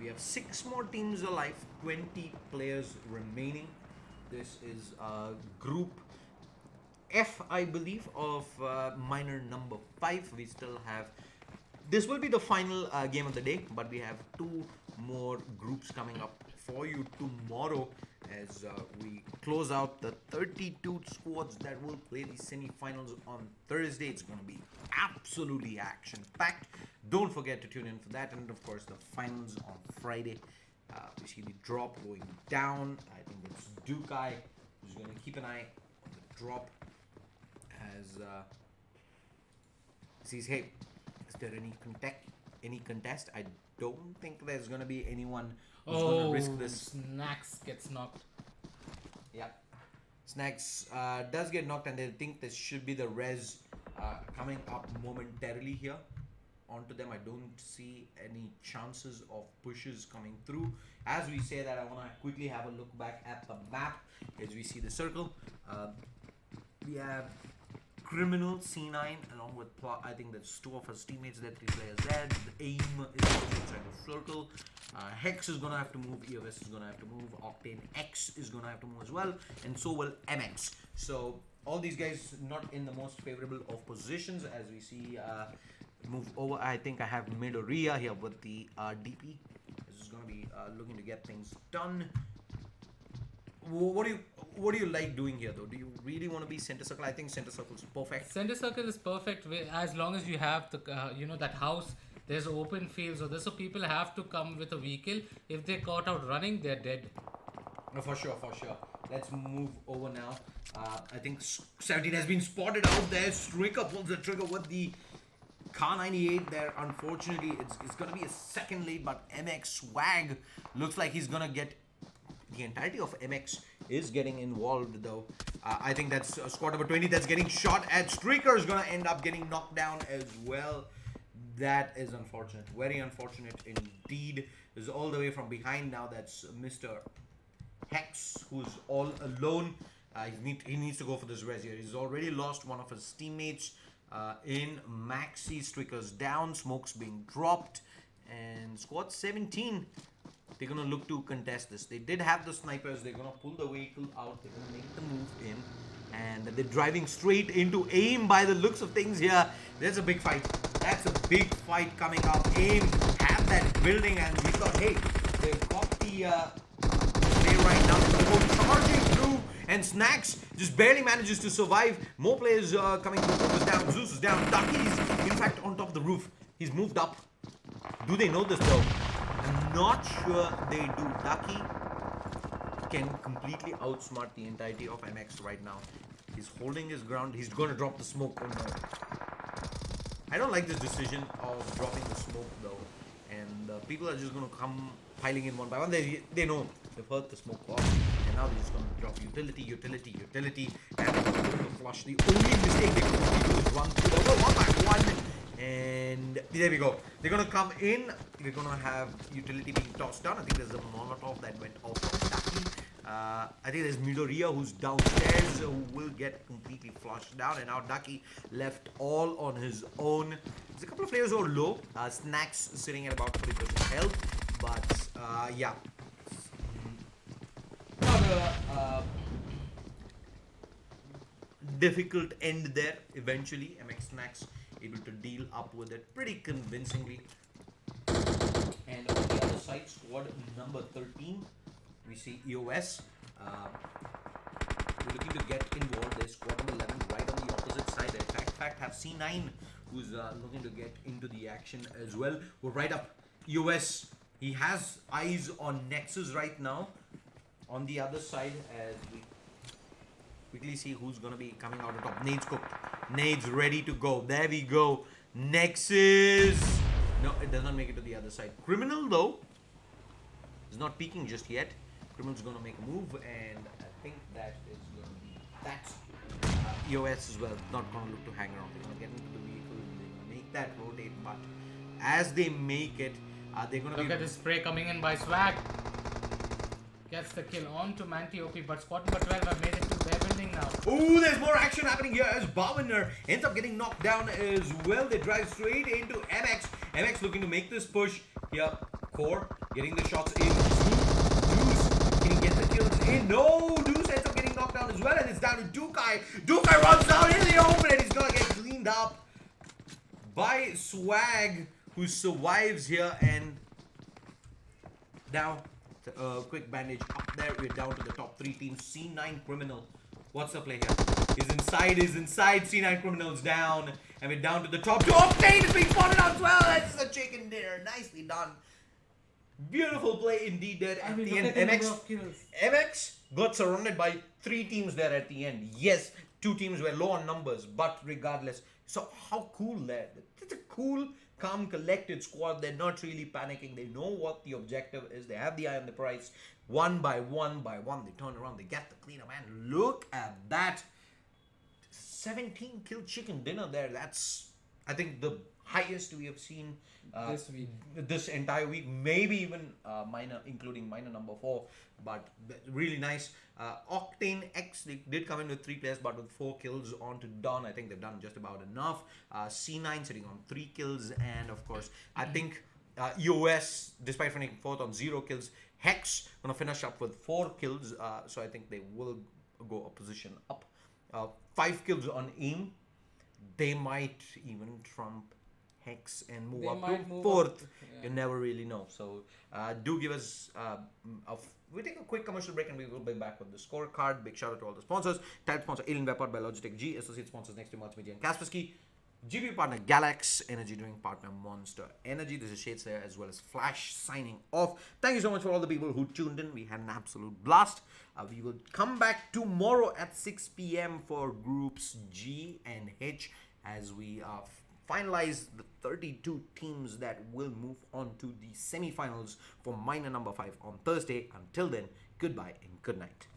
We have 6 more teams alive, 20 players remaining. This is group F, I believe, of minor number 5. We still have, this will be the final game of the day, but we have 2 more groups coming up for you tomorrow as we close out the 32 squads that will play the semi-finals on Thursday. It's going to be absolutely action-packed. Don't forget to tune in for that, and of course the finals on Friday. We see the drop going down. I think it's Dukai who's going to keep an eye on the drop as sees, hey, is there any contest? I don't think there's gonna be anyone who's gonna risk this. Snacks gets knocked. Yeah. Snacks does get knocked, and they think this should be the res coming up momentarily here onto them. I don't see any chances of pushes coming through. As we say that, I want to quickly have a look back at the map as we see the circle. We have Criminal, C9, along with I think there's two of his teammates there, 3 players there. The aim is inside the circle. Hex is gonna have to move, EOS is gonna have to move, Octane X is gonna have to move as well, and so will MX. So all these guys not in the most favorable of positions as we see move over. I think I have Midoriya here with the DP. This is gonna be looking to get things done. What do you like doing here though? Do you really want to be center circle? I think center circle is perfect. Center circle is perfect as long as you have the that house. There's open fields or this, so people have to come with a vehicle. If they're caught out running, they're dead. For sure. Let's move over now. I think 17 has been spotted out there. Striker pulls the trigger with the Car 98 there. Unfortunately, it's gonna be a second lead, but MX Swag looks like he's gonna get. The entirety of MX is getting involved though. I think that's squad number 20 that's getting shot at. Streaker is gonna end up getting knocked down as well. That is unfortunate. Very unfortunate indeed. Is all the way from behind now. That's Mr. Hex, who's all alone. He needs to go for this res here. He's already lost one of his teammates in Maxi. Streaker's down. Smoke's being dropped. And squad 17. They're going to look to contest this. They did have the snipers. They're going to pull the vehicle out. They're going to make the move in. And they're driving straight into AIM by the looks of things here. There's a big fight. That's a big fight coming up. AIM have that building and we thought, hey, they've got the play right now. They're going to go charging through. And Snacks just barely manages to survive. More players coming through. Zeus is down. Zeus is down. Ducky's, in fact, on top of the roof. He's moved up. Do they know this though? I'm not sure they do. Ducky can completely outsmart the entirety of MX right now. He's holding his ground. He's going to drop the smoke. Oh no. I don't like this decision of dropping the smoke though. And people are just going to come piling in one by one. They know they've heard the smoke off. And now they're just going to drop utility. And they're going to flush. The only mistake they could do is run through the one by one. And there we go. They're going to come in. We're going to have utility being tossed down. I think there's a Molotov that went off from Ducky. I think there's Midoriya who's downstairs who will get completely flushed down. And now Ducky left all on his own. There's a couple of players who are low. Snacks sitting at about 30% health. But yeah. Not a difficult end there eventually. MX Snacks able to deal up with it pretty convincingly. And on the other side, squad number 13, we see EOS. We're looking to get involved. There's squad number 11 right on the opposite side. They in fact have C9 who's looking to get into the action as well. We're right up. EOS, he has eyes on Nexus right now. On the other side, as we quickly see who's going to be coming out on top. Nades cooked. Nades ready to go. There we go. Nexus. No, it does not make it to the other side. Criminal, though, is not peeking just yet. Criminal's going to make a move, and I think that is going to be... That's EOS as well. Not going to look to hang around. They're going to get into the vehicle. They're going to make that rotate, but as they make it, they're going to be... Look at the spray coming in by Swag. Gets the kill on to Mantiope, but squad number 12 have made it to their building now. Ooh, there's more action happening here as Bhaviner ends up getting knocked down as well. They drive straight into MX. MX looking to make this push here. Core getting the shots in. Deuce, can he get the kills in? No, Deuce ends up getting knocked down as well, and it's down to Dukai. Dukai runs down in the open, and he's gonna get cleaned up by Swag, who survives here. And now quick bandage up there. We're down to the top 3 teams. C9 Criminal. What's the play here? He's inside. C9 Criminal's down. And we're down to the top 2. Octane is being spotted out as well. That's the chicken dinner. Nicely done. Beautiful play indeed there at the end. MX got surrounded by 3 teams there at the end. Yes, 2 teams were low on numbers, but regardless. So how cool that. It's a cool calm, collected squad. They're not really panicking. They know what the objective is. They have the eye on the prize. One by one, they turn around. They get the cleanup. And look at that. 17 kill chicken dinner there. That's, I think, the highest we have seen This week. this entire week. Maybe even minor, including minor number 4. But really nice. Octane X, they did come in with 3 players, but with 4 kills on to Don. I think they've done just about enough. C9 sitting on 3 kills. And of course, I think EOS, despite finishing 4th on 0 kills, Hex gonna finish up with 4 kills. So I think they will go a position up. 5 kills on AIM. They might even trump Hex and move They up might to move 4th. up, yeah. You never really know. So do give us we take a quick commercial break and we will be back with the scorecard. Big shout out to all the sponsors. Title sponsor Alien Weapon by Logitech G. Associate sponsors Next to Multimedia and Kaspersky. GP partner Galax. Energy drink partner Monster Energy. This is Shades there as well as Flash signing off. Thank you so much for all the people who tuned in. We had an absolute blast. We will come back tomorrow at 6 p.m. for groups G and H as we finalize the 32 teams that will move on to the semi-finals for minor number 5 on Thursday. Until then, goodbye and good night.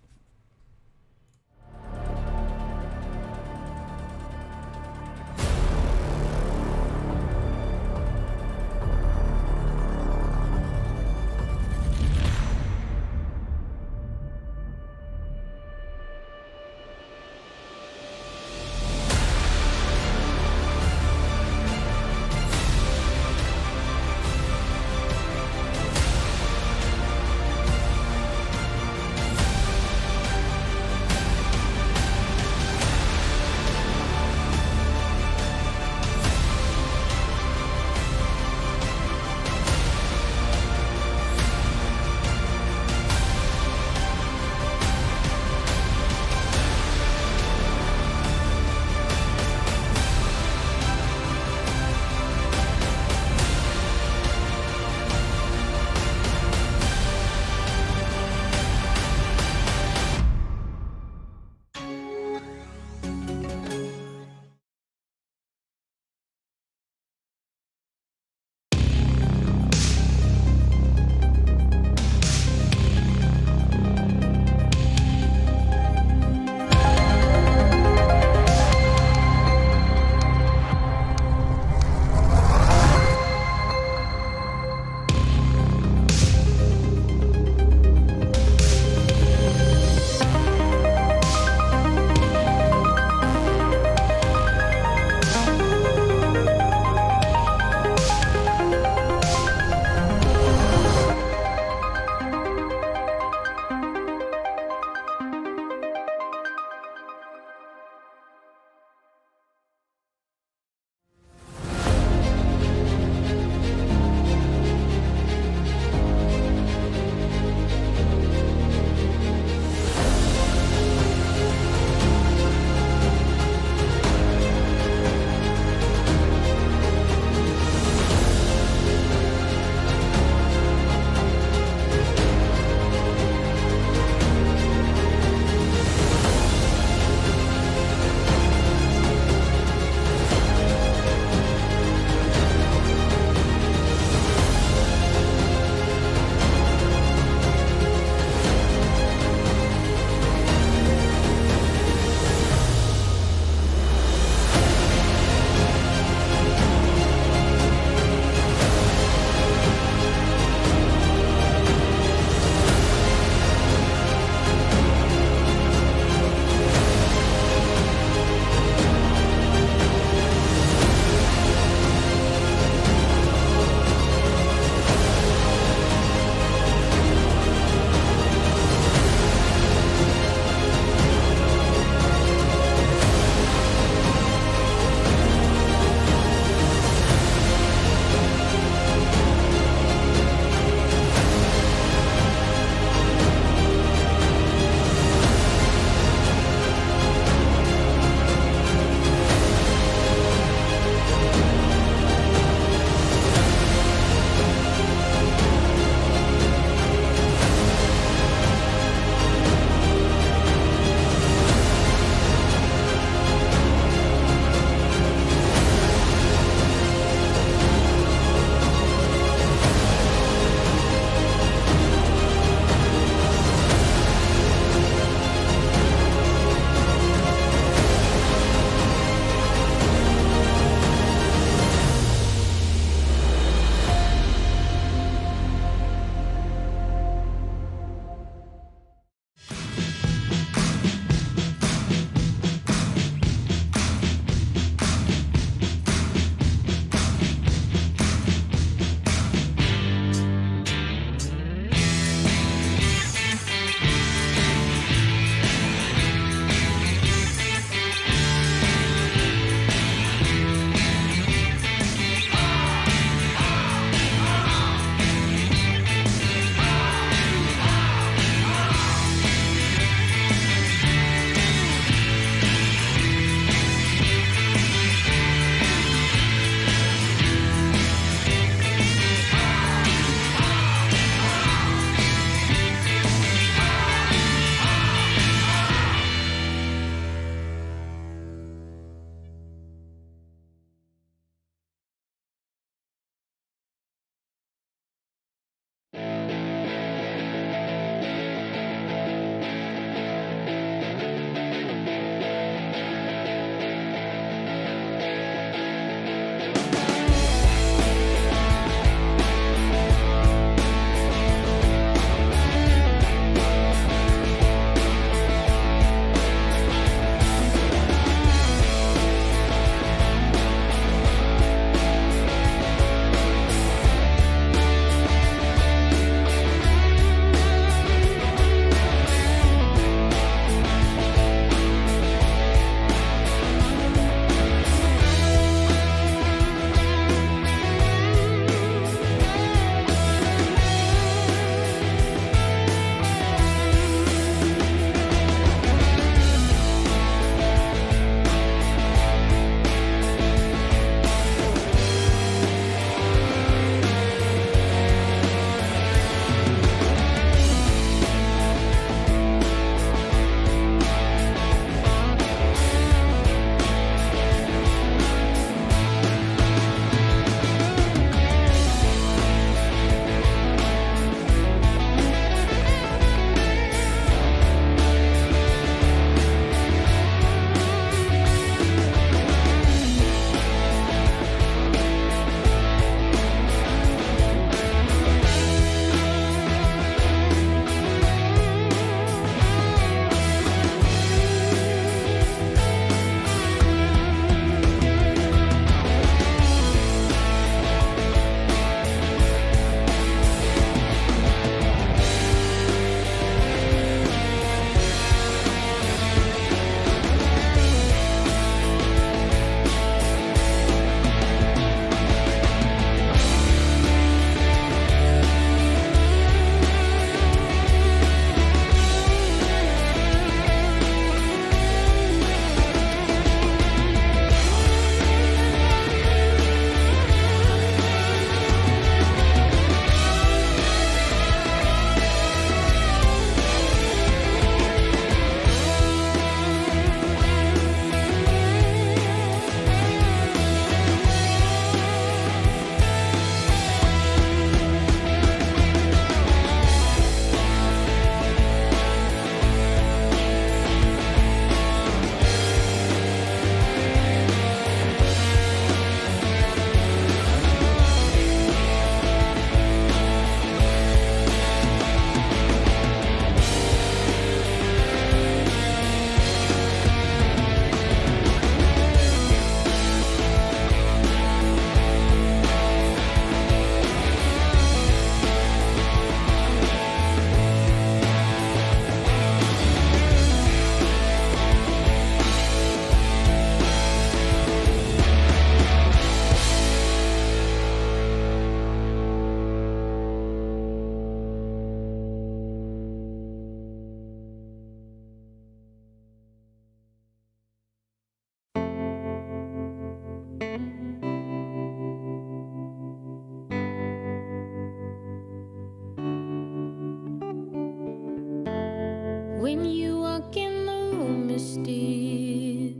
When you walk in the room, you're still,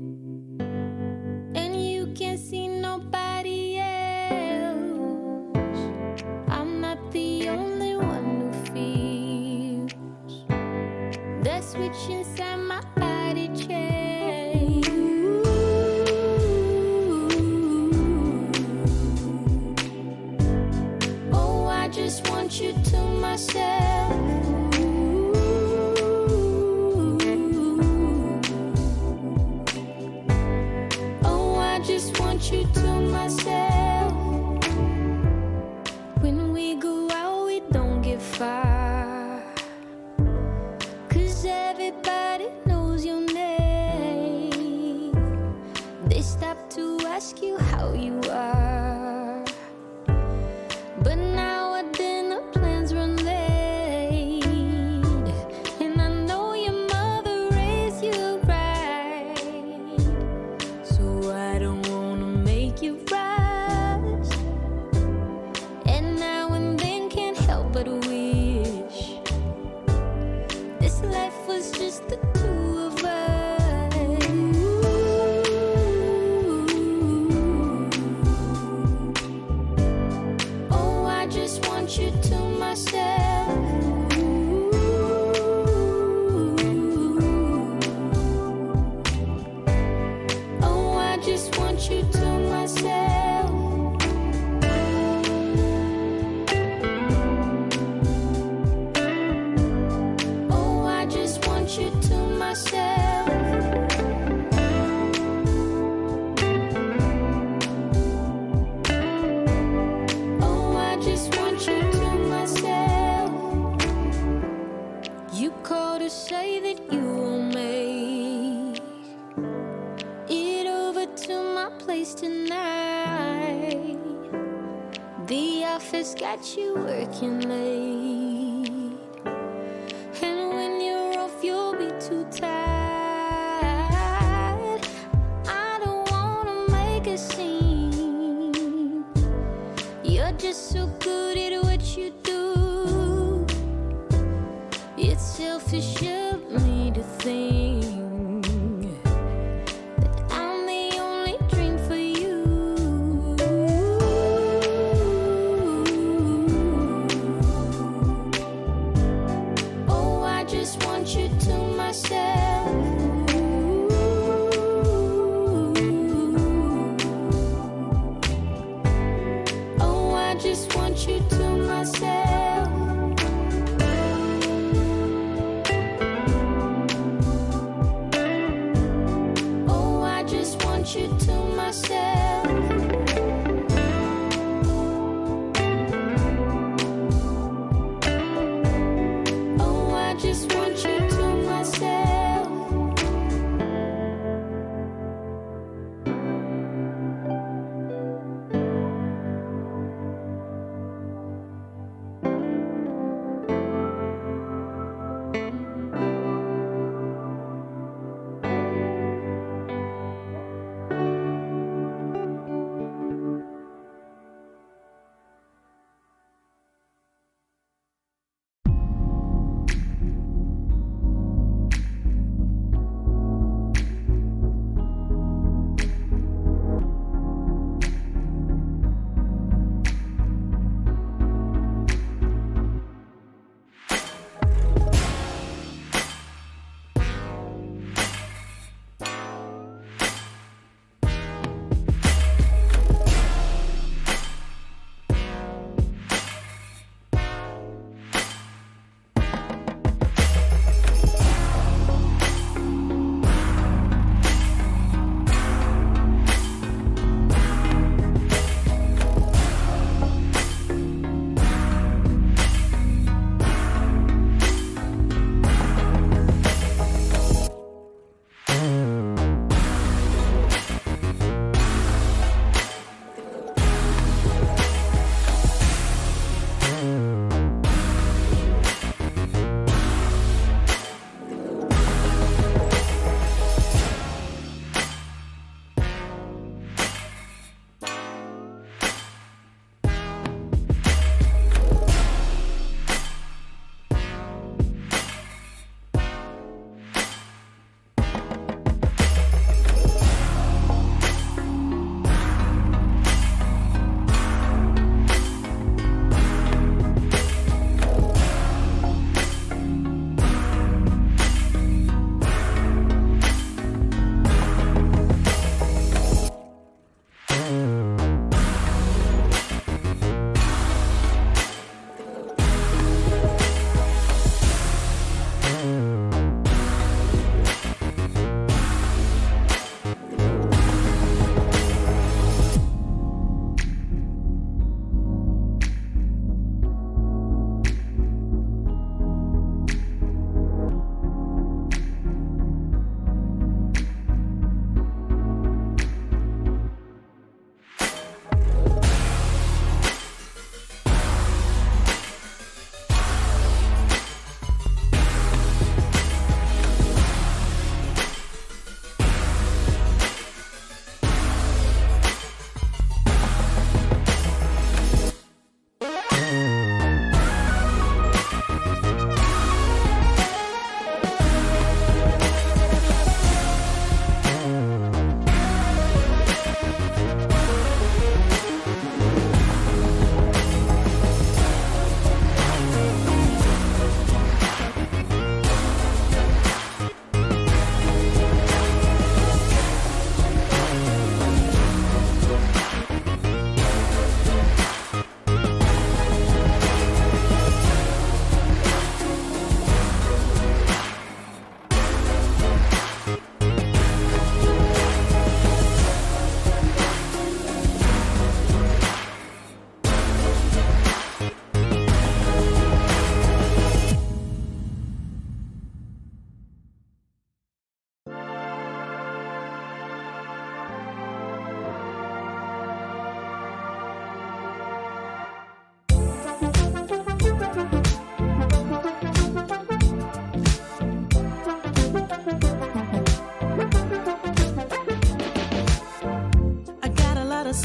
and you can't see nobody else. I'm not the only one who feels that switch inside my body change. Oh, I just want you to myself. Oh, I just want you to myself. When we go out, we don't get far, 'cause everybody knows your name. They stop to ask you how you are, but now our dinner plans run late, and I know your mother raised you right, so I don't wanna make you rush. And now and then can't help but wish this life was just the two of us. Oh, I just want you to myself. Oh, I just want you to myself. Oh, I just want you to myself. Oh, I just want you to myself. You called to say that you will make it over to my place tonight. The office got you working late, and when you're off, you'll be too tired. I don't wanna make a scene. You're just so good at what you do. It's selfish of me to think that I'm the only dream for you. Oh, I just want you to myself. Oh, I just want you to myself. Oh, I just want you to myself. Oh, I just want you to myself.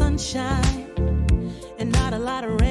sunshine and not a lot of rain.